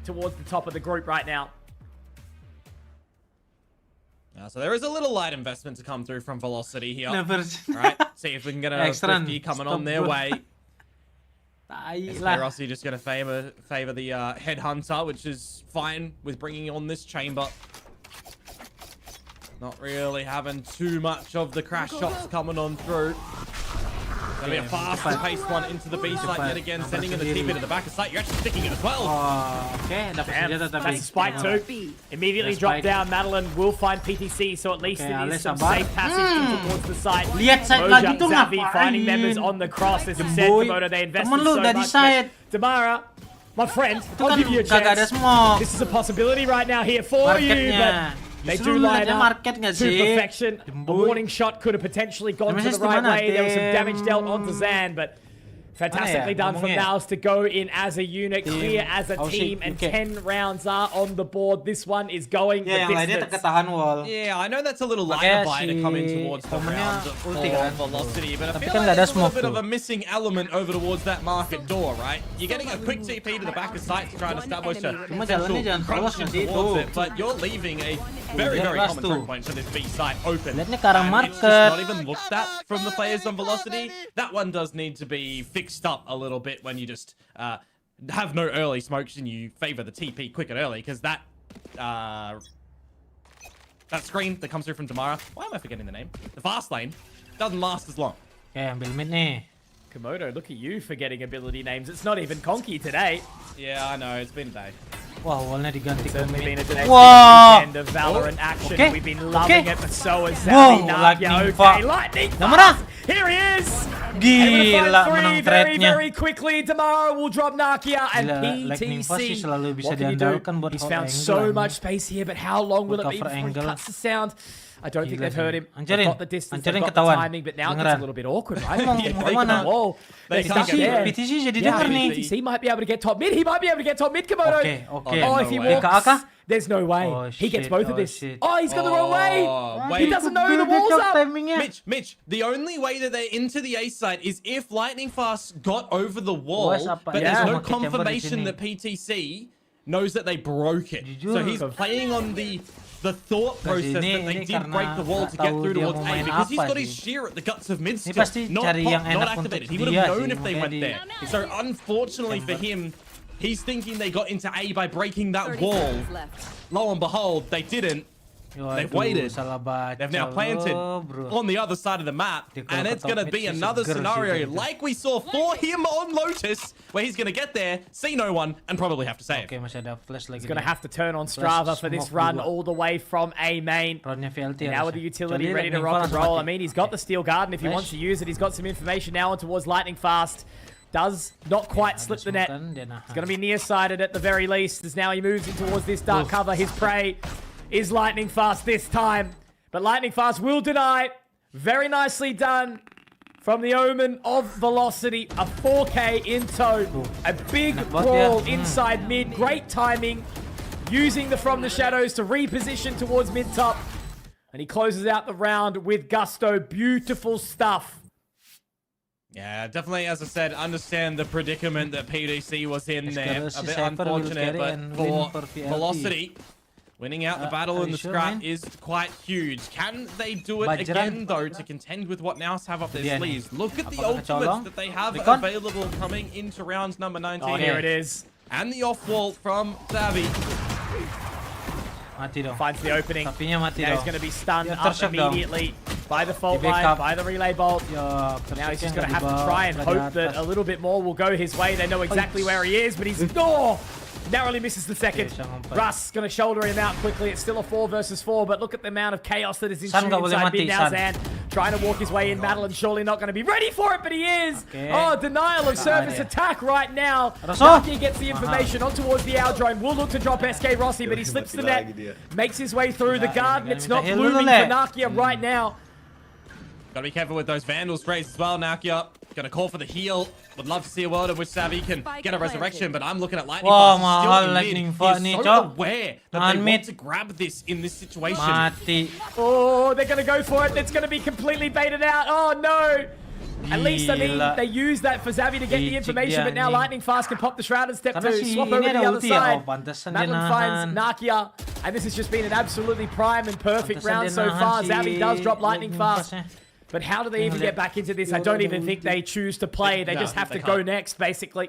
towards the top of the group right now. So there is a little light investment to come through from Velocity here. Never. Right, see if we can get a Extra 50 coming stop, on their bro. way. Tai lah. Rossi just going to favor the Headhunter, which is fine with bringing on this chamber. Not really having too much of the crash shots coming on through. Gonna be a fast-paced one into the B site yet again, sending in the TP to the back of site. You're actually sticking it as well. Oh, oke, dapat Damn, senjata tapi. that's a spike too. Immediately That's drop spike. down. Madeline will find PTC, so at least Okay, it Alex is some sabar. safe passage towards the side. Lihat side Moja, lagi tuh Xavi ngapain? finding members on the cross. As you said, Boy, Komodo, they invested temen lu so udah di much. side. But Damara, my friend, Itu I'll kan give you a kagak ada chance. smoke. This is a possibility right now here for you, Marketnya. but they Justru do lu line liatnya up market nggak to sih? perfection. A Boy. warning shot could have potentially gone to Nemesis the right di mana, way. There was some Tim? damage dealt onto Zan, but fantastically done from ngomongnya? NAOS to go in as a unit, clear as a Oh, shit, team, and okay. 10 rounds are on the board. This one is going Ya, yang the lainnya distance. ketahan wall. Yeah, I know that's a little Makanya lighter buy to si come in towards the temennya round ulti for kan. Velocity, but I Tapi feel kan like nggak ada there's a little smoke bit of tuh. a missing element over towards that market door, right? You're getting a quick TP to the back of site to try and establish a Cuma jalannya jangan crunch polos nanti towards itu. it, but you're leaving a very, Biar very keras common tuh. choke point to this B site open. Lihatnya ke arah And it's just market. not even looked at from the players on Velocity. That one does need to be fixed up a little bit when you just have no early smokes and you favor the TP quick and early, because that screen that comes through from Damara, why am I forgetting the name? The fast lane doesn't last as long. Oke, ambil mid nih. Komodo, look at you forgetting ability names. It's not even Conky today. Yeah, I know, it's been a day. Wah, wallnya diganti ke Certainly been a mid. day. Wah. Weekend of Valorant action. Okay. We've been loving Okay. it, but so is Wow, Xavi. lightning Okay, fast. lightning Yang mana? fast. Here he is. Gila, Three menang very, trade-nya. very quickly. Damara will drop Nakia and Gila, lightning fast sih PTC. selalu bisa What can you do? diandalkan buat He's hold found angle so anjing. much space here, but how long will Buat it be cover before he angle. cuts the sound? I don't think Gila they've heard sih. him. Anjarin. They've got the distance, they've Anjarin got the ketahuan. timing, but now it gets Dengeran. a little bit awkward, right? Ngomong They mau can't mana? wall. They They're can't stuck get there. through. PTC jadi Yeah, denger nih. PTC might be able to get top mid. He might be able to get top mid, Komodo. Oke, oke. Oh, if he no way. walks, DKA? there's no way. Oh, He gets shit, both of oh, this. shit. Oh, he's gone the wrong way. Wait. He doesn't know the wall's up. Timingnya. Mitch, the only way that they're into the A site is if Lightning Fast got over the wall, Wes apa but ya, there's no sama Chamber di confirmation sini. that PTC knows that they broke it. Jujur. So he's playing on the thought process that ini they did karena break the wall nggak to get tahu through dia towards mau A, main because he's apa got his sih. shear at the guts of mid Ini still. pasti Not cari pop, yang not enak activated. untuk He would dia have known sih, if they makanya went di- there. So unfortunately for him, he's thinking they got into A by breaking that 30 wall. seconds left. Lo and behold, they didn't. They've Waduh, waited. salah baca They've now planted lo, bro. on the other side of the map, Dia kalau and it's ke going to top be mid sih another seger sih scenario gitu. like we saw for him on Lotus, where he's going to get there, see no one, and probably have to save. Oke, masih ada flash lagi. He's going to nih. have to turn on Strava for this smoke run juga. all the way from A main. Runnya VLT Now with the harusnya. utility Kecuali ready to lightning rock and fast roll. I mati. mean, he's got the Steel Garden if he Flash. wants to use it. He's got some information now on towards Lightning Fast. Does not quite slip the net. He's going to be nearsighted at the very least, as now he moves in towards this dark Oof. cover. His prey is Lightning Fast this time. But Lightning Fast will deny. Very nicely done from the Omen of Velocity. A 4K in tow. A big Enak banget brawl ya. inside mid. Great timing. Using the From the Shadows to reposition towards mid top. And he closes out the round with gusto. Beautiful stuff. Yeah, definitely, as I said, understand the predicament that PDC was in there. A bit unfortunate, but for Velocity, winning out the battle in the scrap is quite huge. Can they do it again, though, to contend with what NAOS have up their sleeves? Look at the ultimates that they have available coming into round number 19. Oh, here it is. And the off-wall from Savvy. Finds the opening. Now he's going to be stunned Yeah, up immediately by the fault line, by the relay bolt. Now he's just going to have to try and hope that a little bit more will go his way. They know exactly where he is, but he's... Oh! Narrowly misses the second. Russ going to shoulder him out quickly. It's still a 4 versus 4, but look at the amount of chaos that is ensuing inside mid now. Zan trying to walk his way in. Madeline surely not going to be ready for it, but he is. Oh, denial of service attack right now. Naki gets the information on towards the Aldrome. Will look to drop SK Rossi, but he slips the net. Makes his way through the garden. It's not blooming for Nakia right now. Gotta be careful with those Vandal sprays as well. Nakia gonna call for the heal. Would love to see a world in which Savvy can get a resurrection, but I'm looking at Lightning Fast. He's so aware that they want to grab this in this situation. Oh, they're gonna go for it. It's gonna be completely baited out. Oh no! At least, I mean, they use that for Savvy to get the information, but now Lightning Fast can pop the Shrouded Step 2, swap over to the other side. Madeline finds Nakia, and this has just been an absolutely prime and perfect round so far. Savvy does drop Lightning Fast. But how do they even get back into this? I don't even think they choose to play. They just have to go next, basically.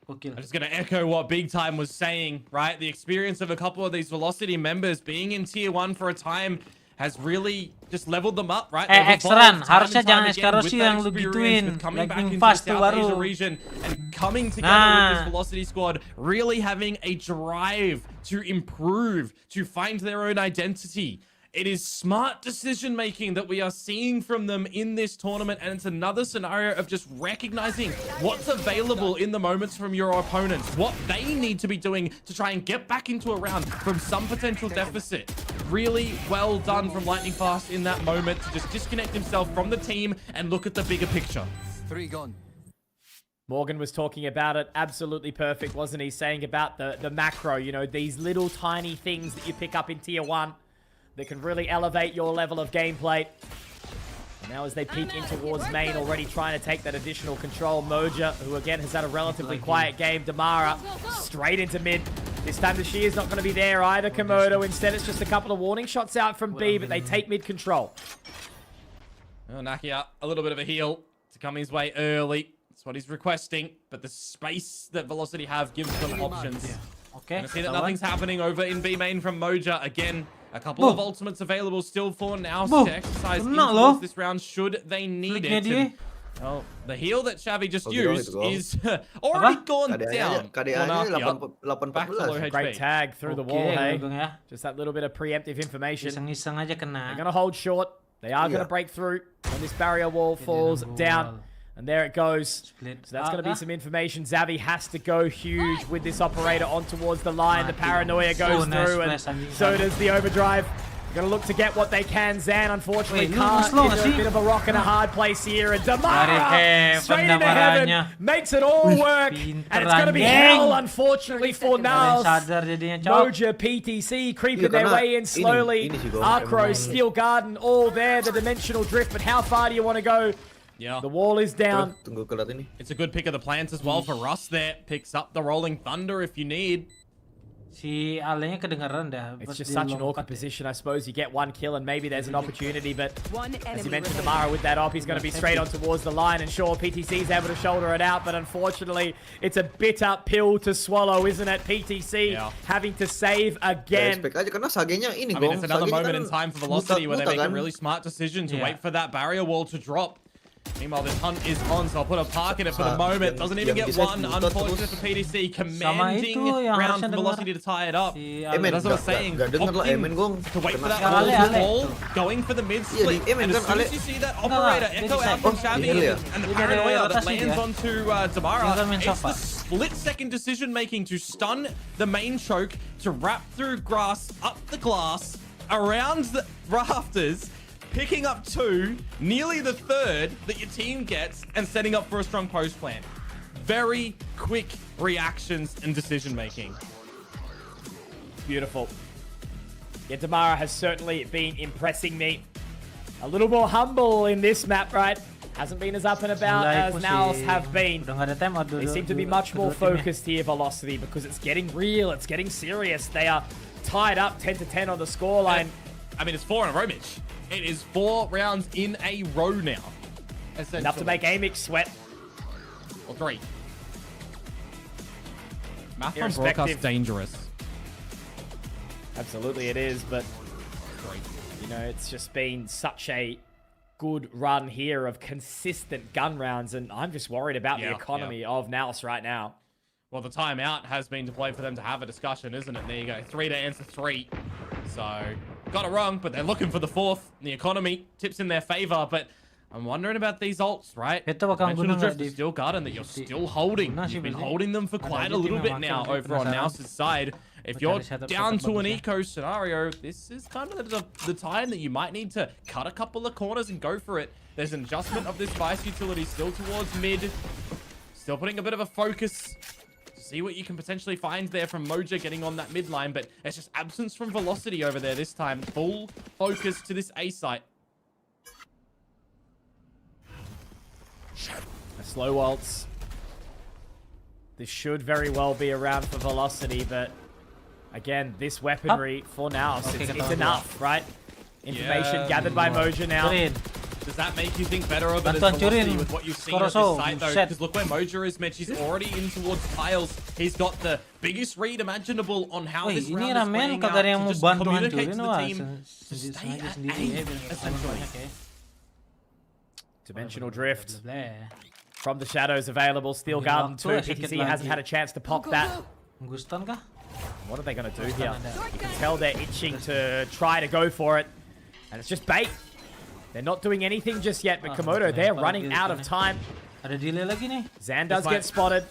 I'm just going to echo what Big Time was saying, right? The experience of a couple of these Velocity members being in Tier 1 for a time has really just leveled them up, right? Extran, harusnya jangan Escarosi yang lu gituin. Lightning Fast tuh baru. Region and coming together with this Velocity squad, really having a drive to improve, to find their own identity. It is smart decision making that we are seeing from them in this tournament, and it's another scenario of just recognizing what's available in the moments from your opponents, what they need to be doing to try and get back into a round from some potential deficit. Really well done from Lightning Fast in that moment to just disconnect himself from the team and look at the bigger picture. 3 gone. Morgan was talking about it. Absolutely perfect, wasn't he? Saying about the macro, you know, these little tiny things that you pick up in Tier 1 that can really elevate your level of gameplay. Now as they peek in towards main, already trying to take that additional control. Moja, who again has had a relatively quiet game. Damara straight into mid. This time the Sheer is not going to be there either, Komodo. Instead, it's just a couple of warning shots out from B, but they take mid control. Oh, Nakia, a little bit of a heal to come his way early. That's what he's requesting, but the space that Velocity have gives them options. Okay. Gonna see that nothing's happening over in B main from Moja. Again, a couple of ultimates available still for NAOS to exercise influence this round should they need it. Well, the heal that Xavi just used is already gone down. Great tag through the wall, hey. Just that little bit of preemptive information. They're going to hold short. They are going to break through when this barrier wall falls down. And there it goes. So that's going to be some information. Xavi has to go huge with this operator on towards the line. The paranoia goes through, and so does the overdrive. Going to look to get what they can. Zan, unfortunately, can't. Into a bit of a rock and a hard place here. And Damara, straight into heaven, makes it all work. And it's going to be hell, unfortunately, for NAOS. Moja, PTC, creeping their way in slowly. Arcro, Steel Garden, all there. The dimensional drift, but how far do you want to go? Yeah. The wall is down. It's a good pick of the plants as well for Russ there. Picks up the Rolling Thunder if you need. Si Alenya kedengeran dah. It's just such an awkward position. I suppose you get one kill and maybe there's an opportunity, but as you mentioned, Damara with that op, he's going to be straight on towards the line, and sure, PTC's able to shoulder it out, but unfortunately, it's a bitter pill to swallow, isn't it? PTC having to save again. I mean, it's another moment in time for Velocity where they make a really smart decision to wait for that barrier wall to drop. Meanwhile, this hunt is on, so I'll put a park in it for the moment. Doesn't even get one. Unfortunate for PDC. Commanding round for Velocity to tie it up. That's what I'm saying. To wait for that ball, going for the mid split. And as soon as you see that operator echo out from Xavi and the paranoia that lands onto Damara, it's the split-second decision-making to stun the main choke, to wrap through grass, up the glass, around the rafters, picking up 2, nearly the 3rd that your team gets, and setting up for a strong post plan. Very quick reactions and decision making. Beautiful. Yeah, Damara has certainly been impressing me. A little more humble in this map, right? hasn't been as up and about Mulai as NAOS pusing. have been. Udah nggak ada time out They dulu- seem to be dulu- much more kedua timnya. focused here, Velocity, because it's getting real, it's getting serious. They are tied up 10-10 on the scoreline. I mean, it's 4 in a row, Mitch. It is 4 rounds in a row now. Enough to make Amix sweat. Or 3. Math on Irrespective. broadcast dangerous. Absolutely it is, but you know, it's just been such a good run here of consistent gun rounds, and I'm just worried about the economy of NAOS right now. Well, the timeout has been deployed for them to have a discussion, isn't it? There you go. 3 to answer 3. So, got it wrong, but they're looking for the 4th. The economy tips in their favor, but I'm wondering about these ults, right? Kita bakal Dimensional guna drift nggak is still garden that you're still holding. Guna sih You've been biasanya. holding them for Ada quite a aja little tim bit yang now makin over on penasaran. NAOS's side. If Mencari you're setup down to an bagusnya. eco scenario, this is kind of the time that you might need to cut a couple of corners and go for it. There's an adjustment of this Vice utility still towards mid. Still putting a bit of a focus. See what you can potentially find there from Moja getting on that mid line, but it's just absence from Velocity over there this time. Full focus to this A site. A slow waltz. This should very well be around for Velocity, but again, this weaponry for NAOS, Okay, it's ketahuan enough, right? Information Yeah. gathered by Moja now. Curin. Does that make you think better of it as Bantuan Velocity Curin. with what you've seen at this Koroso, site, though? set. Because look where Moja is, Mitch. He's already in towards tiles. He's got the biggest read imaginable on how Wih, this ini round is ramen playing kagak out ada yang to mau just bantu communicate hancurin to the wah. team to Sendiri stay sengaja at sendiri A, ya, biar essentially. banyak ya. Dimensional drift Bla, bla, from the shadows available. Steel Mungkin Garden waktu 2. sedikit PTC hasn't lagi. had a chance to pop that. bla. Guston kah? What are they going to do here? You can tell they're itching to try to go for it. And it's just bait. They're not doing anything just yet, but Komodo, they're running out of time. Ada delay lagi nih. Zan does This get spotted.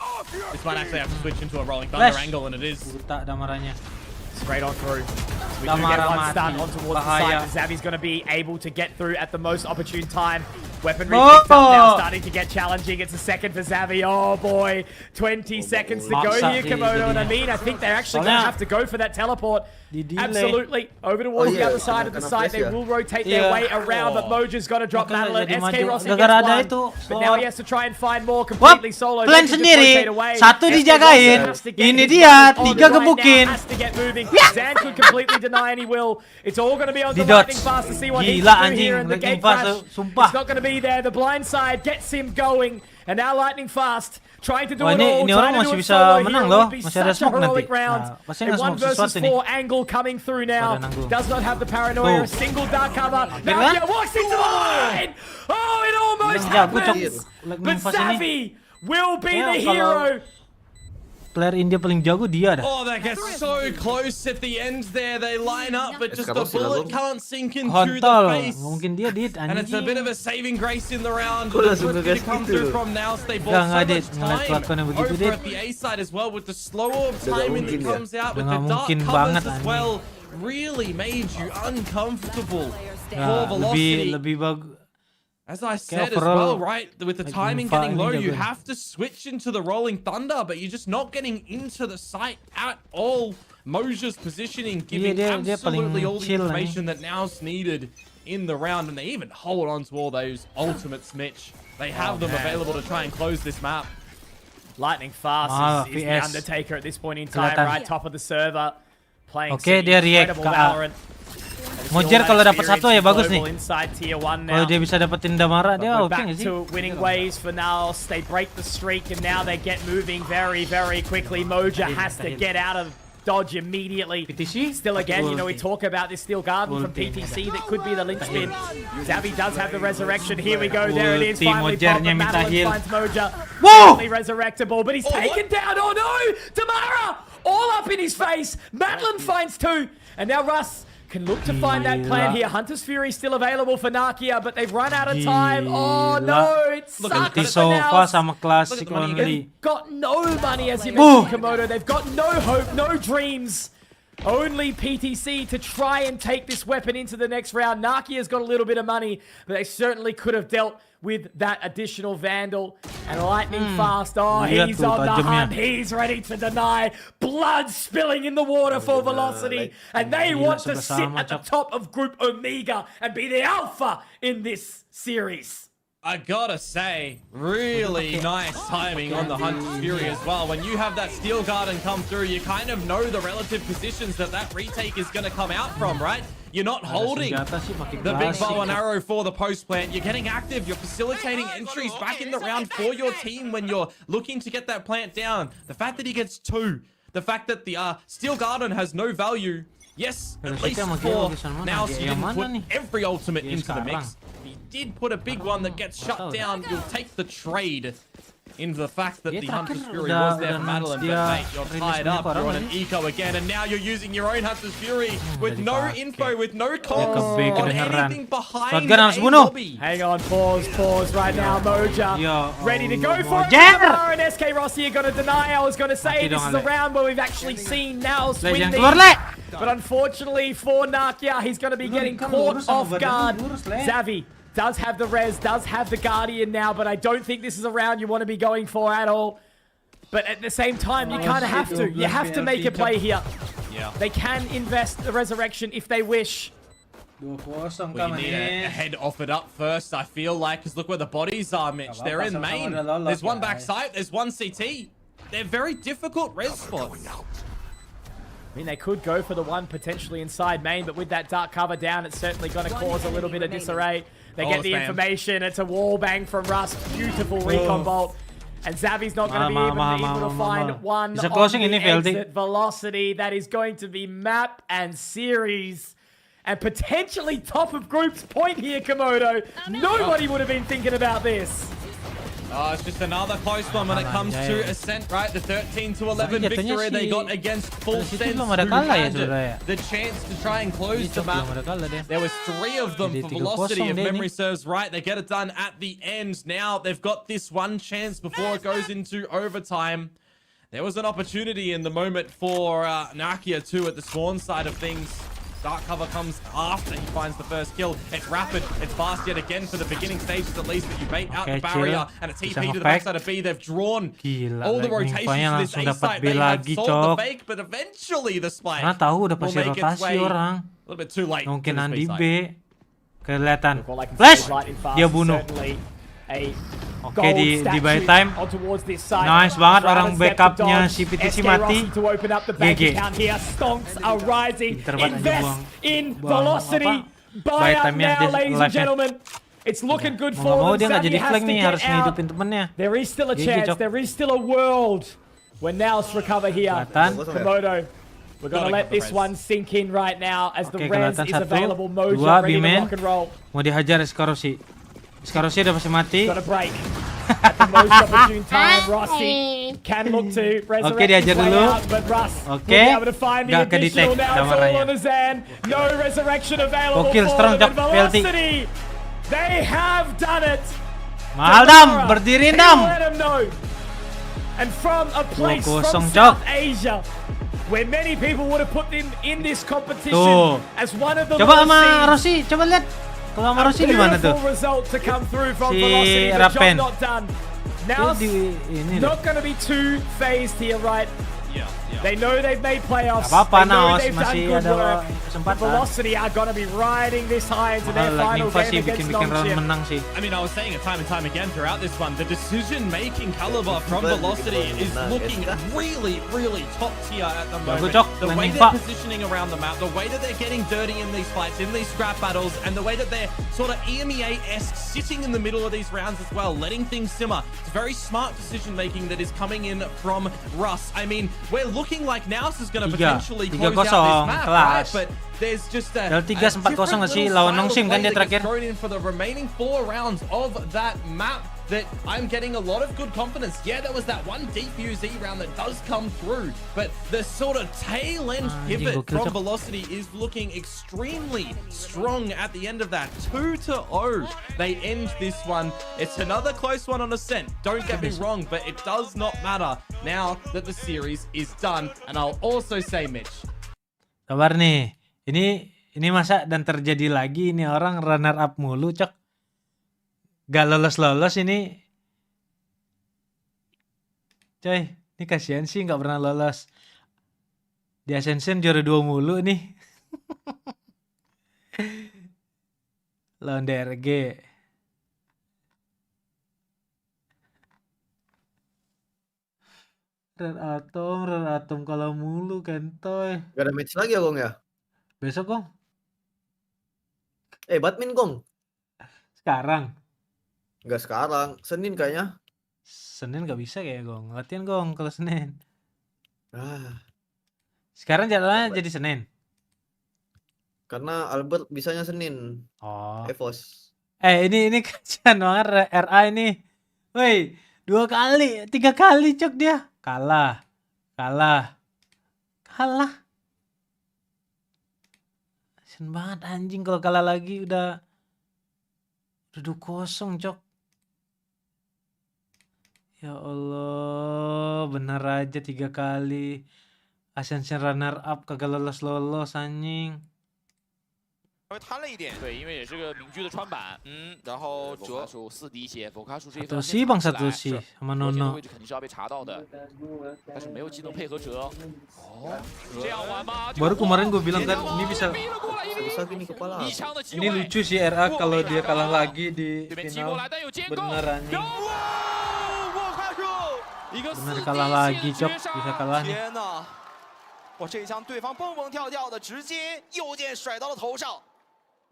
This might actually have to switch into a rolling thunder Flash. angle, and it is. Buta damaranya. Straight on through. We do Damara get one mati. stun on towards the Bahaya. side. Zavi's going to be able to get through at the most opportune time. Weaponry Oh! picked up now, starting to get challenging. It's a second for Zavi. Oh boy, 20 seconds to go Maksa here, sih Komodo. And I jadinya. mean, I think they're actually going to Soalnya have to go for that teleport. di-delay. Absolutely. Over towards Oh, the yeah, other side of the kena site. They flash ya? will rotate their Iya. way around, but Moja's got to drop Makanya Madeline. jadi SK maju. Rossi Gara-gara gets ada one. itu, But now Sol. he has to try and find more Wap, completely solo. plan They can just sendiri. rotate away. Satu SK dijagain. Rossi has to get Ini his dia, one on tiga right now, gebukin. has to get moving. Zan could completely deny any will. It's all going to be on Di the lightning dodge. fast to see what he Gila, can do here. anjing. And the Lightning gate fast, crash, sumpah. it's not going to be there. The blind side gets him going. And now lightning fast. Trying to do Wah, it all. ini trying orang to do masih it bisa solo menang here. loh. Would be Masih ada such a smoke heroic nanti. round. Nah, pasti A nggak 1 smoke versus sesuatu nih. 4 angle coming through now. Pada nanggung. Does not have the paranoia. A Tuh. single dark cover. kan? Now he walks into the line. Oh, it almost Bilang jago, Cok. happens. Lightning But fast ini. Savvy will be Ya, the kalau hero. player India paling jago dia dah. Oh, that gets so close at the end there. They line up, but just the Escapó, bullet Silagong. can't sink into Kontol. the face. Nggak mungkin dia dit And it's a bit of a saving grace in the round. Kok The langsung quickly to ngegas come gitu? through from NAOS. They Nggak, bought so Dit. much Ngeliat time kelakuannya begitu, over Dit. at the A side as well with the slow orb Udah nggak timing that mungkin ya. comes out with Udah the nggak dark mungkin covers banget, as anjing. well. Really made you uncomfortable Nah, for Velocity. lebih bagus. As I said as overall, well, right, with the like, timing Mufa getting ini low, you jago. have to switch into the rolling thunder, but you're just not getting into the site at all. Moja's positioning giving dia paling absolutely all the chill lah information that NAOS needed in the round, and they even hold on to all those ultimates, Mitch. They have them available to try and close this map. Lightning fast is the VS. Undertaker at this point in time, Kelihatan. right top of the server. Playing Oke, some dia react incredible ke A. Valorant. Mojer kalau dapat satu ya bagus nih. Inside tier 1 Kalau now. dia bisa dapetin Damara, dia We're oke back nggak sih? to winning ways for NAOS. They break the streak and now they get moving very, very quickly. Moja has to get out of dodge immediately. PTC? Still again, you know, we Ulti. talk about this Steel Garden from Ulti. PTC that could be the linchpin. Zavi does have the resurrection. Here we go. There it is. Ulti, Finally, popped, Mojernya but minta Madeline heal. finds Moja. Whoa! Finally resurrectable, but he's taken down. Oh no! Tamara! All up in his face. Madeline finds 2. And now Russ can look to find that plan Gila. here. Hunter's Fury still available for Nakia, but they've run out of time. Oh Gila. no, it Look sucks at Di the for sofa NAOS. sama classic Look at the money only. They've got no money, as you Ooh. mentioned, Komodo. They've got no hope, no dreams. Only PTC to try and take this weapon into the next round. Nakia's got a little bit of money, but they certainly could have dealt with that additional Vandal. And Lightning Fast, oh, Lihat he's tuh on the tajamnya. hunt. He's ready to deny. Blood spilling in the water for Velocity. And they Gila, want to sit sama-sama, at the Cok. top of Group Omega and be the alpha in this series. I gotta say, really nice timing on the Hunt's Fury as well. When you have that Steel Garden come through, you kind of know the relative positions that retake is going to come out from, right? You're not holding the big bow and arrow for the post plant. You're getting active. You're facilitating entries back in the round for your team when you're looking to get that plant down. The fact that he gets 2, the fact that the Steel Garden has no value. Yes, at least 4. Now so you didn't put every ultimate into the mix. He did put a big one that gets shut down. You'll take the trade into the fact that the Hunter's Fury was there for Madeline, but mate, you're tied up. You're on an eco again, and now you're using your own Hunter's Fury with no info, with no comms on anything behind a lobby. Hang on, pause right now. Moja ready to go for it. And SK Rossi are going to deny. I was going to say this is a round where we've actually seen NAOS win these. But unfortunately for Nakia, he's going to be getting caught off guard. Xavi does have the res, does have the Guardian now, but I don't think this is a round you want to be going for at all. But at the same time, you kind of have to. You have to make a play here. Yeah. They can invest the resurrection if they wish. We need a head offered up first, I feel like, because look where the bodies are, Mitch. They're in main. There's one backside, there's one CT. They're very difficult res spots. I mean, they could go for the one potentially inside main, but with that dark cover down, it's certainly going to cause a little bit of disarray. They get the information. It's a wall bang from Russ. Beautiful recon bolt. And Xavi's not going to be able to find one on the exit velocity. That is going to be map and series. And potentially top of group's point here, Komodo. Nobody would have been thinking about this. Oh, it's just another close one when it comes to Ascent, right? The 13-11 victory they got against Full Sense, who had the chance to try and close the map. There was 3 of them for Velocity, if memory serves right. They get it done at the end. Now they've got this one chance before it goes into overtime. There was an opportunity in the moment for Nakia too at the spawn side of things. Dark cover comes after he finds the first kill. It's rapid, it's fast yet again for the beginning stages at least, but you bait out the barrier and a TP to the backside of B. They've drawn all the rotations to this A site. They have sold the fake, but eventually the spike will make its way. A little bit too late. Kemungkinan di B. Kelihatan. Flash! Dia bunuh. Oke, di buy time. Nice banget orang backupnya si PTC mati. GG. Pinter banget aja buang buy time-nya live-nya. Mau mau dia nggak jadi flank nih, harus ngidupin temennya. There is still a chance, there is still a world when NAOS recover here. Komodo, we're gonna let this one sink in right now as the res is available. Moja ready to rock and roll. Mau dihajar Skarosi. Skarosi udah pasti mati. Got a break. At the most opportune time, Rossi can look to resurrect his way out, but Russ will be able to find the additional. Now it's all on Azan. No resurrection available for them. And Velocity, they have done it. Mahal dam, berdiri dam. And from a place from South Asia, where many people would have put them in this competition as one of the coba sama Rossi, coba lihat. Kalau sama Rossi gimana tuh? Si Rapen. Now, not going to be too phased here, right? They know they've made playoffs. Apa-apa, NAOS masih ada kesempatan. Velocity are going to be riding this high into their final game against Nongshim. Menang sih. I mean, I was saying it time and time again throughout this one. The decision-making caliber from Velocity is looking really, really top tier at the moment. The way they're positioning around the map, the way that they're getting dirty in these fights, in these scrap battles, and the way that they're sort of EMEA-esque sitting in the middle of these rounds as well, letting things simmer. It's very smart decision-making that is coming in from Russ. I mean, we're looking like NAOS is going to potentially close out this map, right? But there's just a different thrown in for the remaining 4 rounds of that map that I'm getting a lot of good confidence. Yeah, there was that one deep UZ round that does come through, but the sort of tail end pivot from Velocity is looking extremely strong at the end of that. 2-0. They end this one. It's another close one on Ascent. Don't get me wrong, but it does not matter now that the series is done. And I'll also say, Mitch. Kabar nih. Ini masa dan terjadi lagi, ini orang runner up mulu, Cok. Gak lolos-lolos ini. Coy, ini kasihan sih gak pernah lolos. Di ASCENSION juara 2 mulu nih. Lawan DRG. Red Atom kalah mulu kentoy. Gak ada match lagi ya Gong ya? Besok Gong. Badmin Gong. Sekarang. Nggak sekarang, Senin kayaknya. Senin nggak bisa kayak Gong. Latihan Gong kalau Senin. Sekarang jadwalnya jadi Senin. Karena Albert bisanya Senin. Oh. Evos. Ini kasihan banget RA ini. Woi, 2 kali, 3 kali cok dia. Kalah. Kasihan banget anjing kalau kalah lagi udah 2-0 cok. Ya Allah, bener aja 3 kali. Ascension runner up kagak lolos anjing. 稍微贪了一点，对，因为也是个明居的穿板，然后主要是4滴血，佛卡数这一分 Satu sih sama 这个 Nono. 位置肯定是要被查到的，但是没有技能配合折，这样玩吗？ Baru kemarin gue bilang kan ini bisa. Bisa gini kepala. Ini lucu sih RA kalau dia kalah lagi di final. Bener anjing. Bener kalah lagi cok, bisa kalah nih. 天哪！哇，这一枪对方蹦蹦跳跳的，直接右键甩到了头上。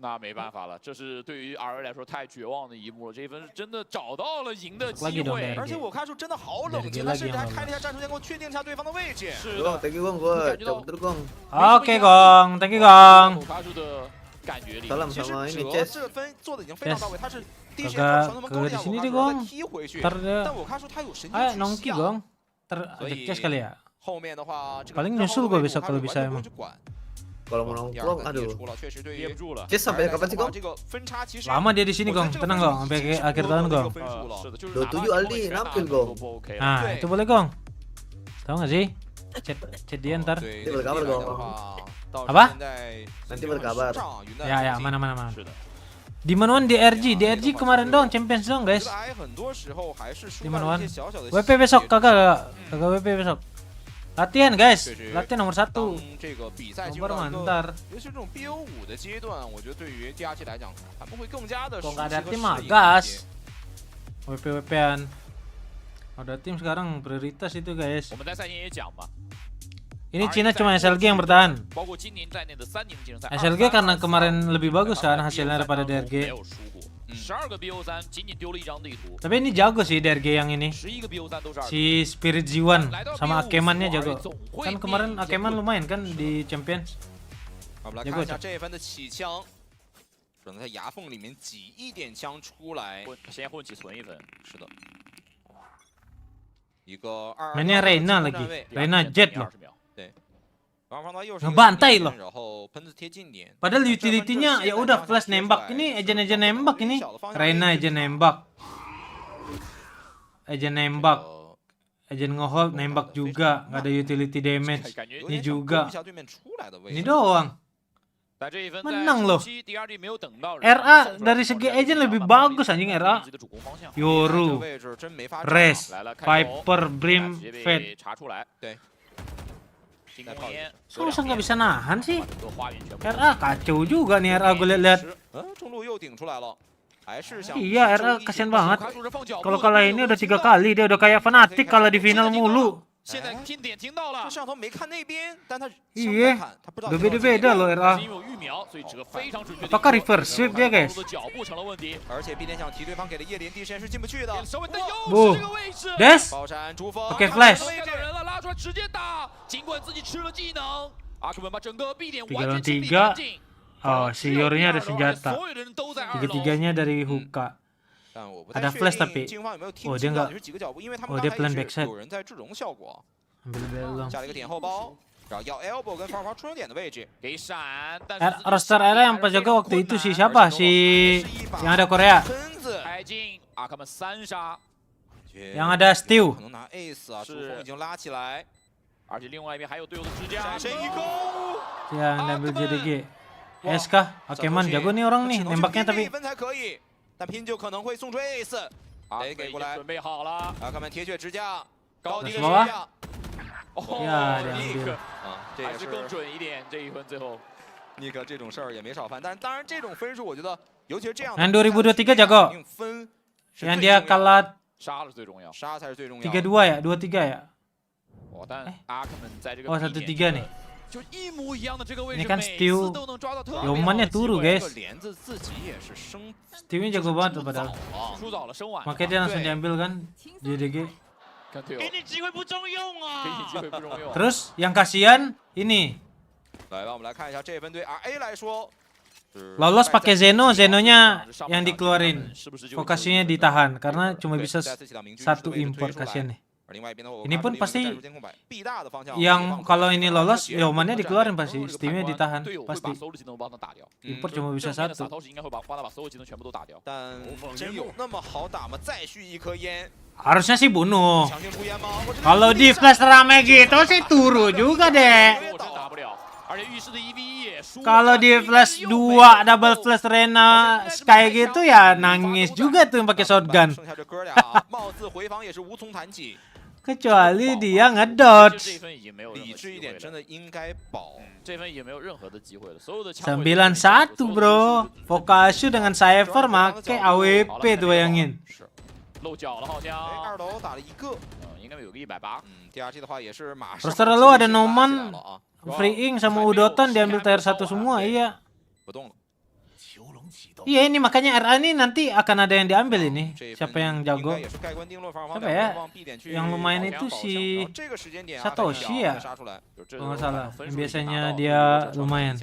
那没办法了，这是对于 RA 来说太绝望的一幕了。这一分是真的找到了赢的机会，而且我看出真的好冷静，他甚至还开了一下战术监控，确定一下对方的位置。是的， Thank you Gong, gue cabut dulu Gong. Oke Gong, thank you Gong. 我看出的感觉里， Salam 其实 sama ini 哲 Chess. 这分做的已经非常到位，他是第一时间 Kagak 传送门勾 di 掉 sini 我 deh 看出 Gong. 再踢回去， Ntar dia 但我看出他有神经 ayo 取 nongki 向。 Gong. Ajak Chess kali ya. 后面的话，这个 Paling nyusul gue besok kalau bisa emang. Kalau mau nongkrong, aduh. 确实对于 Chess sampai kapan sih Gong? 这个分差其实 Lama dia di sini Gong, tenang Gong, sampai akhir tahun Gong. 27 Aldi nampil Gong. Nah, itu boleh Gong. Tahu nggak sih? Chat dia ntar. Nanti berkabar Gong. Apa? Nanti berkabar. Ya, mana. Di manuan di RG kemarin dong, Champions dong guys. Di manuan. WP besok kagak WP besok. Latihan guys, latihan nomor 1. Nomor mantar. Kok nggak ada tim mah gas. WP-WP-an. Ada tim sekarang prioritas itu guys. Ini Cina cuma SLG yang bertahan. SLG karena kemarin lebih bagus kan hasilnya daripada DRG. Tapi ini jago sih DRG yang ini. Si Spirit Ziwan sama Akemannya jago. Kan kemarin Akeman lumayan kan di Champions. 我们来看一下这一分的起枪，只能在牙缝里面挤一点枪出来，先混起存一分。是的，一个2。 Mainnya Reina lagi, Reina Jet loh. 对，然后放到右手 Ngebantai loh. 然后喷子贴近点。 Padahal utility-nya ya udah flash nembak. Ini agent nembak ini. Reina agent nembak. Agent nembak. Agent ngehold nembak juga, nggak ada utility damage. Ini juga. Ini doang. Menang loh. RA dari segi agent lebih bagus anjing RA. Yoru, Res, Viper, Brim, Fate. Susah nggak bisa nahan sih. RA kacau juga nih RA gue lihat. Iya RA kasihan banget. Kalau kalah ini udah 3 kali dia udah kayak fanatik kalah di final mulu. Iya, udah beda-beda loh RA. Apakah reverse sweep dia guys? Bu, Des, oke flash. 3 lawan 3. Oh, si Yornya ada senjata. 3-3-nya dari Huka. Ada flash tapi. Oh dia nggak. Oh dia plan backside. Ambil belong. Roster era yang pas jaga waktu itu si siapa? Si yang ada Korea. Yang ada Stew. Yang ambil JDG. SK, Akeman jago nih orang nih nembaknya tapi. 但拼就可能会送出 ace， 得给过来，准备好了，阿克曼铁血支架，高低的支架，呀，diambil， 这还是更准一点，这一分最后，尼克这种事儿也没少犯，但当然这种分数我觉得，尤其是这样的， yang 2023 jago， yang dia kalah 杀是最重要，杀才是最重要， 3-2 ya, 2-3 ya. Oh 1-3 nih. 就一模一样的这个位 Ini 置， kan 每次 Stew 都能抓到特别 Yomannya 好的机 turu 会 guys. 连子自己也是生 Stew-nya jago banget tuh padahal. 出早了，生晚了。 Makanya dia langsung diambil kan JDG. 看队友，给你机会不中用啊！给你机会不中用。 Terus yang kasihan ini 来吧，我们来看一下这分对 RA 来说。 lolos pakai Zeno-nya yang dikeluarin. Vokasinya ditahan karena cuma bisa 1 import kasihan nih. Ini pun pasti yang kalau ini lolos, Yomannya dikeluarin pasti, Steam-nya ditahan pasti. Import cuma bisa 1. Harusnya sih bunuh. Kalau di flash rame gitu sih turu juga deh. Kalau di flash 2 double flash Rena Sky gitu ya nangis juga tuh yang pakai shotgun. Kecuali dia ngedodge. 9-1 bro. Vokashu dengan Cypher make AWP tuh bayangin. Roster lo ada Noman, Freeing sama Udotan diambil tier 1 semua, iya. Iya ini makanya RA ini nanti akan ada yang diambil ini. Siapa yang jago? Siapa ya? Yang lumayan itu si Satoshi ya? Kalau nggak salah. Yang biasanya dia lumayan.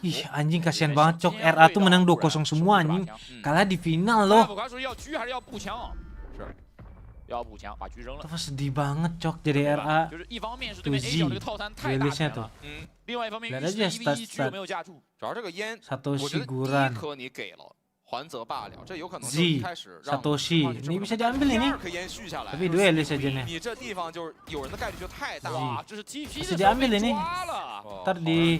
Ih anjing kasihan banget cok. RA tuh menang 2-0 semua anjing. Kalah di final loh. Apa sedih banget cok jadi RA. Tuh Z rilisnya tuh. Lihat aja stat-stat. Satoshi Guran. Z Satoshi. Ini bisa diambil ini. Tapi duelis aja nih. Bisa diambil ini. Ntar di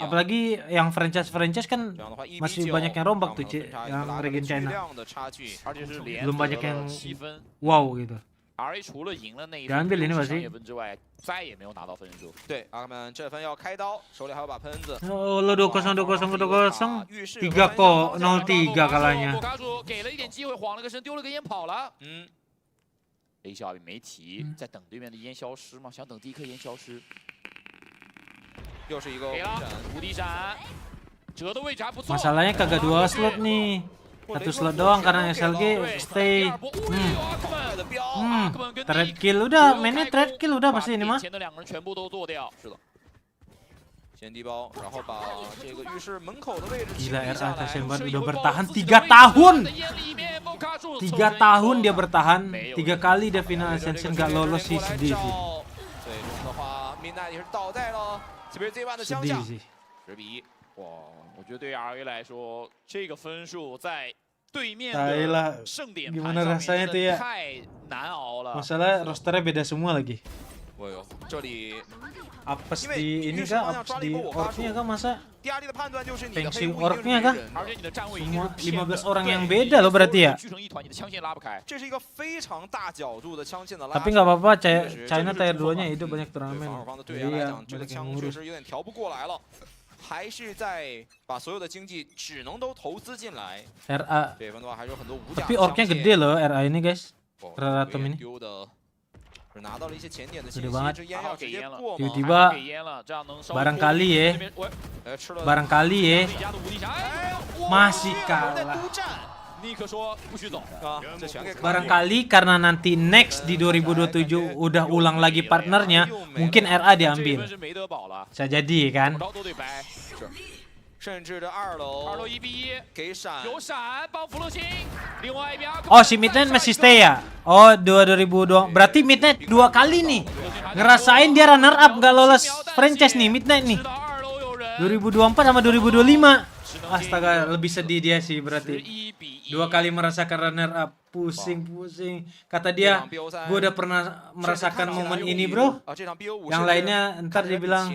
apalagi yang franchise kan masih banyak yang rombak tuh yang region China. Belum banyak yang wow gitu. Diambil ini pasti. Oh lo 2-0 3 kok 0-3 kalahnya. Masalahnya kagak 2 slot nih. 1 slot doang karena SLG stay. Trade kill udah, mainnya trade kill udah pasti ini mah. Gila RA kasihan banget udah bertahan 3 tahun. 3 tahun dia bertahan, 3 kali dia final Ascension gak lolos sih, sedih sih. Sedih sih. 我觉得对于 RA 来说，这个分数在对面 Tai 的 lah, 盛典盘 gimana 上面 rasanya 真 tuh ya? 的太难熬了。 Masalah rosternya beda semua lagi. 这里 Apes di ini kah? Apes di orknya kah masa? 第二季的判断就是你的 Pensi 黑户 orknya kah? 而且你的站位 Semua 15 orang yang beda loh berarti ya. 聚成一团，你的枪线拉不开。 这是一个非常大角度的枪线的拉 Tapi nggak apa-apa, China tier 2-nya itu banyak turnamen. 防守方的队员 Jadi 来 ya 讲，这个 banyak yang 枪确 ngurus. 实有点调不过来了，还是在把所有的经济只能都投资进来。 RA. 这一分的话还是有很多无价 Tapi orknya gede loh RA ini guys. Raratum ini. 拿到了一些前点的信 Gede 息， banget. 这烟要直接过吗？ Tiba-tiba barangkali ya. Barangkali ya. Masih kalah. Barangkali karena nanti next di 2027 udah ulang lagi partnernya, mungkin RA diambil. Bisa jadi kan? 甚至这二楼给闪， Oh si Midnight masih stay ya? Oh 2002, berarti Midnight 2 kali nih ngerasain dia runner up nggak lolos franchise nih Midnight nih 2024 sama 2025. Astaga lebih sedih dia sih berarti 2 kali merasakan runner up. Pusing kata dia, gue udah pernah merasakan momen ini bro. Yang lainnya ntar dia bilang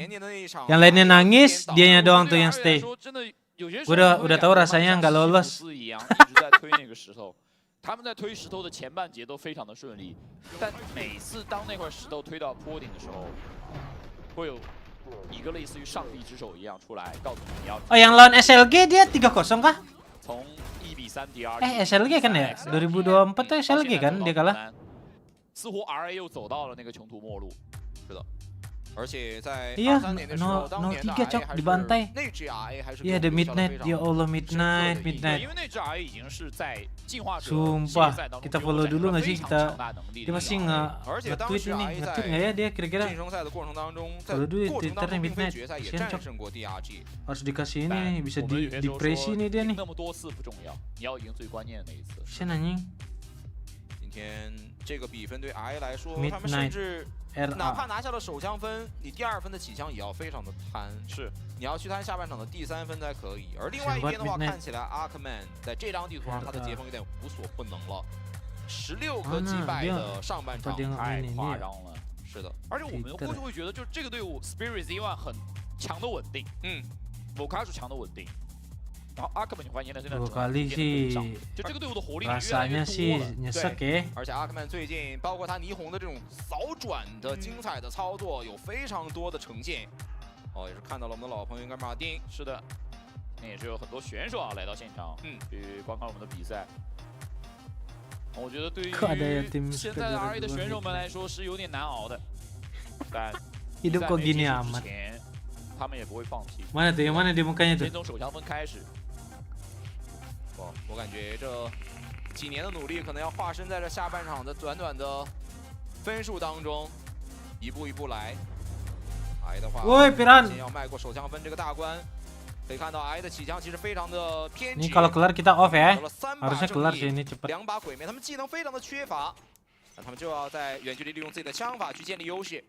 yang lainnya nangis, dianya doang tuh yang stay. Gue udah tahu rasanya nggak lolos. 他们在推石头的前半节都非常的顺利，但每次当那块石头推到坡顶的时候，会有一个类似于上帝之手一样出来告诉你要。Oh yang lawan SLG dia 3-0 kah? 从1比3第二。SLG kan ya? 2024 tuh SLG kan dia kalah. 似乎 RA 又走到了那个穷途末路。是的。 而且在 Iya, 23年的时候，当年的 0-3 cok dibantai. 那支 RA 还是 Iya, ada midnight. Ya Allah, midnight, 对， midnight. 因为那支 RA 已经是在进化者系列 Sumpah, 赛当中 kita 有 follow 展示 dulu 了 nggak 非 sih 常 kita? 强大能力 Dia 的 masih 一个 RA。 而且当 nge-tweet 时 ini, RA nge-tweet 在 nggak ya dia kira-kira? 晋升赛的过程当中，在 Follow dulu 过程当 Twitternya 中并非 midnight. 决赛也 Kasian 战 cok. 胜过 DRG。 Harus dikasih ini 但 nih, bisa 我们有些时候 depresi 说 nih dia 赢 nih. 那么多次不重要，你要赢最关键的那一次。 Kasian anjing. 今天这个比分对 RA 来说， Midnight 他们甚至 RA 哪怕拿下了首枪分，你第2分的起枪也要非常的贪，是你要去贪下半场的第3分才可以。而另外一边的话， Midnight 看起来 Arkman 在这张地图上他的截锋有点无所不能了，16个击败的上半场，太夸张了。是的，而且我们或许会觉得，就是这个队伍 Spirit Z1 很强的稳定，某卡数强的稳定。 然后阿克曼你发现现在 2 kali sih 就这个队伍的活力越来越 rasanya 多 sih 了。 nyesek ya. 而且阿克曼最近包括他霓虹的这种扫转的精彩的操作有非常多的呈现。哦，也是看到了我们的老朋友应该马丁。是的，那也是有很多选手啊来到现场，去观看我们的比赛。我觉得对于现在的 RA 的选手们来说是有点难熬的，但 Hidup kok gini amat. 他们也不会放弃。 Mana tuh? Yang mana di mukanya tuh? 先从首枪分开始。 我感觉这几年的努力可能要化身在这下半场的短短的分数当中，一步一步来。挨的话，先要迈过首枪分这个大关。可以看到挨的起枪其实非常的偏执。 Ini kalau kelar kita off ya. Harusnya kelar sih ini cepat. 2把鬼面，他们技能非常的缺乏，那他们就要在远距离利用自己的枪法去建立优势。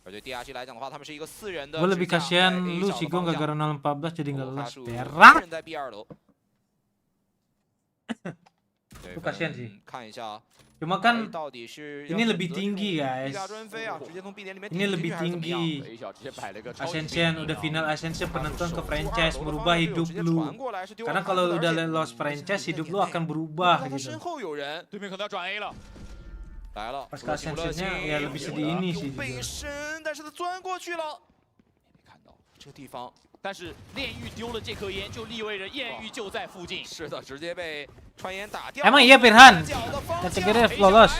而对 DRG 来讲的话，他们是一个4人的。 Gue lebih kasihan lu sih, gue nggak gara 0-14 jadi nggak lolos. Perak. 在 B2 楼。Lu kasihan sih. 看一下。 Cuma kan ini lebih tinggi guys. Ini lebih tinggi. ASCENSION udah final ASCENSION penonton ke franchise merubah hidup lu. Karena kalau udah lolos franchise hidup lu akan berubah gitu. Pas ke ASCENSION-nya ya lebih sedih ini sih. 但是他钻过去了，没看到这个地方。 但是炼狱丢了这颗烟，就意味着艳遇就在附近。是的，直接被传言打掉。 Emang iya Firhan? Categori lolos.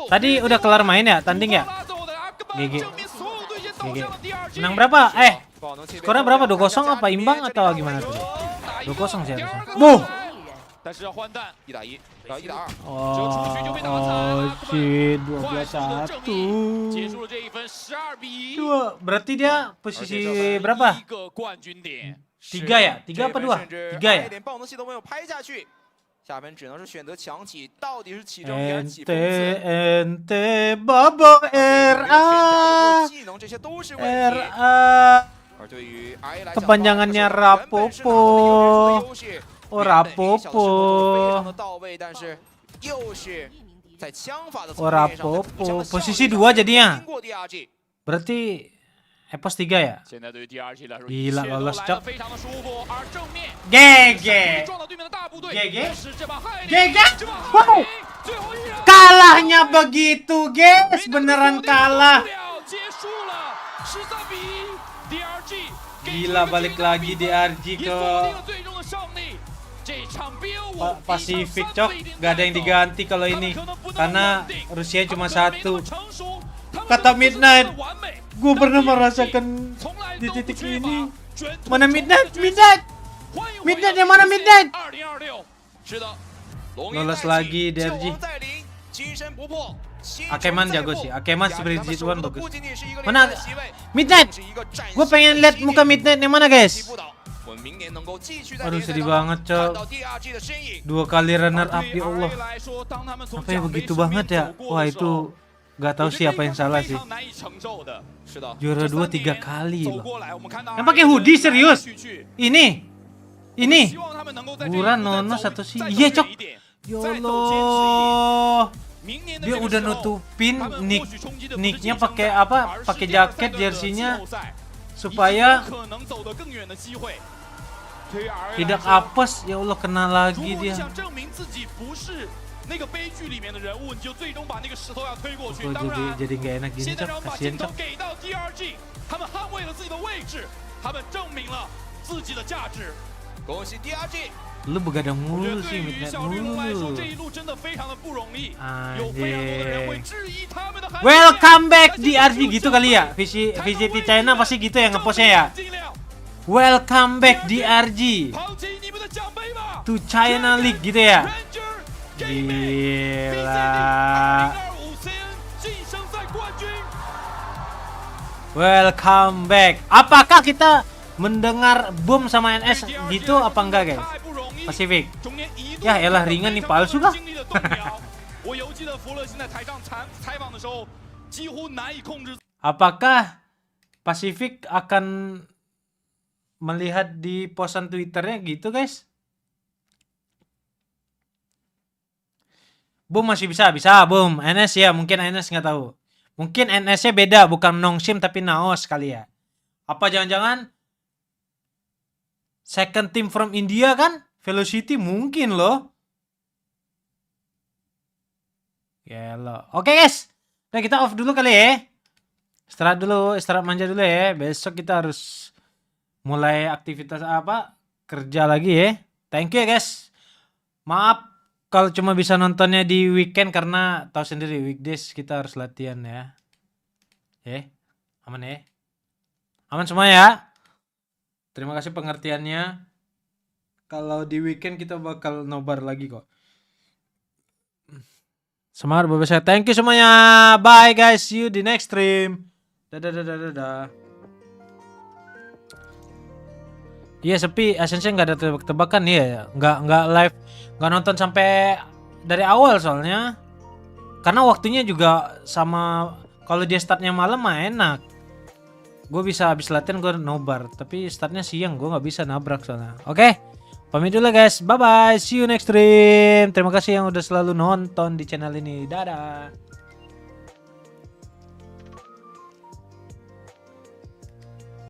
Tadi udah kelar main ya, tanding ya? GG. GG. Menang berapa? Skornya berapa? 2-0 apa imbang atau gimana tuh? 2-0 sih harusnya. Buh. 但是要换弹，1打1，然后1打2。 Oh shit, 12-1. 结束了这一分，12比1。Berarti dia posisi berapa? 3 ya? 3 apa 2? 3 ya? 爆能系都没有拍下去，下边只能是选择强起，到底是起正比还是起疯子 NT Bobo RA 技能这些都是问题。 RA 而对于 RA 来讲， kepanjangannya Rapopo. Oh Rapopo. Oh Rapopo. Posisi 2 jadinya. Berarti Epos 3 ya? Gila lolos cok. GG. GG. GG. Wow. Kalahnya begitu guys. Beneran kalah. Gila balik lagi DRG ke Pasifik cok, gak ada yang diganti kalau ini karena Rusia cuma 1. Kata Midnight, gue pernah merasakan di titik ini. Mana Midnight? Midnight! Midnight yang mana Midnight? Lolos lagi DRG. Akeman jago sih, Akeman seperti Zituan bagus. Mana Midnight? Gue pengen lihat muka Midnight yang mana guys? Aduh sedih banget cok. 2 kali runner up ya Allah. Apa ya begitu banget ya? Wah itu gak tahu siapa yang salah sih. Juara 2 3 kali loh. Yang pakai hoodie serius? Ini Buran Nonos atau sih? Iya cok. Ya Allah. Dia udah nutupin nicknya pakai apa? Pakai jaket jersinya supaya tidak apes. Ya Allah kena lagi dia. Jadi nggak enak gini cok, kasihan cok. Lu begadang 我觉 mulu 得 sih 对于 midnight 小绿龙来说， mulu. 这一路真的非常的不容易，有非常多的人会 Anjir. 质疑他们的含金量。 Welcome back di RG gitu kali ya. VCT China pasti gitu ya ngepostnya ya. Welcome back di RG 抛弃你们的奖杯吧 to China League gitu ya. Ranger Gaming Gila. 2025 CN 晋升赛冠军。 Welcome back. Apakah kita mendengar boom sama NS gitu apa enggak guys? 太不容易 Pacific. 中间一度 Ya elah ringan nih palsu kah? 经历了动摇我犹记得福勒星在台上采访的时候几乎难以控制 Apakah Pacific akan melihat di posan Twitternya gitu guys? Boom masih bisa boom. NS ya mungkin NS nggak tahu. Mungkin NS-nya beda bukan Nongshim tapi NAOS kali ya. Apa jangan-jangan second team from India kan? Velocity mungkin loh. Gelo. Oke guys. Nah kita off dulu kali ya. Istirahat dulu, istirahat manja dulu ya. Besok kita harus mulai aktivitas apa? Kerja lagi ya. Thank you ya guys. Maaf kalau cuma bisa nontonnya di weekend karena tahu sendiri weekdays kita harus latihan ya. Aman ya. Aman semua ya. Terima kasih pengertiannya. Kalau di weekend kita bakal nobar lagi kok. Semangat bapak saya. Thank you semuanya. Bye guys. See you di next stream. Dadah. Iya sepi. Ascension nggak ada tebak-tebakan ya. Nggak live. Nggak nonton sampai dari awal soalnya. Karena waktunya juga sama. Kalau dia startnya malam mah enak. Gue bisa habis latihan gue nobar. Tapi startnya siang gue nggak bisa nabrak soalnya. Oke. Pamit dulu guys. Bye bye. See you next stream. Terima kasih yang udah selalu nonton di channel ini. Dadah.